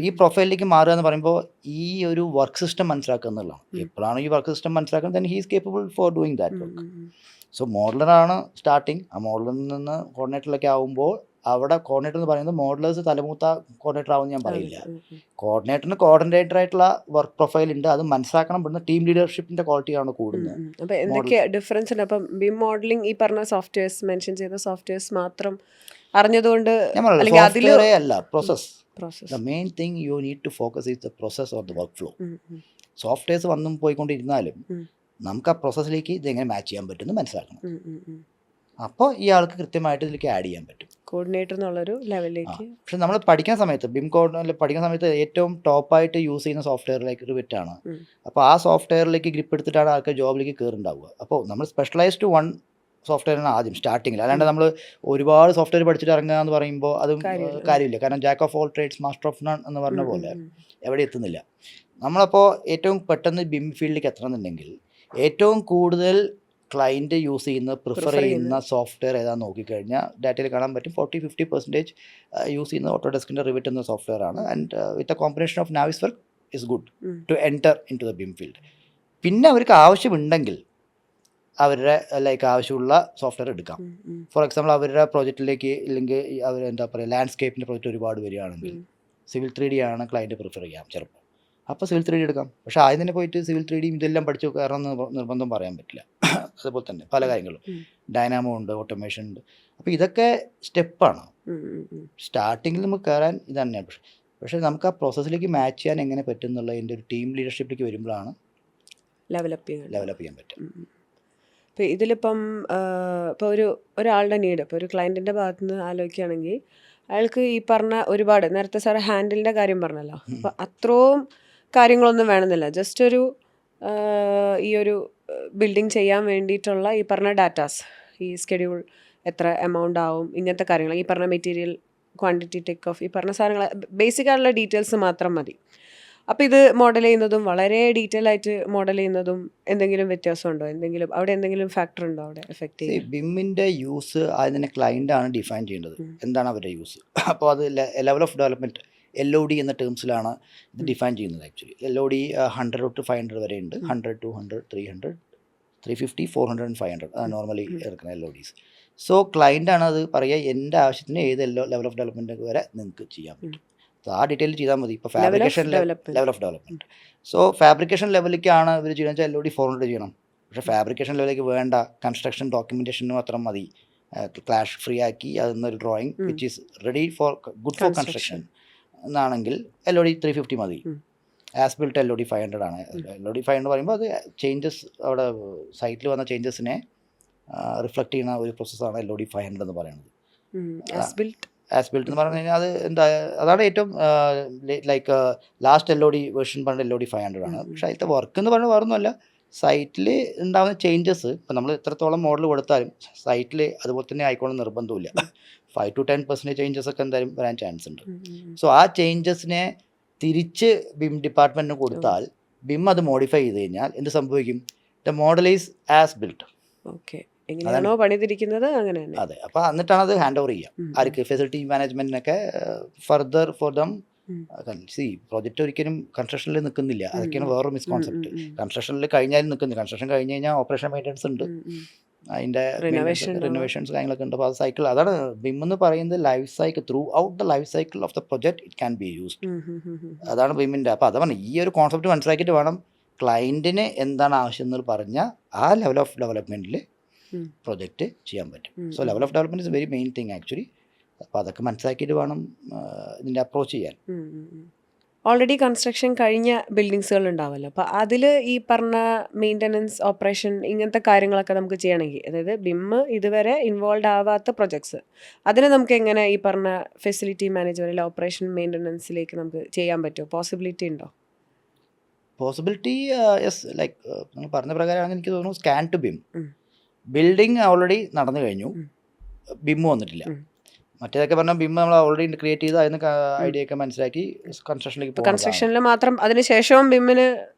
ഈ പ്രൊഫൈലിലേക്ക് മാറുക എന്ന് പറയുമ്പോൾ ഈ ഒരു വർക്ക് സിസ്റ്റം മനസ്സിലാക്കുക എന്നുള്ളതാണ്. എപ്പോഴാണ് ഈ വർക്ക് സിസ്റ്റം മനസ്സിലാക്കുന്നത്, then he is capable for doing that work. So മോഡലറാണ് സ്റ്റാർട്ടിങ്. ആ മോഡലിൽ നിന്ന് കോർഡിനേറ്ററിലേക്ക് ആകുമ്പോൾ അവിടെ കോർഡിനേറ്റർ എന്ന് പറയുന്നത് മോഡലേഴ്സ് തലമൂത്ത കോർഡിനേറ്റർ ആവുമെന്ന് ഞാൻ പറയില്ല. കോർഡിനേറ്ററിന് കോർഡിനേറ്റർ ആയിട്ടുള്ള വർക്ക് പ്രൊഫൈൽ ഉണ്ട്, അത് മനസ്സിലാക്കണം. ഇവിടുന്ന് ടീം ലീഡർഷിപ്പിന്റെ ക്വാളിറ്റിയാണ് കൂടുന്നത്. അപ്പോൾ എന്തൊക്കെ ഡിഫറൻസ് ഉണ്ട്? അപ്പം ബിം മോഡലിംഗ് ഈ പറഞ്ഞ സോഫ്റ്റ്വെയർസ് മെൻഷൻ ചെയ്ത സോഫ്റ്റ്വെയർസ് മാത്രം അറിഞ്ഞതുകൊണ്ട് അല്ല, process. The main thing you need to focus is the process or the work flow. Softwares വന്നും പോയിക്കൊണ്ടിരുന്നാലും നമുക്ക് ആ പ്രോസസ്സിലേക്ക് ഇതെങ്ങനെ മാച്ച് ചെയ്യാൻ പറ്റുമെന്ന് മനസ്സിലാക്കണം. അപ്പോൾ ഈ ആൾക്ക് കൃത്യമായിട്ട് ഇതിലേക്ക് ആഡ് ചെയ്യാൻ പറ്റും, കോർഡിനേറ്റർ എന്നുള്ളൊരു ലെവലിലേക്ക്. പക്ഷെ നമ്മൾ പഠിക്കുന്ന സമയത്ത് ബിം കോഡിൽ പഠിക്കുന്ന സമയത്ത് ഏറ്റവും ടോപ്പായിട്ട് യൂസ് ചെയ്യുന്ന സോഫ്റ്റ്വെയറിലേക്ക് റിവിറ്റ് ആണ്. അപ്പോൾ ആ സോഫ്റ്റ്വെയറിലേക്ക് ഗ്രിപ്പ് എടുത്തിട്ടാണ് ആൾക്ക് ജോബിലേക്ക് കയറുണ്ടാവുക. അപ്പോൾ നമ്മൾ സ്പെഷ്യലൈസ്ഡ് വൺ സോഫ്റ്റ്വെയറാണ് ആദ്യം സ്റ്റാർട്ടിങ്ങിൽ. അല്ലാണ്ട് നമ്മൾ ഒരുപാട് സോഫ്റ്റ്വെയർ പഠിച്ചിട്ട് ഇറങ്ങുക എന്ന് പറയുമ്പോൾ അതും കാര്യമില്ല. കാരണം jack of all trades master of none എന്ന് പറഞ്ഞ പോലെ എവിടെ എത്തുന്നില്ല. നമ്മളപ്പോൾ ഏറ്റവും പെട്ടെന്ന് ബിം ഫീൽഡിലേക്ക് എത്തണമെന്നുണ്ടെങ്കിൽ ഏറ്റവും കൂടുതൽ ക്ലയൻറ്റ് യൂസ് ചെയ്യുന്ന പ്രിഫർ ചെയ്യുന്ന സോഫ്റ്റ്വെയർ ഏതാണെന്ന് നോക്കിക്കഴിഞ്ഞാൽ ഡാറ്റയിൽ കാണാൻ പറ്റും. 40-50% യൂസ് ചെയ്യുന്ന ഓട്ടോഡെസ്കിൻ്റെ റിവിറ്റ് എന്ന സോഫ്റ്റ്വെയർ ആണ്. And with a combination of Naviswork is good to enter in to the BIM field. പിന്നെ അവർക്ക് ആവശ്യമുണ്ടെങ്കിൽ അവരുടെ ആവശ്യമുള്ള സോഫ്റ്റ്വെയർ എടുക്കാം. ഫോർ എക്സാമ്പിൾ അവരുടെ പ്രോജക്റ്റിലേക്ക് ഇല്ലെങ്കിൽ അവർ എന്താ പറയുക ലാൻഡ്സ്കേപ്പിൻ്റെ പ്രോജക്റ്റ് ഒരുപാട് വരികയാണെങ്കിൽ സിവിൽ 3D ആണ് ക്ലയൻറ്റ് പ്രിഫർ ചെയ്യാം ചിലപ്പോൾ. അപ്പോൾ സിവിൽ 3D എടുക്കാം. പക്ഷേ ആദ്യം തന്നെ പോയിട്ട് സിവിൽ 3D ഇതെല്ലാം പഠിച്ചു കയറണം നിർബന്ധം പറയാൻ പറ്റില്ല. അതുപോലെ തന്നെ പല കാര്യങ്ങളും ഡൈനാമോ ഉണ്ട്, ഓട്ടോമേഷൻ ഉണ്ട്. അപ്പോൾ ഇതൊക്കെ സ്റ്റെപ്പാണ്. സ്റ്റാർട്ടിങ്ങിൽ നമുക്ക് കയറാൻ ഇത് തന്നെയാണ്. പക്ഷേ നമുക്ക് ആ പ്രോസസ്സിലേക്ക് മാച്ച് ചെയ്യാൻ എങ്ങനെ പറ്റും എന്നുള്ളതിൻ്റെ ഒരു ടീം ലീഡർഷിപ്പിലേക്ക് വരുമ്പോഴാണ് ലെവലപ്പ് ചെയ്യാൻ പറ്റും. ഇപ്പോൾ ഇതിലിപ്പം ഇപ്പോൾ ഒരാളുടെ നീഡ്, ഇപ്പോൾ ഒരു ക്ലയൻറ്റിൻ്റെ ഭാഗത്തു നിന്ന് ആലോചിക്കുകയാണെങ്കിൽ അയാൾക്ക് ഈ പറഞ്ഞ ഒരുപാട് നേരത്തെ സാറ് ഹാൻഡിലിൻ്റെ കാര്യം പറഞ്ഞല്ലോ, അപ്പോൾ അത്രയും കാര്യങ്ങളൊന്നും വേണമെന്നില്ല. ജസ്റ്റ് ഒരു ഈ ഒരു ബിൽഡിംഗ് ചെയ്യാൻ വേണ്ടിയിട്ടുള്ള ഈ പറഞ്ഞ ഡാറ്റാസ്, ഈ സ്കെഡ്യൂൾ എത്ര എമൗണ്ട് ആവും, ഇങ്ങനത്തെ കാര്യങ്ങൾ, ഈ പറഞ്ഞ മെറ്റീരിയൽ ക്വാണ്ടിറ്റി, ടേക്ക് ഓഫ്, ഈ പറഞ്ഞ സാധനങ്ങൾ ബേസിക് ആയിട്ടുള്ള ഡീറ്റെയിൽസ് മാത്രം മതി. അപ്പോൾ ഇത് മോഡൽ ചെയ്യുന്നതും വളരെ ഡീറ്റെയിൽ ആയിട്ട് മോഡൽ ചെയ്യുന്നതും എന്തെങ്കിലും വ്യത്യാസമുണ്ടോ? അവിടെ എന്തെങ്കിലും ഫാക്ടർ ഉണ്ടോ അവിടെ എഫക്റ്റ് ചെയ്യും? ബിമ്മിൻ്റെ യൂസ് അതിനെ ക്ലയൻ്റാണ് ഡിഫൈൻ ചെയ്യേണ്ടത്, എന്താണ് അവരുടെ യൂസ്. അപ്പോൾ അത് ലെവൽ ഓഫ് ഡെവലപ്മെൻറ്റ് LOD എന്ന ടേംസിലാണ് ഇത് ഡിഫൈൻ ചെയ്യുന്നത്. ആക്ച്വലി LOD 100 to 500 വരെ ഉണ്ട്. 100, 200, 300, 350, 400 and 500 അതാണ് നോർമലി എടുക്കുന്ന LODs. സോ ക്ലയൻ്റാണ് അത് പറയുക, എൻ്റെ ആവശ്യത്തിന് ഏത് ലെവൽ ഓഫ് ഡെവലപ്മെൻറ്റ് വരെ നിങ്ങൾക്ക് ചെയ്യാൻ പറ്റും. ആ ഡീറ്റെയിൽ ചെയ്താൽ മതി. ഇപ്പോൾ fabrication level of development. So fabrication ലെവലിലേക്കാണ് ഇവർ ചെയ്യണമെന്ന് വെച്ചാൽ LOD 400 ചെയ്യണം. പക്ഷേ ഫാബ്രിക്കേഷൻ ലെവലിലേക്ക് വേണ്ട, കൺസ്ട്രക്ഷൻ ഡോക്യുമെൻറ്റേഷന് മാത്രം മതി. ക്ലാഷ് ഫ്രീ ആക്കി അതൊന്നൊരു drawing which is ready for good for construction എന്നാണെങ്കിൽ LOD 350 മതി. ആസ് ബിൽട്ട് LOD 500 ആണ്. LOD 500 പറയുമ്പോൾ അത് ചേഞ്ചസ്, അവിടെ സൈറ്റിൽ വന്ന ചേഞ്ചസിനെ റിഫ്ലക്റ്റ് ചെയ്യുന്ന ഒരു പ്രോസസ്സാണ് LOD 500 എന്ന് പറയുന്നത്. ആസ് ബിൽറ്റ് എന്ന് പറഞ്ഞു കഴിഞ്ഞാൽ അത് എന്താ അതാണ് ഏറ്റവും ലൈക്ക് ലാസ്റ്റ് LOD വേർഷൻ പറഞ്ഞ LOD 500 ആണ്. പക്ഷേ അതിലത്തെ വർക്ക് എന്ന് പറഞ്ഞാൽ വേറൊന്നുമല്ല, സൈറ്റിൽ ഉണ്ടാകുന്ന ചേഞ്ചസ് ഇപ്പം നമ്മൾ എത്രത്തോളം മോഡൽ കൊടുത്താലും സൈറ്റിൽ അതുപോലെ തന്നെ ആയിക്കോളും നിർബന്ധമില്ല. 5 to 10% ചേഞ്ചസ് ഒക്കെ എന്തായാലും വരാൻ ചാൻസ് ഉണ്ട്. സോ ആ ചേഞ്ചസിനെ തിരിച്ച് BIM ഡിപ്പാർട്ട്മെൻറ്റിന് കൊടുത്താൽ BIM അത് മോഡിഫൈ ചെയ്ത് കഴിഞ്ഞാൽ എന്ത് സംഭവിക്കും? The model is as built. Okay, എങ്ങനെയാണോ പണിതിരിക്കുന്നത് അങ്ങനെ തന്നെ. അതെ, അപ്പോൾ എന്നിട്ടാണ് അത് ഹാൻഡ് ഓവർ ചെയ്യുക ആർക്ക്? ഫെസിലിറ്റി മാനേജ്മെൻറ്റിനൊക്കെ ഫർദർ ഫോർ ദം. പ്രോജക്റ്റ് ഒരിക്കലും കൺസ്ട്രക്ഷനിൽ നിൽക്കുന്നില്ല, അതൊക്കെയാണ് വേറൊരു മിസ്കോൺസെപ്റ്റ്. കൺസ്ട്രക്ഷനിൽ കഴിഞ്ഞാലും നിൽക്കുന്നില്ല. കൺസ്ട്രക്ഷൻ കഴിഞ്ഞ് കഴിഞ്ഞാൽ ഓപ്പറേഷൻ മെയിൻ്റനൻസ് ഉണ്ട്, അതിൻ്റെ റിനോവേഷൻസ് കാര്യങ്ങളൊക്കെ ഉണ്ട്. അപ്പോൾ അത് സൈക്കിൾ, അതാണ് BIM എന്ന് പറയുന്നത്. Life cycle, through out the life cycle of the project it can be used. അതാണ് BIM-ൻ്റെ. അപ്പോൾ അതാണ് ഈ ഒരു കോൺസെപ്റ്റ് മനസ്സിലാക്കിയിട്ട് വേണം ക്ലയൻറ്റിന് എന്താണ് ആവശ്യം എന്ന് പറഞ്ഞാൽ ആ ലെവൽ ഓഫ് ഡെവലപ്മെൻറ്റിൽ പ്രൊജക്റ്റ് ചെയ്യാൻ പറ്റും. So level of development is very main thing actually. അപ്പോൾ അതൊക്കെ മനസ്സിലാക്കിയിട്ട് വേണം ഇതിൻ്റെ അപ്രോച്ച് ചെയ്യാൻ. ഓൾറെഡി കൺസ്ട്രക്ഷൻ കഴിഞ്ഞ ബിൽഡിങ്സുകൾ ഉണ്ടാവുമല്ലോ, അപ്പോൾ അതിൽ ഈ പറഞ്ഞ മെയിൻ്റനൻസ്, ഓപ്പറേഷൻ, ഇങ്ങനത്തെ കാര്യങ്ങളൊക്കെ നമുക്ക് ചെയ്യണമെങ്കിൽ, അതായത് BIM ഇതുവരെ ഇൻവോൾവ് ആവാത്ത പ്രൊജക്ട്സ്, അതിനെ നമുക്ക് എങ്ങനെ ഈ പറഞ്ഞ ഫെസിലിറ്റി മാനേജ്മെൻറ്റിൽ ഓപ്പറേഷൻ മെയിൻ്റനൻസിലേക്ക് നമുക്ക് ചെയ്യാൻ പറ്റുമോ? പോസിബിലിറ്റി ഉണ്ടോ? പോസിബിലിറ്റി യെസ്, ലൈക്ക് നിങ്ങൾ പറഞ്ഞ പ്രകാരമാണെങ്കിൽ എനിക്ക് തോന്നുന്നു scan to BIM. Building already നടന്നു കഴിഞ്ഞു, BIM വന്നിട്ടില്ല. മറ്റേതൊക്കെ പറഞ്ഞാൽ BIM നമ്മൾ ഓൾറെഡി ക്രിയേറ്റ് ചെയ്ത് അതിന് ഐഡിയ ഒക്കെ മനസ്സിലാക്കി കൺസ്ട്രക്ഷനിലേക്ക് കൺസ്ട്രക്ഷനിൽ മാത്രം, അതിനുശേഷവും BIM-ന്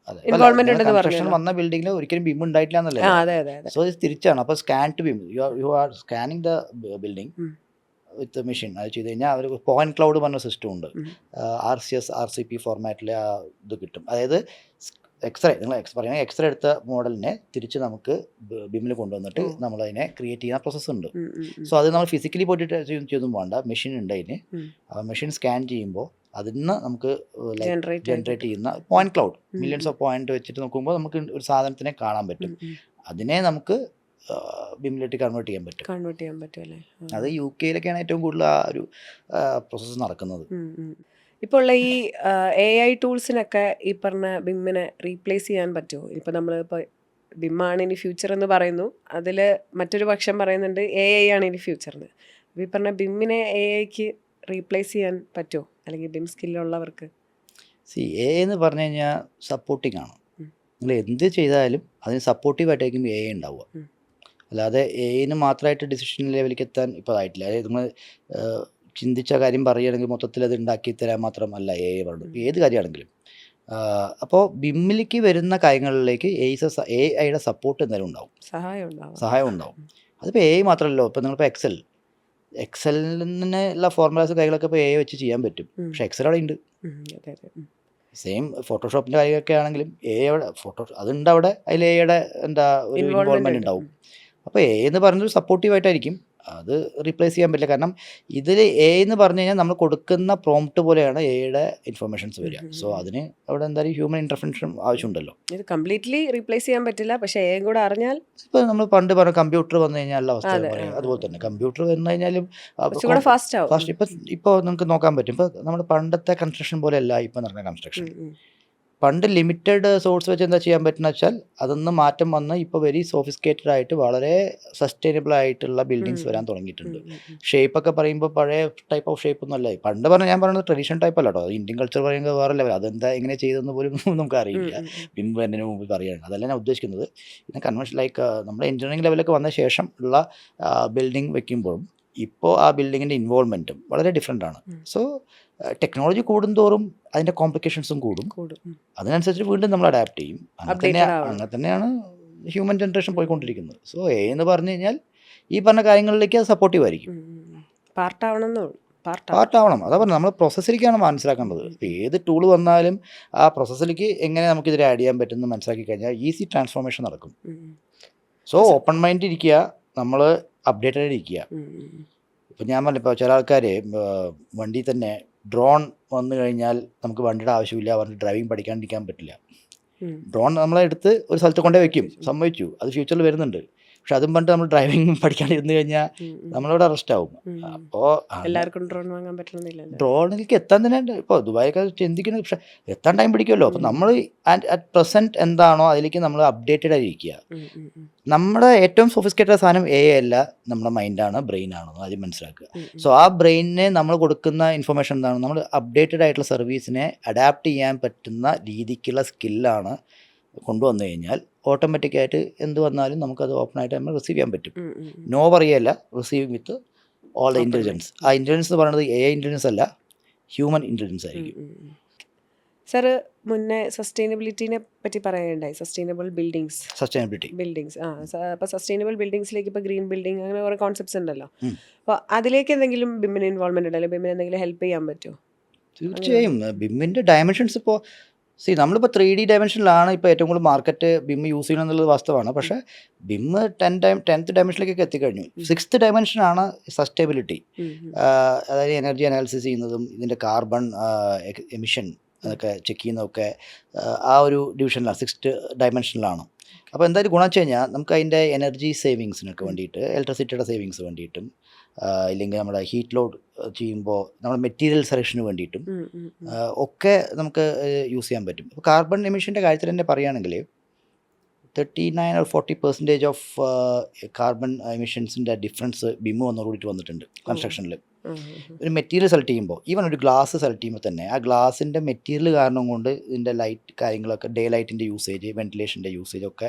ഇൻവോൾവ്മെന്റ് ഉണ്ടെന്ന് പറഞ്ഞു. കൺസ്ട്രക്ഷൻ വന്ന ബിൽഡിംഗിൽ ഒരിക്കലും BIM ഉണ്ടായിട്ടില്ല എന്നല്ലേ. സോ ഇത് തിരിച്ചാണ്. അപ്പോൾ scan to BIM, you are scanning the building with machine. അത് ചെയ്ത് കഴിഞ്ഞാൽ അവർ പോയിന്റ് ക്ലൗഡ് പറഞ്ഞ സിസ്റ്റം ഉണ്ട്. RCS RCP ഫോർമാറ്റിൽ ഇത് കിട്ടും. അതായത് എക്സ്റേ, നിങ്ങൾ പറയുന്നത് എക്സ്റേ എടുത്ത മോഡലിനെ തിരിച്ച് നമുക്ക് BIM-ൽ കൊണ്ടുവന്നിട്ട് നമ്മളതിനെ ക്രിയേറ്റ് ചെയ്യുന്ന പ്രോസസ്സ് ഉണ്ട്. സോ അത് നമ്മൾ ഫിസിക്കലി പോയിട്ട് ചെയ്തൊന്നും വേണ്ട, മെഷീൻ ഉണ്ട് അതിന്. മെഷീൻ സ്കാൻ ചെയ്യുമ്പോൾ അതിന് നമുക്ക് ജനറേറ്റ് ചെയ്യുന്ന point cloud, millions of point വെച്ചിട്ട് നോക്കുമ്പോൾ നമുക്ക് ഒരു സാധനത്തിനെ കാണാൻ പറ്റും. അതിനെ നമുക്ക് BIM-ലേക്ക് കൺവേർട്ട് ചെയ്യാൻ പറ്റും. അത് UK-യിലൊക്കെയാണ് ഏറ്റവും കൂടുതൽ ആ ഒരു പ്രോസസ്സ് നടക്കുന്നത്. ഇപ്പോൾ ഉള്ള ഈ AI ടൂൾസിനൊക്കെ ഈ പറഞ്ഞ BIM-നെ റീപ്ലേസ് ചെയ്യാൻ പറ്റുമോ? ഇപ്പോൾ നമ്മളിപ്പോൾ BIM ആണ് ഇനി ഫ്യൂച്ചർ എന്ന് പറയുന്നു, അതിൽ മറ്റൊരു പക്ഷം പറയുന്നുണ്ട് AI ആണ് ഇനി ഫ്യൂച്ചർ എന്ന്. അപ്പോൾ ഈ പറഞ്ഞ BIM-നെ AI-ക്ക് റീപ്ലേസ് ചെയ്യാൻ പറ്റുമോ, അല്ലെങ്കിൽ BIM സ്കില്ലുള്ളവർക്ക്? AI എന്ന് പറഞ്ഞു കഴിഞ്ഞാൽ സപ്പോർട്ടിംഗ് ആണ്. നിങ്ങൾ എന്ത് ചെയ്താലും അതിന് സപ്പോർട്ടീവായിട്ടായിരിക്കും AI ഉണ്ടാവുക. അല്ലാതെ AI-ന് മാത്രമായിട്ട് ഡിസിഷൻ ലെവലിലേക്ക് എത്താൻ ഇപ്പോൾ ആയിട്ടില്ല. അതായത് നമ്മൾ ചിന്തിച്ച കാര്യം പറയുകയാണെങ്കിൽ മൊത്തത്തിൽ അത് ഉണ്ടാക്കി തരാൻ മാത്രമല്ല AI പറഞ്ഞു, ഏത് കാര്യമാണെങ്കിലും. അപ്പോൾ BIM-ലേക്ക് വരുന്ന കാര്യങ്ങളിലേക്ക് AI-യുടെ സപ്പോർട്ട് എന്തായാലും ഉണ്ടാവും, സഹായം ഉണ്ടാവും. അതിപ്പോൾ AI മാത്രമല്ലോ, ഇപ്പോൾ നിങ്ങളിപ്പോൾ എക്സലിനുള്ള ഫോർമുലാസ് കാര്യങ്ങളൊക്കെ ഇപ്പോൾ AI വെച്ച് ചെയ്യാൻ പറ്റും. പക്ഷേ എക്സൽ അവിടെ ഉണ്ട്. സെയിം ഫോട്ടോഷോപ്പിൻ്റെ കാര്യമൊക്കെ ആണെങ്കിലും AI അതുണ്ട് അവിടെ, അതിൽ AI-യുടെ എന്താ ഒരു ഇൻവോൾവ്മെൻറ്റ് ഉണ്ടാവും. അപ്പോൾ AI എന്ന് പറയുന്നത് സപ്പോർട്ടീവായിട്ടായിരിക്കും, അത് റീപ്ലേസ് ചെയ്യാൻ പറ്റില്ല. കാരണം ഇതിൽ AI എന്ന് പറഞ്ഞു കഴിഞ്ഞാൽ നമ്മൾ കൊടുക്കുന്ന പ്രോംപ്റ്റ് പോലെയാണ് AI-യുടെ ഇൻഫർമേഷൻസ് വരിക. സോ അതിന് അവിടെ എന്തായാലും ഹ്യൂമൻ ഇൻ്റർവെൻഷൻ ആവശ്യമുണ്ടല്ലോ. ഇത് കംപ്ലീറ്റ്ലി റീപ്ലേസ് ചെയ്യാൻ പറ്റില്ല, പക്ഷേ AI കൂടെ അറിഞ്ഞാൽ. ഇപ്പോൾ നമ്മൾ പണ്ട് പറഞ്ഞ കമ്പ്യൂട്ടർ വന്നു കഴിഞ്ഞാൽ ഉള്ള അവസ്ഥ പറയാം, അതുപോലെ തന്നെ കമ്പ്യൂട്ടർ വന്നു കഴിഞ്ഞാലും ഫാസ്റ്റ് ഇപ്പോൾ നമുക്ക് നോക്കാൻ പറ്റും. ഇപ്പോൾ നമ്മുടെ പണ്ടത്തെ കൺസ്ട്രക്ഷൻ പോലെയല്ല ഇപ്പോൾ നടക്കുന്ന കൺസ്ട്രക്ഷൻ. പണ്ട് ലിമിറ്റഡ് സോഴ്സ് വെച്ച് എന്താ ചെയ്യാൻ പറ്റുന്ന വെച്ചാൽ അതൊന്ന് മാറ്റം വന്ന് ഇപ്പോൾ വെരി സോഫിസ്റ്റിക്കേറ്റഡ് ആയിട്ട് വളരെ സസ്റ്റൈനബിൾ ആയിട്ടുള്ള ബിൽഡിങ്സ് വരാൻ തുടങ്ങിയിട്ടുണ്ട്. ഷേപ്പൊക്കെ പറയുമ്പോൾ പഴയ ടൈപ്പ് ഓഫ് ഷേപ്പ് ഒന്നും അല്ല. പണ്ട് ഞാൻ പറയുന്നത് ട്രഡീഷണൽ ടൈപ്പ് അല്ല കേട്ടോ, ഇന്ത്യൻ കൾച്ചർ പറയുമ്പോൾ വേറെ ലെവൽ. അതെന്താ എങ്ങനെ ചെയ്തതെന്ന് പോലും നമുക്ക് അറിയില്ല, BIM വരുന്നതിന് മുമ്പ് പറയുകയാണ്. അതല്ല ഞാൻ ഉദ്ദേശിക്കുന്നത്. പിന്നെ കൺവെൻഷൻ ലൈക്ക് നമ്മുടെ എഞ്ചിനീയറിംഗ് ലെവലൊക്കെ വന്ന ശേഷം ഉള്ള ബിൽഡിംഗ് വെക്കുമ്പോഴും ഇപ്പോൾ ആ ബിൽഡിങ്ങിൻ്റെ ഇൻവോൾവ്മെൻറ്റും വളരെ ഡിഫറെൻ്റ് ആണ്. സോ ടെക്നോളജി കൂടുന്തോറും അതിൻ്റെ കോംപ്ലിക്കേഷൻസും കൂടും. അതിനനുസരിച്ച് വീണ്ടും നമ്മൾ അഡാപ്റ്റ് ചെയ്യും. അങ്ങനെ തന്നെയാണ് ഹ്യൂമൻ ജനറേഷൻ പോയിക്കൊണ്ടിരിക്കുന്നത്. സോ AI എന്ന് പറഞ്ഞു കഴിഞ്ഞാൽ ഈ പറഞ്ഞ കാര്യങ്ങളിലേക്ക് അത് സപ്പോർട്ടീവ് ആയിരിക്കും, പാർട്ടാവണം. അതാ പറഞ്ഞത്, നമ്മൾ പ്രോസസ്സിലേക്കാണ് മനസ്സിലാക്കേണ്ടത്. ഇപ്പോൾ ഏത് ടൂൾ വന്നാലും ആ പ്രോസസ്സിലേക്ക് എങ്ങനെ നമുക്കിതിൽ ആഡ് ചെയ്യാൻ പറ്റുമെന്ന് മനസ്സിലാക്കി കഴിഞ്ഞാൽ ഈസി ട്രാൻസ്ഫോർമേഷൻ നടക്കും. സോ ഓപ്പൺ മൈൻഡ് ഇരിക്കുക, നമ്മൾ അപ്ഡേറ്റഡ് ഇരിക്കുക. ഇപ്പം ഞാൻ പറഞ്ഞു, ഇപ്പോൾ ചില ആൾക്കാർ വണ്ടി തന്നെ ഡ്രോൺ വന്നു കഴിഞ്ഞാൽ നമുക്ക് വണ്ടിയുടെ ആവശ്യമില്ല, പറഞ്ഞ് ഡ്രൈവിംഗ് പഠിക്കാണ്ടിരിക്കാൻ പറ്റില്ല. ഡ്രോൺ നമ്മളെ എടുത്ത് ഒരു സ്ഥലത്ത് കൊണ്ടേ വെക്കും, സംഭവിച്ചു, അത് ഫ്യൂച്ചറിൽ വരുന്നുണ്ട്. പക്ഷെ അതും പണ്ട് നമ്മൾ ഡ്രൈവിംഗ് പഠിക്കാണ്ടിരുന്ന് കഴിഞ്ഞാൽ നമ്മളവിടെ അറസ്റ്റ് ആവും. അപ്പോൾ എല്ലാവർക്കും ഡ്രോൺ വാങ്ങാൻ പറ്റണമെന്നില്ലല്ലോ. ഡ്രോണിലേക്ക് എത്താൻ തന്നെ ഇപ്പോൾ ദുബായൊക്കെ ചിന്തിക്കുന്നത്, പക്ഷെ എത്താൻ ടൈം പിടിക്കുമല്ലോ. അപ്പോൾ നമ്മൾ അറ്റ് പ്രസൻറ്റ് എന്താണോ അതിലേക്ക് നമ്മൾ അപ്ഡേറ്റഡ് ആയിരിക്കുക. നമ്മുടെ ഏറ്റവും സൊഫിസ്റ്റിക്കേറ്റഡ് സാധനം അല്ല, നമ്മുടെ മൈൻഡാണ്, ബ്രെയിൻ ആണെന്ന് ആദ്യം മനസ്സിലാക്കുക. സോ ആ ബ്രെയിനിന് നമ്മൾ കൊടുക്കുന്ന ഇൻഫർമേഷൻ എന്താണ്, നമ്മൾ അപ്ഡേറ്റഡ് ആയിട്ടുള്ള സർവീസിനെ അഡാപ്റ്റ് ചെയ്യാൻ പറ്റുന്ന രീതിക്കുള്ള സ്കില്ലാണ് കൊണ്ടുവന്നു കഴിഞ്ഞാൽ ഓട്ടോമാറ്റിക്കായിട്ട് എന്ത് വന്നാലും നമുക്കത് ഓപ്പണായിട്ട് നമ്മൾ റിസീവ് ചെയ്യാൻ പറ്റും. നോ പറയുകയല്ല, receiving with all the intelligence. ആ ഇൻ്റലിജൻസ് എന്ന് പറയുന്നത് ഇൻ്റലിജൻസ് അല്ല, ഹ്യൂമൻ ഇൻ്റലിജൻസ് ആയിരിക്കും. സാറ് മുന്നേ സസ്റ്റൈനബിലിറ്റിനെ പറ്റി പറയുകയുണ്ടായി. സസ്റ്റൈനബിൾ ബിൽഡിങ്സ് അപ്പോൾ സസ്റ്റൈനബിൾ ബിൽഡിങ്സിലേക്ക് ഇപ്പോൾ ഗ്രീൻ ബിൽഡിംഗ് അങ്ങനെ കുറേ കോൺസെപ്റ്റ്സ് ഉണ്ടല്ലോ. അപ്പോൾ അതിലേക്ക് എന്തെങ്കിലും ബിമ്മിന് ഇൻവോൾവ്മെന്റ് ഉണ്ടല്ലോ, ബിമ്മിന് എന്തെങ്കിലും ഹെൽപ്പ് ചെയ്യാൻ പറ്റുമോ? തീർച്ചയായും. ബിമ്മിൻ്റെ ഡയമെൻഷൻസ് ഇപ്പോൾ നമ്മളിപ്പോൾ 3D ഡയമെൻഷനിലാണ് ഇപ്പോൾ ഏറ്റവും കൂടുതൽ മാർക്കറ്റ് ബിം യൂസ് ചെയ്യണം എന്നുള്ളത് വാസ്തവമാണ്. പക്ഷേ ബിമ്മ് 10th ഡയമെൻഷനിലേക്കൊക്കെ എത്തിക്കഴിഞ്ഞു. 6th ഡയമെൻഷനാണ് സസ്റ്റൈനബിലിറ്റി. അതായത് എനർജി അനാലിസിസ് ചെയ്യുന്നതും ഇതിൻ്റെ കാർബൺ എമിഷൻ അതൊക്കെ ചെക്ക് ചെയ്യുന്നതൊക്കെ ആ ഒരു ഡിവിഷനിലാണ്, 6th ഡയമെൻഷനിലാണ്. അപ്പോൾ എന്തായാലും ഗുണം വെച്ച് കഴിഞ്ഞാൽ നമുക്ക് അതിൻ്റെ എനർജി സേവിങ്സിനൊക്കെ വേണ്ടിയിട്ട്, ഇലക്ട്രിസിറ്റിയുടെ സേവിങ്സ് വേണ്ടിയിട്ടും, ഇല്ലെങ്കിൽ നമ്മുടെ ഹീറ്റ് ലോഡ് ചെയ്യുമ്പോൾ നമ്മുടെ മെറ്റീരിയൽ സെലക്ഷന് വേണ്ടിയിട്ടും ഒക്കെ നമുക്ക് യൂസ് ചെയ്യാൻ പറ്റും. ഇപ്പോൾ കാർബൺ എമിഷൻ്റെ കാര്യത്തിൽ തന്നെ പറയുകയാണെങ്കിൽ 39 or 40% ഓഫ് കാർബൺ എമിഷൻസിൻ്റെ ഡിഫറൻസ് ബിമ്മ് വന്നോടുകൂടിയിട്ട് വന്നിട്ടുണ്ട് കൺസ്ട്രക്ഷനിൽ. ഒരു മെറ്റീരിയൽ സെലക്ട് ചെയ്യുമ്പോൾ, ഈവൻ ഒരു ഗ്ലാസ് സെലക്ട് ചെയ്യുമ്പോൾ തന്നെ ആ ഗ്ലാസിൻ്റെ മെറ്റീരിയൽ കാരണം കൊണ്ട് ഇതിൻ്റെ ലൈറ്റ് കാര്യങ്ങളൊക്കെ, ഡേ ലൈറ്റിൻ്റെ യൂസേജ്, വെന്റിലേഷൻ്റെ യൂസേജ് ഒക്കെ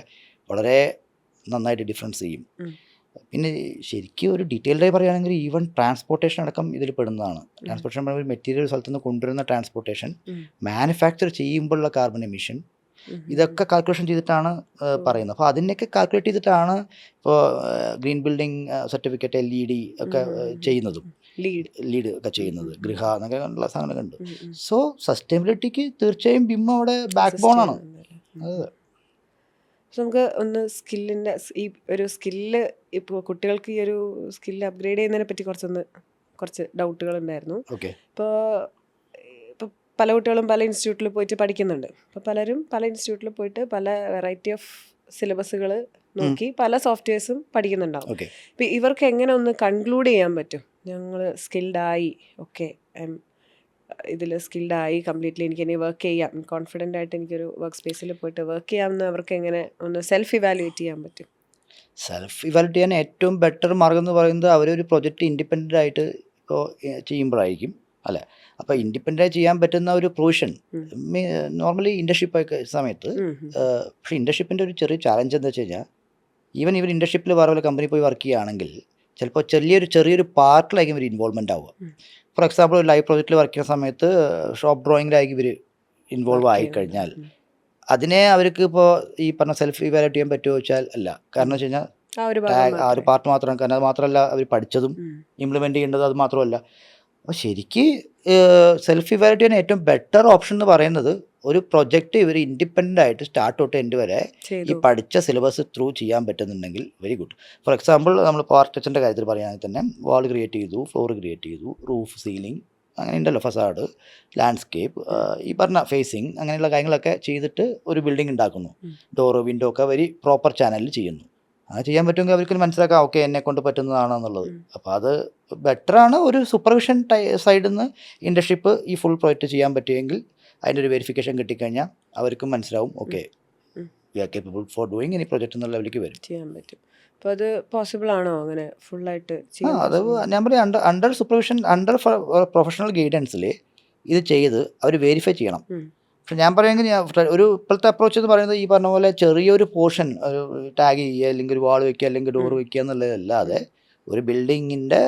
വളരെ നന്നായിട്ട് ഡിഫറൻസ് ചെയ്യും. പിന്നെ ശരിക്കും ഒരു ഡീറ്റെയിൽഡായി പറയുകയാണെങ്കിൽ ഈവൻ ട്രാൻസ്പോർട്ടേഷൻ അടക്കം ഇതിൽ പെടുന്നതാണ്. ട്രാൻസ്പോർട്ടേഷൻ പറയുമ്പോൾ മെറ്റീരിയൽ സ്ഥലത്ത് നിന്ന് കൊണ്ടുവരുന്ന ട്രാൻസ്പോർട്ടേഷൻ, മാനുഫാക്ചർ ചെയ്യുമ്പോഴുള്ള കാർബൺ എമിഷൻ, ഇതൊക്കെ കാൽക്കുലേഷൻ ചെയ്തിട്ടാണ് പറയുന്നത്. അപ്പോൾ അതിനൊക്കെ കാൽക്കുലേറ്റ് ചെയ്തിട്ടാണ് ഇപ്പോൾ ഗ്രീൻ ബിൽഡിംഗ് സർട്ടിഫിക്കറ്റ്, LED ഒക്കെ ചെയ്യുന്നതും, ലീഡ് ഒക്കെ ചെയ്യുന്നത്, ഗൃഹ എന്നൊക്കെ ഉള്ള സാധനങ്ങളൊക്കെ ഉണ്ട്. സോ സസ്റ്റൈനബിലിറ്റിക്ക് തീർച്ചയായും ബിം അവിടെ ബാക്ക് ബോൺ ആണ്. നമുക്ക് ഒന്ന് സ്കില്ലിൻ്റെ ഈ ഒരു സ്കില്ല്, ഇപ്പോൾ കുട്ടികൾക്ക് ഈ ഒരു സ്കില്ല് അപ്ഗ്രേഡ് ചെയ്യുന്നതിനെ പറ്റി കുറച്ച് ഡൗട്ടുകൾ ഉണ്ടായിരുന്നു. ഇപ്പോൾ പല കുട്ടികളും പല ഇൻസ്റ്റിറ്റ്യൂട്ടിൽ പോയിട്ട് പഠിക്കുന്നുണ്ട്. അപ്പോൾ പലരും പല ഇൻസ്റ്റിറ്റ്യൂട്ടിൽ പോയിട്ട് പല വെറൈറ്റി ഓഫ് സിലബസുകൾ നോക്കി പല സോഫ്റ്റ്വെയർസും പഠിക്കുന്നുണ്ടാവും. ഇപ്പോൾ ഇവർക്ക് എങ്ങനെ ഒന്ന് കൺക്ലൂഡ് ചെയ്യാൻ പറ്റും, ഞങ്ങൾ സ്കിൽഡായി, ഓക്കെ ഇതിൽ സ്കിൽഡായി കംപ്ലീറ്റ്ലി, എനിക്ക് ഇനി വർക്ക് ചെയ്യാം, കോൺഫിഡൻ്റ് ആയിട്ട് എനിക്കൊരു വർക്ക് സ്പേസിൽ പോയിട്ട് വർക്ക് ചെയ്യാമെന്ന് അവർക്ക് എങ്ങനെ ഒന്ന് സെൽഫ് ഇവാലുവേറ്റ് ചെയ്യാൻ പറ്റും? സെൽഫ് ഇവാലുവേറ്റ് ചെയ്യാൻ ഏറ്റവും ബെറ്റർ മാർഗം എന്ന് പറയുന്നത് അവരൊരു പ്രൊജക്റ്റ് ഇൻഡിപെൻഡൻ്റ് ആയിട്ട് ഇപ്പോൾ ചെയ്യുമ്പോഴായിരിക്കും അല്ലേ. അപ്പോൾ ഇൻഡിപെൻഡൻ്റ് ചെയ്യാൻ പറ്റുന്ന ഒരു പ്രൊവിഷൻ നോർമലി ഇൻറ്റേൺഷിപ്പ് സമയത്ത്. പക്ഷേ ഇൻറ്റേൺഷിപ്പിൻ്റെ ഒരു ചെറിയ ചാലഞ്ച് എന്താ വെച്ച് കഴിഞ്ഞാൽ, ഈവൻ ഇവർ ഇൻറ്റേൺഷിപ്പിൽ വേറെ വല്ല കമ്പനി പോയി വർക്ക് ചെയ്യുകയാണെങ്കിൽ ചിലപ്പോൾ ചെറിയൊരു പാർട്ടിലായിരിക്കും ഇവർ ഇൻവോൾവ്മെൻ്റ് ആവുക. ഫോർ എക്സാമ്പിൾ ഒരു ലൈവ് പ്രോജക്റ്റിൽ വർക്ക് ചെയ്യുന്ന സമയത്ത് ഷോപ്പ് ഡ്രോയിങ്ങിലായിരിക്കും ഇവർ ഇൻവോൾവ് ആയിക്കഴിഞ്ഞാൽ അതിനെ അവർക്ക് ഇപ്പോൾ ഈ പറഞ്ഞ സെൽഫ് ഇവാലുവേറ്റ് ചെയ്യാൻ പറ്റുമോ വെച്ചാൽ അല്ല. കാരണം വെച്ച് കഴിഞ്ഞാൽ ആ ഒരു പാർട്ട് മാത്രമാണ്. കാരണം അത് മാത്രമല്ല അവർ പഠിച്ചതും ഇംപ്ലിമെൻ്റ് ചെയ്യേണ്ടതും അത് മാത്രമല്ല. അപ്പോൾ ശരിക്ക് സെൽഫ് ഇവാലുവേറ്റ് ചെയ്യാൻ ഏറ്റവും ബെറ്റർ ഓപ്ഷൻ എന്ന് പറയുന്നത് ഒരു പ്രൊജക്റ്റ് ഇവർ ഇൻഡിപെൻഡൻ്റ് ആയിട്ട് സ്റ്റാർട്ട് തൊട്ട് എൻഡ് വരെ ഈ പഠിച്ച സിലബസ് ത്രൂ ചെയ്യാൻ പറ്റുന്നുണ്ടെങ്കിൽ വെരി ഗുഡ്. ഫോർ എക്സാമ്പിൾ നമ്മൾ ആർക്കിടെക്ചറിൻ്റെ കാര്യത്തിൽ പറയുകയാണെങ്കിൽ തന്നെ വാൾ ക്രിയേറ്റ് ചെയ്തു, ഫ്ലോർ ക്രിയേറ്റ് ചെയ്തു, റൂഫ്, സീലിംഗ്, അങ്ങനെ ഉണ്ടല്ലോ, ഫസാഡ്, ലാൻഡ്സ്കേപ്പ്, ഈ പറഞ്ഞ ഫേസിങ്, അങ്ങനെയുള്ള കാര്യങ്ങളൊക്കെ ചെയ്തിട്ട് ഒരു ബിൽഡിംഗ് ഉണ്ടാക്കുന്നു. ഡോറ്, വിൻഡോ ഒക്കെ വെരി പ്രോപ്പർ ചാനലിൽ ചെയ്യുന്നു. അങ്ങനെ ചെയ്യാൻ പറ്റുമെങ്കിൽ അവർക്ക് മനസ്സിലാക്കാം ഓക്കെ എന്നെ കൊണ്ട് പറ്റുന്നതാണെന്നുള്ളത്. അപ്പോൾ അത് ബെറ്ററാണ്. ഒരു സൂപ്പർവിഷൻ സൈഡിൽ നിന്ന് ഇൻറ്റേൺഷിപ്പ് ഈ ഫുൾ പ്രോജക്റ്റ് ചെയ്യാൻ പറ്റുമെങ്കിൽ അതിൻ്റെ ഒരു വെരിഫിക്കേഷൻ കിട്ടിക്കഴിഞ്ഞാൽ അവർക്കും മനസ്സിലാവും okay we are capable for doing any project എന്നുള്ള ലെവലിലേക്ക് വരും, ചെയ്യാൻ പറ്റും. അപ്പോൾ അത് പോസിബിൾ ആണോ അങ്ങനെ ഫുള്ളായിട്ട്? അത് ഞാൻ പറയും അണ്ടർ സൂപ്പർവിഷൻ, അണ്ടർ പ്രൊഫഷണൽ ഗൈഡൻസിൽ ഇത് ചെയ്ത് അവർ വെരിഫൈ ചെയ്യണം. പക്ഷെ ഞാൻ പറയുമെങ്കിൽ ഒരു ഇപ്പോഴത്തെ അപ്രോച്ച് എന്ന് പറയുന്നത് ഈ പറഞ്ഞ പോലെ ചെറിയൊരു പോർഷൻ ടാഗ് ചെയ്യുക, അല്ലെങ്കിൽ ഒരു വാൾ വയ്ക്കുക, അല്ലെങ്കിൽ ഡോർ വയ്ക്കുക എന്നുള്ളതല്ലാതെ ഒരു ബിൽഡിങ്ങിൻ്റെ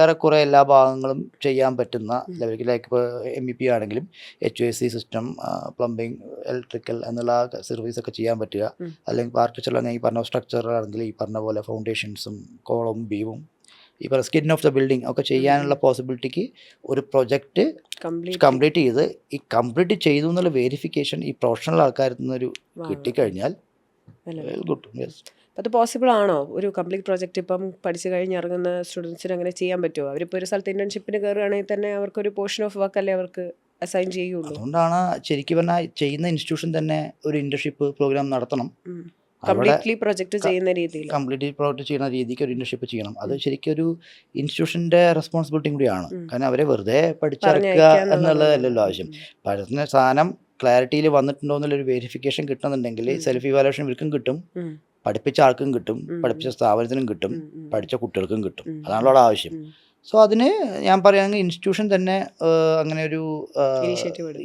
ഏറെക്കുറെ എല്ലാ ഭാഗങ്ങളും ചെയ്യാൻ പറ്റുന്ന ലെവലിൽ, ലൈക്ക് ഇപ്പോൾ MEP ആണെങ്കിലും HVAC സിസ്റ്റം, പ്ലംബിങ്, ഇലക്ട്രിക്കൽ എന്നുള്ള സർവീസൊക്കെ ചെയ്യാൻ പറ്റുക. അല്ലെങ്കിൽ ആർക്കിടെക്ചറിൽ ഈ പറഞ്ഞ സ്ട്രക്ചറാണെങ്കിൽ ഈ പറഞ്ഞ പോലെ ഫൗണ്ടേഷൻസും കോളം ബീമും ഈ പറഞ്ഞ സ്കിൻ ഓഫ് ദ ബിൽഡിംഗ് ഒക്കെ ചെയ്യാനുള്ള പോസിബിലിറ്റിക്ക് ഒരു പ്രൊജക്റ്റ് കംപ്ലീറ്റ് ചെയ്ത് ഈ കംപ്ലീറ്റ് ചെയ്തു എന്നുള്ള വെരിഫിക്കേഷൻ ഈ പ്രൊഫഷണൽ ആൾക്കാരിൽ നിന്നൊരു കിട്ടിക്കഴിഞ്ഞാൽ ഗുഡ്. യെസ്, അത് പോസിബിൾ ആണോ? ഒരു കംപ്ലീറ്റ് പ്രോജക്റ്റ് ഇപ്പം പഠിച്ചു കഴിഞ്ഞ് ഇറങ്ങുന്ന സ്റ്റുഡൻസിന് അങ്ങനെ ചെയ്യാൻ പറ്റുമോ? അവരിപ്പോൾ ഒരു സ്ഥലത്ത് ഇന്റേൺഷിപ്പിന് കയറുകയാണെങ്കിൽ തന്നെ അവർക്കൊരു പോർഷൻ ഓഫ് വർക്ക് അല്ലേ അവർക്ക് അസൈൻ ചെയ്യുള്ളൂ. അതുകൊണ്ടാണ് ശരിക്കും പറഞ്ഞാൽ ചെയ്യുന്ന ഇൻസ്റ്റിറ്റ്യൂഷൻ തന്നെ ഒരു ഇന്റേൺഷിപ്പ് പ്രോഗ്രാം നടത്തണം. കംപ്ലീറ്റ്ലി പ്രൊജക്ട് ചെയ്യുന്ന രീതിയിൽ കംപ്ലീറ്റ്ലി പ്രൊജക്ട് ചെയ്യുന്ന രീതിക്ക് ഒരു ഇന്റേൺഷിപ്പ് ചെയ്യണം. അത് ശരിക്കും ഒരു ഇൻസ്റ്റിറ്റ്യൂഷൻ്റെ റെസ്പോൺസിബിലിറ്റിയും കൂടിയാണ്. കാരണം അവരെ വെറുതെ പഠിച്ചിറക്കുക എന്നുള്ളതല്ലല്ലോ ആവശ്യം. പഠിക്കുന്ന സാധനം ക്ലാരിറ്റിയിൽ വന്നിട്ടുണ്ടോ എന്നുള്ളൊരു വെരിഫിക്കേഷൻ കിട്ടുന്നുണ്ടെങ്കിൽ സെൽഫ് ഇവാലുവേഷൻ ഇവർക്കും കിട്ടും, പഠിപ്പിച്ച ആൾക്കും കിട്ടും, പഠിപ്പിച്ച സ്ഥാപനത്തിനും കിട്ടും, പഠിച്ച കുട്ടികൾക്കും കിട്ടും. അതാണല്ലോ ആവശ്യം. സോ അതിന് ഞാൻ പറയുകയാണെങ്കിൽ ഇൻസ്റ്റിറ്റ്യൂഷൻ തന്നെ അങ്ങനെ ഒരു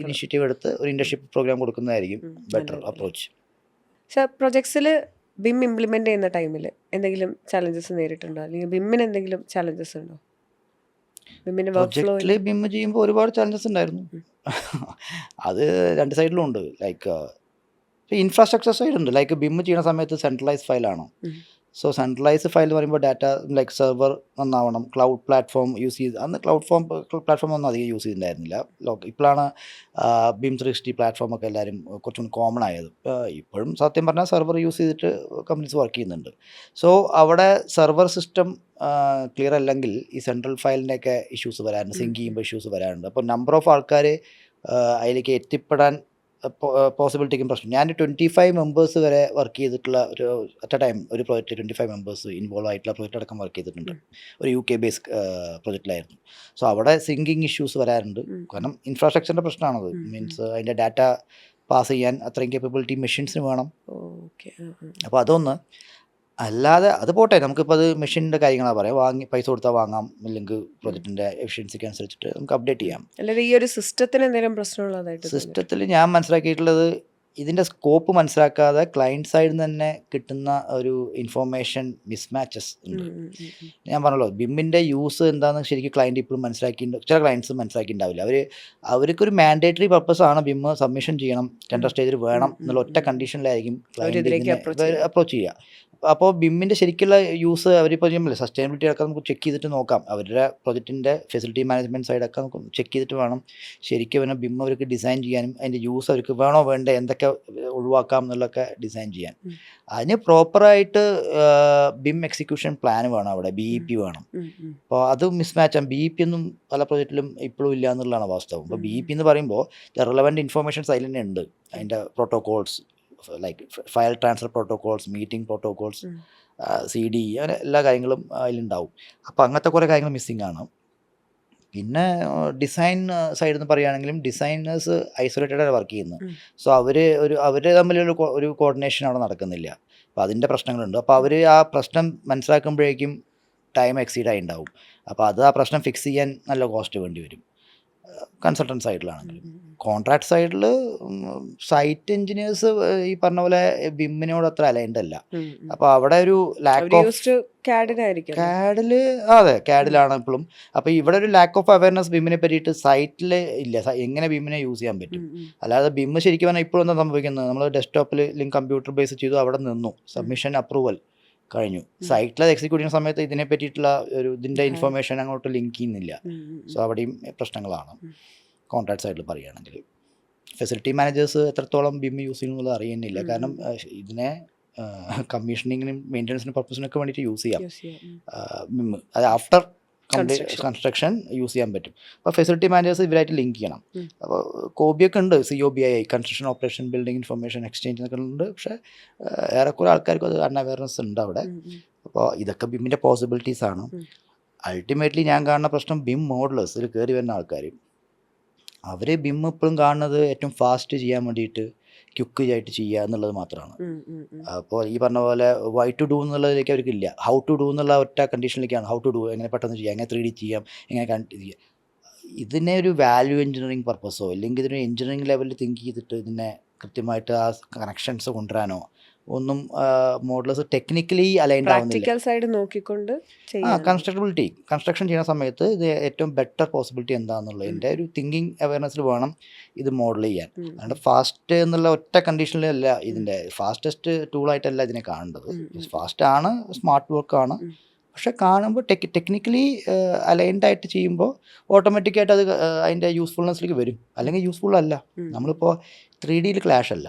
ഇനിഷ്യേറ്റീവ് എടുത്ത് ഒരു ഇന്റേൺഷിപ്പ് പ്രോഗ്രാം കൊടുക്കുന്നതായിരിക്കും ബെറ്റർ അപ്രോച്ച്. സർ, പ്രൊജക്ട്സിൽ ബിം ഇംപ്ലിമെന്റ് ചെയ്യുന്ന ടൈമിൽ എന്തെങ്കിലും ചലഞ്ചസ് നേരിട്ടുണ്ടോ, അല്ലെങ്കിൽ ബിമ്മിന് എന്തെങ്കിലും ചലഞ്ചസ് ഉണ്ടോ? ബിമ്മിന്റെ പ്രൊജക്റ്റിൽ ബിം ചെയ്യുമ്പോൾ ഒരുപാട് ചലഞ്ചസ് ഉണ്ടായിരുന്നു. അത് രണ്ട് സൈഡിലും ഉണ്ട്. ലൈക്ക് ഇൻഫ്രാസ്ട്രക്ചർ സൈഡ് ഉണ്ട്. ലൈക്ക് ബിം ചെയ്യുന്ന സമയത്ത് സെൻട്രലൈസ് ഫയലാണ്. സോ സെൻട്രലൈസ് ഫയൽ എന്ന് പറയുമ്പോൾ ഡാറ്റ ലൈക്ക് സെർവർ നന്നാവണം, ക്ലൗഡ് പ്ലാറ്റ്ഫോം യൂസ് ചെയ്ത്. അന്ന് പ്ലാറ്റ്ഫോം ഒന്നും അധികം യൂസ് ചെയ്തിട്ടുണ്ടായിരുന്നില്ല. ഇപ്പോഴാണ് ബിം 360 പ്ലാറ്റ്ഫോമൊക്കെ എല്ലാവരും കുറച്ചും കോമൺ ആയത്. ഇപ്പോഴും സത്യം പറഞ്ഞാൽ സെർവർ യൂസ് ചെയ്തിട്ട് കമ്പനീസ് വർക്ക് ചെയ്യുന്നുണ്ട്. സോ അവിടെ സെർവർ സിസ്റ്റം ക്ലിയർ അല്ലെങ്കിൽ ഈ സെൻട്രൽ ഫയലിൻ്റെയൊക്കെ ഇഷ്യൂസ് വരാറുണ്ട്, സിങ്ക് ചെയ്യുമ്പോൾ ഇഷ്യൂസ് വരാറുണ്ട്. അപ്പോൾ നമ്പർ ഓഫ് ആൾക്കാർ അതിലേക്ക് എത്തിപ്പെടാൻ പോസിബിലിറ്റിക്കും പ്രശ്നം. ഞാൻ 25 മെമ്പേഴ്സ് വരെ വർക്ക് ചെയ്തിട്ടുള്ള ഒരു അറ്റ് എ ടൈം ഒരു പ്രോജക്റ്റ് 25 മെമ്പേഴ്സ് ഇൻവോൾവ് ആയിട്ടുള്ള പ്രോജക്റ്റ് അടക്കം വർക്ക് ചെയ്തിട്ടുണ്ട്. ഒരു UK ബേസ്ഡ് പ്രോജക്റ്റിലായിരുന്നു. സോ അവിടെ സിങ്കിങ് ഇഷ്യൂസ് വരാറുണ്ട്. കാരണം ഇൻഫ്രാസ്ട്രക്ചറിൻ്റെ പ്രശ്നമാണത്. മീൻസ് അതിൻ്റെ ഡാറ്റ പാസ് ചെയ്യാൻ അത്രയും കേപ്പബിലിറ്റി മെഷീൻസിന് വേണം. അപ്പോൾ അതൊന്ന്. അല്ലാതെ അത് പോട്ടെ, നമുക്കിപ്പോൾ അത് മെഷീൻ്റെ കാര്യങ്ങളാണ് പറയാം. പൈസ കൊടുത്താൽ വാങ്ങാം, അല്ലെങ്കിൽ പ്രോജക്റ്റിൻ്റെ എഫിഷ്യൻസിക്ക് അനുസരിച്ചിട്ട് നമുക്ക് അപ്ഡേറ്റ് ചെയ്യാം. അല്ലെങ്കിൽ ഈ ഒരു സിസ്റ്റത്തിന് എന്തെങ്കിലും പ്രശ്നമുള്ളതായിട്ട് സിസ്റ്റത്തിൽ ഞാൻ മനസ്സിലാക്കിയിട്ടുള്ളത്, ഇതിൻ്റെ സ്കോപ്പ് മനസ്സിലാക്കാതെ ക്ലയൻറ്റ് സൈഡിൽ നിന്ന് തന്നെ കിട്ടുന്ന ഒരു ഇൻഫോർമേഷൻ മിസ്മാച്ചസ് ഉണ്ട്. ഞാൻ പറഞ്ഞല്ലോ, ബിമ്മിൻ്റെ യൂസ് എന്താണെന്ന് ശരിക്കും ക്ലയൻറ്റ് ഇപ്പോഴും ചില ക്ലയൻറ്റ്സ് മനസ്സിലാക്കിയിട്ടുണ്ടാവില്ല. അവർക്കൊരു മാൻഡേറ്ററി പർപ്പസാണ് ബിം സബ്മിഷൻ ചെയ്യണം, ടെൻഡർ സ്റ്റേജിൽ വേണം എന്നുള്ള ഒറ്റ കണ്ടീഷനിലായിരിക്കും ക്ലയൻറ്റ് അപ്രോച്ച് ചെയ്യുക. അപ്പോൾ ബിമ്മിൻ്റെ ശരിക്കുള്ള യൂസ് അവരിപ്പോൾ ചെയ്യുമ്പോൾ സസ്റ്റൈനബിലിറ്റി ഒക്കെ നമുക്ക് ചെക്ക് ചെയ്തിട്ട് നോക്കാം. അവരുടെ പ്രൊജക്റ്റിൻ്റെ ഫെസിലിറ്റി മാനേജ്മെൻറ്റ് സൈഡൊക്കെ നമുക്ക് ചെക്ക് ചെയ്തിട്ട് വേണം ശരിക്കും പിന്നെ ബിം അവർക്ക് ഡിസൈൻ ചെയ്യാനും അതിൻ്റെ യൂസ് അവർക്ക് വേണോ വേണ്ടേ, എന്തൊക്കെ ഒഴിവാക്കാം എന്നുള്ളതൊക്കെ ഡിസൈൻ ചെയ്യാൻ. അതിന് പ്രോപ്പറായിട്ട് ബിം എക്സിക്യൂഷൻ പ്ലാൻ വേണം, അവിടെ BEP വേണം. അപ്പോൾ അത് മിസ്മാച്ചാണ്. BEP ഒന്നും പല പ്രൊജക്റ്റിലും ഇപ്പോഴും ഇല്ല എന്നുള്ളതാണ് വാസ്തവം. അപ്പോൾ BEP എന്ന് പറയുമ്പോൾ റെലവൻറ്റ് ഇൻഫർമേഷൻസ് അതിൽ തന്നെ ഉണ്ട്. അതിൻ്റെ protocols like file transfer protocols, meeting protocols, CD, അങ്ങനെ എല്ലാ കാര്യങ്ങളും അതിലുണ്ടാവും. അപ്പോൾ അങ്ങനത്തെ കുറേ കാര്യങ്ങൾ മിസ്സിംഗ് ആണ്. പിന്നെ ഡിസൈൻ സൈഡിൽ നിന്ന് പറയുകയാണെങ്കിലും ഡിസൈനേഴ്സ് ഐസൊലേറ്റഡ് വർക്ക് ചെയ്യുന്നത്. സോ അവർ തമ്മിലുള്ള ഒരു കോർഡിനേഷൻ അവിടെ നടക്കുന്നില്ല. അപ്പോൾ അതിൻ്റെ പ്രശ്നങ്ങളുണ്ട്. അപ്പോൾ അവർ ആ പ്രശ്നം മനസ്സിലാക്കുമ്പോഴേക്കും ടൈം എക്സീഡ് ആയി ഉണ്ടാവും. അപ്പോൾ ആ പ്രശ്നം ഫിക്സ് ചെയ്യാൻ നല്ല കോസ്റ്റ് വേണ്ടി വരും കൺസൾട്ടൻറ്റ് സൈഡിലാണെങ്കിലും. കോൺട്രാക്ട് സൈഡിൽ സൈറ്റ് എഞ്ചിനീയേഴ്സ് ഈ പറഞ്ഞ പോലെ ബിമ്മിനോട് അത്ര അലൈൻഡ് അല്ല. അപ്പോൾ അവിടെ ഒരു ലാക്ക് ഓഫ് CAD അതെ CAD-ലാണ് ഇപ്പോഴും. അപ്പോൾ ഇവിടെ ഒരു ലാക്ക് ഓഫ് അവയർനെസ് ബിമ്മിനെ പറ്റിയിട്ട് സൈറ്റിൽ ഇല്ല. എങ്ങനെ ബിമ്മിനെ യൂസ് ചെയ്യാൻ പറ്റും. അല്ലാതെ ബിം ശരിക്കും പറഞ്ഞാൽ ഇപ്പോഴും എന്താ സംഭവിക്കുന്നത്, നമ്മൾ ഡെസ്ക്ടോപ്പിൽ അല്ലെങ്കിൽ കമ്പ്യൂട്ടർ ബേസ് ചെയ്തു, അവിടെ നിന്നു, സബ്മിഷൻ അപ്രൂവൽ കഴിഞ്ഞു. സൈറ്റിൽ അത് എക്സിക്യൂട്ട് ചെയ്യുന്ന സമയത്ത് ഇതിനെ പറ്റിയിട്ടുള്ള ഇതിൻ്റെ ഇൻഫർമേഷൻ അങ്ങോട്ട് ലിങ്ക് ചെയ്യുന്നില്ല. സോ അവിടെയും പ്രശ്നങ്ങളാണ് കോൺട്രാക്ട് സൈഡിൽ പറയുകയാണെങ്കിൽ. ഫെസിലിറ്റി മാനേജേഴ്സ് എത്രത്തോളം ബിം യൂസ് ചെയ്യുന്നത് അറിയുന്നില്ല. കാരണം ഇതിനെ കമ്മീഷനിങ്ങിനും മെയിൻ്റനൻസിനും പർപ്പസിനൊക്കെ വേണ്ടിയിട്ട് യൂസ് ചെയ്യാം ബിം. അത് ആഫ്റ്റർ കൺസ്ട്രക്ഷൻ യൂസ് ചെയ്യാൻ പറ്റും. അപ്പോൾ ഫെസിലിറ്റി മാനേജേഴ്സ് ഇവരായിട്ട് ലിങ്ക് ചെയ്യണം. അപ്പോൾ കോബിയൊക്കെ ഉണ്ട്, COBI, construction operation building information exchange എന്നൊക്കെ ഉണ്ട്. പക്ഷേ ഏറെക്കുറെ ആൾക്കാർക്ക് അത് അൺഅവയർനെസ് ഉണ്ട് അവിടെ. അപ്പോൾ ഇതൊക്കെ ബിമ്മിൻ്റെ പോസിബിലിറ്റീസ് ആണ്. അൾട്ടിമേറ്റ്ലി ഞാൻ കാണുന്ന പ്രശ്നം ബിം മോഡലേഴ്സിൽ കയറി വരുന്ന ആൾക്കാർ, അവർ ബിം ഇപ്പോഴും കാണുന്നത് ഏറ്റവും ഫാസ്റ്റ് ചെയ്യാൻ വേണ്ടിയിട്ട് ക്യുക്ക് ആയിട്ട് ചെയ്യുക എന്നുള്ളത് മാത്രമാണ്. അപ്പോൾ ഈ പറഞ്ഞ പോലെ വൈ ടു ഡു എന്നുള്ളതിലേക്ക് അവർക്കില്ല. ഹൗ ടു ഡു എന്നുള്ള ഒറ്റ കണ്ടീഷനിലേക്കാണ്. ഹൗ ടു ഡു, എങ്ങനെ പെട്ടെന്ന് ചെയ്യാം, എങ്ങനെ 3D ചെയ്യാം, എങ്ങനെ ചെയ്യാം. ഇതിനെ ഒരു വാല്യൂ എഞ്ചിനീയറിംഗ് പർപ്പസോ അല്ലെങ്കിൽ ഇതിന് എഞ്ചിനീയറിംഗ് ലെവലിൽ തിങ്ക് ചെയ്തിട്ട് ഇതിനെ കൃത്യമായിട്ട് ആ കണക്ഷൻസ് കൊണ്ടുവരാനോ ഒന്നും മോഡലേഴ്സ് ടെക്നിക്കലി അലൈൻഡ് ആവുന്നില്ല. സൈഡ് നോക്കിക്കൊണ്ട് കൺസ്ട്രക്ഷൻ ചെയ്യുന്ന സമയത്ത് ഇത് ഏറ്റവും ബെറ്റർ പോസിബിലിറ്റി എന്താണെന്നുള്ളതിൻ്റെ ഒരു തിങ്കിങ് അവയർനെസ്സിൽ വേണം ഇത് മോഡൽ ചെയ്യാൻ. അതുകൊണ്ട് ഫാസ്റ്റ് എന്നുള്ള ഒറ്റ കണ്ടീഷനിലല്ല ഇതിൻ്റെ ഫാസ്റ്റസ്റ്റ് ടൂളായിട്ടല്ല ഇതിനെ കാണേണ്ടത്. ഫാസ്റ്റ് ആണ്, സ്മാർട്ട് വർക്കാണ്. പക്ഷെ കാണുമ്പോൾ ടെക്നിക്കലി അലൈൻഡ് ആയിട്ട് ചെയ്യുമ്പോൾ ഓട്ടോമാറ്റിക്കായിട്ട് അത് അതിൻ്റെ യൂസ്ഫുൾനെസ്സിലേക്ക് വരും. അല്ലെങ്കിൽ യൂസ്ഫുൾ അല്ല. നമ്മളിപ്പോൾ 3Dയിൽ ക്ലാഷ് അല്ല,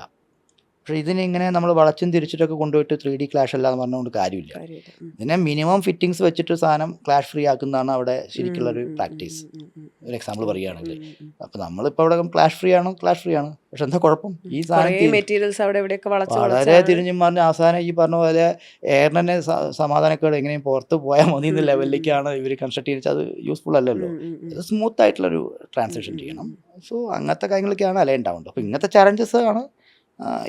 പക്ഷേ ഇതിനിങ്ങനെ നമ്മൾ വളച്ചും തിരിച്ചിട്ടൊക്കെ കൊണ്ടുപോയിട്ട് 3D ക്ലാഷ് അല്ലാന്ന് പറഞ്ഞുകൊണ്ട് കാര്യമില്ല. ഇതിനെ മിനിമം ഫിറ്റിങ്സ് വെച്ചിട്ട് സാധനം ക്ലാഷ് ഫ്രീ ആക്കുന്നതാണ് അവിടെ ശരിക്കുള്ളൊരു പ്രാക്ടീസ്. ഒരു എക്സാമ്പിൾ പറയുകയാണെങ്കിൽ അപ്പോൾ നമ്മളിപ്പോൾ അവിടെ ക്ലാഷ് ഫ്രീ ആണ്, പക്ഷെ എന്താ കുഴപ്പം? ഈ സാധനം മെറ്റീരിയൽസ് അവിടെ എവിടെയൊക്കെ വളരെ തിരിഞ്ഞും പറഞ്ഞ് അവസാനം ഈ പറഞ്ഞ പോലെ എയറിനെ സമാധാനക്കേട് എങ്ങനെയും പുറത്ത് പോയാൽ മതി എന്ന ലെവലിലേക്കാണ് ഇവർ കൺസ്ട്രക്ട് ചെയ്ത്. അത് യൂസ്ഫുൾ അല്ലല്ലോ. ഇത് സ്മൂത്ത് ആയിട്ടുള്ളൊരു ട്രാൻസാക്ഷൻ ചെയ്യണം. സോ അങ്ങനത്തെ കാര്യങ്ങളൊക്കെയാണ് അല്ലേ ഉണ്ടാവുന്നത്. അപ്പോൾ ഇങ്ങനത്തെ ചാലഞ്ചസ് ആണ്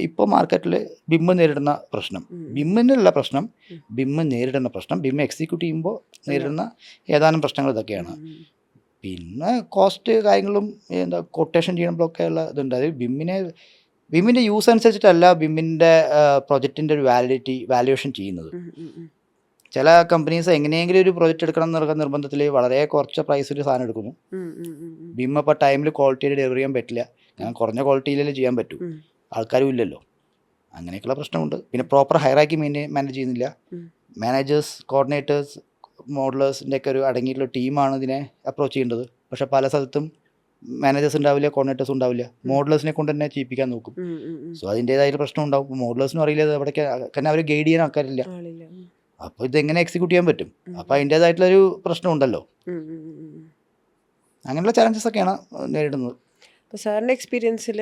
ഇപ്പോൾ മാർക്കറ്റിൽ ബിം നേരിടുന്ന പ്രശ്നം. ബിമ്മിനുള്ള പ്രശ്നം, ബിം നേരിടുന്ന പ്രശ്നം, ബിം എക്സിക്യൂട്ട് ചെയ്യുമ്പോൾ നേരിടുന്ന ഏതാനും പ്രശ്നങ്ങൾ ഇതൊക്കെയാണ്. പിന്നെ കോസ്റ്റ് കാര്യങ്ങളും എന്താ കൊട്ടേഷൻ ചെയ്യുമ്പോഴൊക്കെ ഉള്ള ഇതുണ്ട്. അത് ബിമ്മിൻ്റെ യൂസ് അനുസരിച്ചിട്ടല്ല ബിമ്മിൻ്റെ പ്രൊജക്റ്റിൻ്റെ ഒരു വാല്യുവേഷൻ ചെയ്യുന്നത്. ചില കമ്പനീസ് എങ്ങനെയെങ്കിലും ഒരു പ്രൊജക്റ്റ് എടുക്കണം എന്നുള്ള നിർബന്ധത്തിൽ വളരെ കുറച്ച് പ്രൈസിൽ സാധനം എടുക്കുന്നു. ബിം ഇപ്പോൾ ടൈമിൽ ക്വാളിറ്റിയിൽ ഡെലിവറി ചെയ്യാൻ പറ്റില്ല. ഞാൻ കുറഞ്ഞ ക്വാളിറ്റിയിലേ ചെയ്യാൻ പറ്റൂ, ആൾക്കാരും ഇല്ലല്ലോ. അങ്ങനെയൊക്കെയുള്ള പ്രശ്നമുണ്ട്. പിന്നെ പ്രോപ്പർ ഹൈറാക്കി മാനേജ് ചെയ്യുന്നില്ല. മാനേജേഴ്സ്, കോർഡിനേറ്റേഴ്സ്, മോഡലേഴ്സിൻ്റെ ഒക്കെ ഒരു അടങ്ങിയിട്ടുള്ള ടീമാണ് ഇതിനെ അപ്രോച്ച് ചെയ്യേണ്ടത്. പക്ഷെ പല സ്ഥലത്തും മാനേജേഴ്സ് ഉണ്ടാവില്ല, കോർഡിനേറ്റേഴ്സ് ഉണ്ടാവില്ല. മോഡലേഴ്സിനെ കൊണ്ട് തന്നെ ചെയ്യിപ്പിക്കാൻ നോക്കും. സോ അതിൻ്റേതായ പ്രശ്നം ഉണ്ടാവും. മോഡലേഴ്സിനും അറിയില്ല അവിടേക്ക്, കാരണം അവർ ഗൈഡ് ചെയ്യാൻ ആൾക്കാരില്ല. അപ്പോൾ ഇതെങ്ങനെ എക്സിക്യൂട്ട് ചെയ്യാൻ പറ്റും? അപ്പോൾ അതിൻ്റേതായിട്ടുള്ളൊരു പ്രശ്നമുണ്ടല്ലോ. അങ്ങനെയുള്ള ചാലഞ്ചസ് ഒക്കെയാണ് നേരിടുന്നത്. അപ്പോൾ സാറിൻ്റെ എക്സ്പീരിയൻസിൽ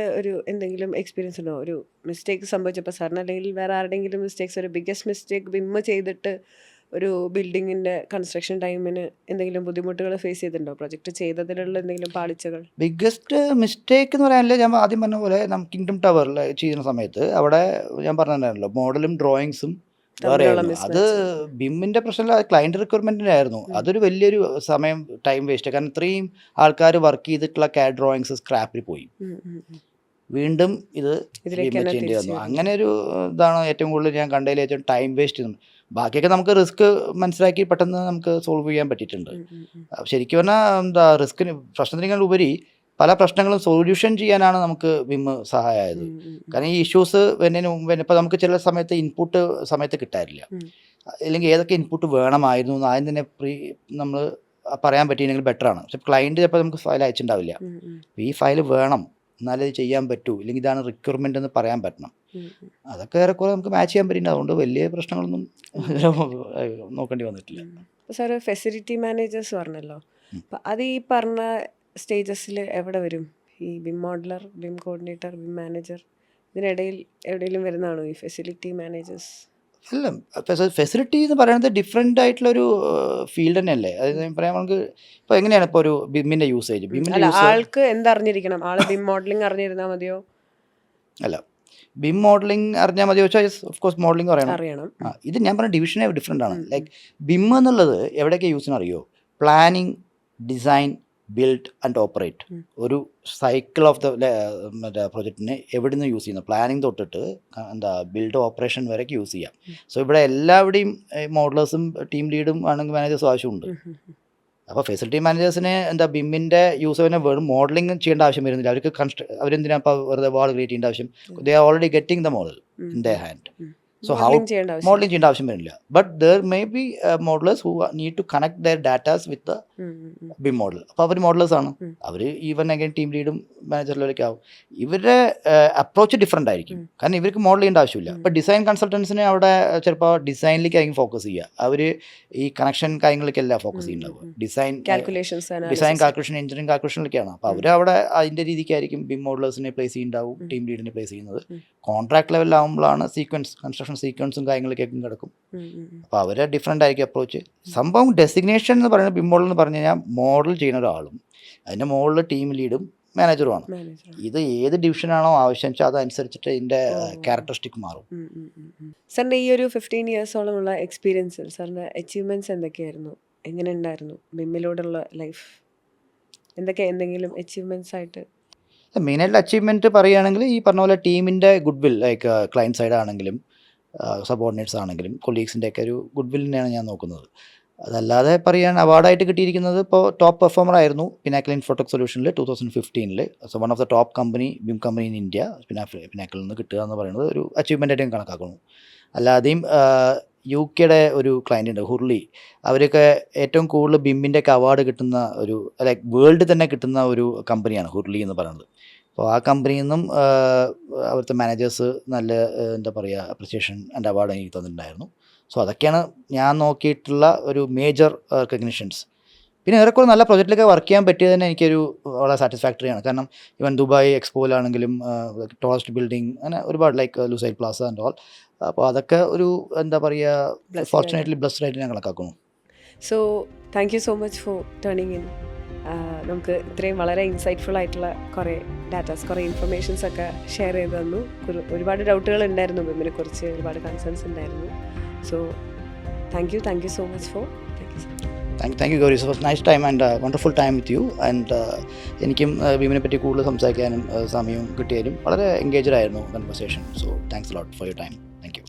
എന്തെങ്കിലും എക്സ്പീരിയൻസ് ഉണ്ടോ? ഒരു മിസ്റ്റേക്ക് സംഭവിച്ചപ്പോൾ സാറിന്, അല്ലെങ്കിൽ വേറെ ആരുടെയെങ്കിലും മിസ്റ്റേക്സ്, ഒരു ബിഗ്ഗസ്റ്റ് മിസ്റ്റേക്ക് ബിം ചെയ്തിട്ട് ഒരു ബിൽഡിങ്ങിൻ്റെ കൺസ്ട്രക്ഷൻ ടൈമിന് എന്തെങ്കിലും ബുദ്ധിമുട്ടുകൾ ഫേസ് ചെയ്തിട്ടുണ്ടോ? പ്രൊജക്റ്റ് ചെയ്തതിലുള്ള എന്തെങ്കിലും പാളിച്ചകൾ? ബിഗ്ഗസ്റ്റ് മിസ്റ്റേക്ക് എന്ന് പറയാനില്ല. ഞാൻ ആദ്യം പറഞ്ഞ പോലെ കിങ്ഡം ടവറിൽ ചെയ്യുന്ന സമയത്ത് അവിടെ ഞാൻ പറഞ്ഞിട്ടുണ്ടായിരുന്നല്ലോ, മോഡലും ഡ്രോയിങ്സും വേറെയായിരുന്നു. അത് ബിമ്മിൻ്റെ പ്രശ്നമല്ല, ക്ലയൻറ്റ് റിക്വയർമെൻറ്റിൻ്റെ ആയിരുന്നു. അതൊരു വലിയൊരു ടൈം വേസ്റ്റ്. കാരണം ഇത്രയും ആൾക്കാർ വർക്ക് ചെയ്തിട്ടുള്ള CAD ഡ്രോയിങ്സ് സ്ക്രാപ്പിൽ പോയി. വീണ്ടും ഇത് ചെയ്യേണ്ടി വന്നു. അങ്ങനെ ഒരു ഇതാണ് ഏറ്റവും കൂടുതൽ ഞാൻ കണ്ടതിൽ ഏറ്റവും ടൈം വേസ്റ്റ് ചെയ്യുന്നത്. ബാക്കിയൊക്കെ നമുക്ക് റിസ്ക് മനസ്സിലാക്കി പെട്ടെന്ന് നമുക്ക് സോൾവ് ചെയ്യാൻ പറ്റിയിട്ടുണ്ട്. ശരിക്കും പറഞ്ഞാൽ എന്താ റിസ്കിന് പ്രശ്നത്തിനേക്കാൾ ഉപരി പല പ്രശ്നങ്ങളും സൊല്യൂഷൻ ചെയ്യാനാണ് നമുക്ക് ബിം സഹായമായത്. കാരണം ഈ ഇഷ്യൂസ് വരുന്നതിന് മുമ്പ് ഇപ്പോൾ നമുക്ക് ചില സമയത്ത് ഇൻപുട്ട് സമയത്ത് കിട്ടാറില്ല, അല്ലെങ്കിൽ ഏതൊക്കെ ഇൻപുട്ട് വേണമായിരുന്നു എന്ന് ആദ്യം തന്നെ നമ്മൾ പറയാൻ പറ്റിയില്ലെങ്കിൽ ബെറ്ററാണ്. പക്ഷെ ക്ലയൻറ്റ് ചിലപ്പോൾ നമുക്ക് ഫയൽ അയച്ചിട്ടുണ്ടാവില്ല. ഈ ഫയൽ വേണം, എന്നാലേ ഇത് ചെയ്യാൻ പറ്റൂ, ഇല്ലെങ്കിൽ ഇതാണ് റിക്വയർമെൻ്റ് എന്ന് പറയാൻ പറ്റണം. അതൊക്കെ ഏറെക്കുറെ നമുക്ക് മാച്ച് ചെയ്യാൻ പറ്റില്ല. അതുകൊണ്ട് വലിയ പ്രശ്നങ്ങളൊന്നും നോക്കേണ്ടി വന്നിട്ടില്ല. സാർ ഫെസിലിറ്റി മാനേജേഴ്സ് പറഞ്ഞല്ലോ, അപ്പം അത് ഈ പറഞ്ഞ സ്റ്റേജസിൽ എവിടെ വരും? ഈ BHIM modeller, BHIM coordinator, BHIM manager, ഇതിനിടയിൽ എവിടെയെങ്കിലും വരുന്നതാണോ ഈ ഫെസിലിറ്റി മാനേജേഴ്സ്? അല്ല, ഫെസിലിറ്റി എന്ന് പറയുന്നത് ഡിഫറെൻ്റ് ആയിട്ടുള്ളൊരു ഫീൽഡ് തന്നെയല്ലേ. അതായത് പറയാൻ നമുക്ക് ഇപ്പോൾ എങ്ങനെയാണ് ഇപ്പോൾ ഒരു ബിമ്മിൻ്റെ യൂസേജ്, ആൾക്ക് എന്തറിഞ്ഞിരിക്കണം? ആൾ ബിം മോഡലിംഗ് അറിഞ്ഞിരുന്നാൽ മതിയോ? അല്ല, ബിം മോഡലിംഗ് അറിഞ്ഞാൽ മതിയോ ചോദിച്ചാൽ ഓഫ് കോഴ്സ് മോഡലിംഗ് അറിയണം. ഇത് ഞാൻ പറഞ്ഞ ഡിവിഷനെ ഡിഫറെൻ്റ് ആണ്. ലൈക്ക് ബിം എന്നുള്ളത് എവിടെയൊക്കെ യൂസിന് അറിയോ? Planning, design, build and operate. ഒരു സൈക്കിൾ ഓഫ് മറ്റേ പ്രൊജക്റ്റിനെ എവിടെ നിന്ന് യൂസ് ചെയ്യുന്നത്, പ്ലാനിങ് തൊട്ടിട്ട് ബിൽഡ് ഓപ്പറേഷൻ വരെയൊക്കെ യൂസ് ചെയ്യാം. സോ ഇവിടെ എല്ലാവിടെയും മോഡലേഴ്സും ടീം ലീഡും ആണെങ്കിൽ മാനേജേഴ്സും ആവശ്യമുണ്ട്. അപ്പോൾ ഫെസിലിറ്റി മാനേജേഴ്സിന് ബിമ്മിൻ്റെ യൂസറിനെ വെറും മോഡലിംഗ് ചെയ്യേണ്ട ആവശ്യം വരുന്നില്ല. അവർക്ക് അവരെന്തിനാ ഇപ്പോൾ വെറുതെ വാൾ ക്രിയേറ്റ് ചെയ്യേണ്ട ആവശ്യം? They are already getting the model in the hand. So how modeling ചെയ്യേണ്ട ആവശ്യം വരുന്നില്ല. But there may be modelers who need to connect their datas with the BIM model. അപ്പോൾ അവർ മോഡലേഴ്സ് ആണ്. അവർ ഈവൻ അഗൈൻ ടീം ലീഡും മാനേജർ ലെവലൊക്കെ ആവും. ഇവരുടെ approach different ആയിരിക്കും. കാരണം ഇവർക്ക് മോഡൽ ചെയ്യേണ്ട ആവശ്യമില്ല. ഇപ്പോൾ ഡിസൈൻ കൺസൾട്ടൻസിന് അവിടെ ചിലപ്പോൾ ഡിസൈനിലേക്കായിരിക്കും ഫോക്കസ് ചെയ്യുക. അവർ ഈ കണക്ഷൻ കാര്യങ്ങളിലേക്കല്ല ഫോക്കസ് ചെയ്യുന്നുണ്ടാവുക. ഡിസൈൻ കാൽക്കുലേഷൻ, എഞ്ചിനീയറിംഗ് കാൽക്കുലേഷനിലേക്കാണ്. അപ്പോൾ അവർ അവിടെ അതിൻ്റെ രീതിക്കായിരിക്കും ബിം മോഡലേഴ്സിനെ പ്ലേസ് ചെയ്യുന്നുണ്ടാവും, ടീം ലീഡിനെ പ്ലേസ് ചെയ്യുന്നത്. കോൺട്രാക്ട് ലെവലിലാവുമ്പോഴാണ് കൺസ്ട്രക്ഷൻ സീക്വൻസും കാര്യങ്ങളിലേക്കും കിടക്കും. അപ്പോൾ അവരെ ഡിഫറെൻ്റ് ആയിരിക്കും അപ്രോച്ച്. സംഭവം ഡെസിഗ്നേഷൻ എന്ന് പറയുന്നത് ബിം മോഡൽ എന്ന് പറഞ്ഞു കഴിഞ്ഞാൽ മോഡൽ ചെയ്യുന്ന ഒരാളും അതിൻ്റെ മുകളിൽ ടീം ലീഡും മാനേജറുമാണ്. ഇത് ഏത് ഡിവിഷനാണോ ആവശ്യം വെച്ചാൽ അതനുസരിച്ചിട്ട് ഇതിൻ്റെ ക്യാരക്ടറിസ്റ്റിക് മാറും. സാറിൻ്റെ ഈ ഒരു 15 ഇയേഴ്സോളമുള്ള എക്സ്പീരിയൻസിൽ സാറിൻ്റെ അച്ചീവ്മെൻറ്റ്സ് എന്തൊക്കെയായിരുന്നു? എങ്ങനെ ഉണ്ടായിരുന്നു ബിമ്മിലൂടെയുള്ള ലൈഫ്? എന്തെങ്കിലും അച്ചീവ്മെൻറ്റ്സ് ആയിട്ട്? മെയിനായിട്ടുള്ള അച്ചീവ്മെൻറ്റ് പറയുകയാണെങ്കിൽ ഈ പറഞ്ഞ പോലെ ടീമിൻ്റെ good will, like client side ആണെങ്കിലും സബോർഡിനേറ്റ്സ് ആണെങ്കിലും കൊളീഗ്സിൻ്റെ ഒക്കെ ഒരു ഗുഡ് വില്ലിനെയാണ് ഞാൻ നോക്കുന്നത്. അതല്ലാതെ പറയാൻ അവാർഡായിട്ട് കിട്ടിയിരിക്കുന്നത് ഇപ്പോൾ ടോപ്പ് പെർഫോമർ ആയിരുന്നു പിനാക്കിൾ ഇൻഫോടെക് സൊല്യൂഷനിൽ 2015. So one of the top BIM company in India പിനാക്കിളിൽ നിന്ന് കിട്ടുക എന്ന് പറയുന്നത് ഒരു അച്ചീവ്മെൻ്റ് ആയിട്ട് ഞാൻ കണക്കാക്കുന്നു. അല്ലാതെയും UK ഒരു ക്ലയൻ്റ് ഉണ്ട്, ഹുർലി. അവരൊക്കെ ഏറ്റവും കൂടുതൽ ബിമ്മിൻ്റെ ഒക്കെ അവാർഡ് കിട്ടുന്ന ഒരു ലൈക്ക് വേൾഡിൽ തന്നെ കിട്ടുന്ന ഒരു കമ്പനിയാണ് ഹുർലി എന്ന് പറയുന്നത്. അപ്പോൾ ആ കമ്പനിയിൽ നിന്നും അവിടുത്തെ മാനേജേഴ്സ് നല്ല എന്താ പറയുക അപ്രിസിയേഷൻ ആൻഡ് അവാർഡ് എനിക്ക് തന്നിട്ടുണ്ടായിരുന്നു. സോ അതൊക്കെയാണ് ഞാൻ നോക്കിയിട്ടുള്ള ഒരു മേജർ റെക്കഗ്നിഷൻസ്. പിന്നെ ഏറെക്കുറെ നല്ല പ്രൊജക്റ്റിലൊക്കെ വർക്ക് ചെയ്യാൻ പറ്റിയത് തന്നെ എനിക്കൊരു വളരെ സാറ്റിസ്ഫാക്ടറി ആണ്. കാരണം ഇവൻ ദുബായ് എക്സ്പോയിലാണെങ്കിലും ടോളസ്റ്റ് ബിൽഡിംഗ് അങ്ങനെ ഒരുപാട് like Lusail Plaza and all. അപ്പോൾ അതൊക്കെ ഒരു എന്താ പറയുക ഫോർച്ചുനേറ്റ്ലി ബ്ലെസ്ഡ് ആയിട്ട് ഞാൻ കണക്കാക്കുന്നു. So thank you so much for turning in. നമുക്ക് ഇത്രയും വളരെ ഇൻസൈറ്റ്ഫുൾ ആയിട്ടുള്ള കുറേ ഡാറ്റാസ്, കുറേ ഇൻഫർമേഷൻസ് ഒക്കെ ഷെയർ ചെയ്ത് തന്നു. ഒരുപാട് ഡൗട്ടുകൾ ഉണ്ടായിരുന്നു, ബിമ്മിനെ കുറിച്ച് ഒരുപാട് കൺസേൺസ് ഉണ്ടായിരുന്നു. So thank you so much for. Thank you, Gauri. So it was a nice time and wonderful time with you. And എനിക്കും ബീമിനെ പറ്റി കൂടുതൽ സംസാരിക്കാനും സമയവും കിട്ടിയാലും വളരെ എൻഗേജ്ഡ് ആയിരുന്നു conversation. So thanks a lot for your time. Thank you.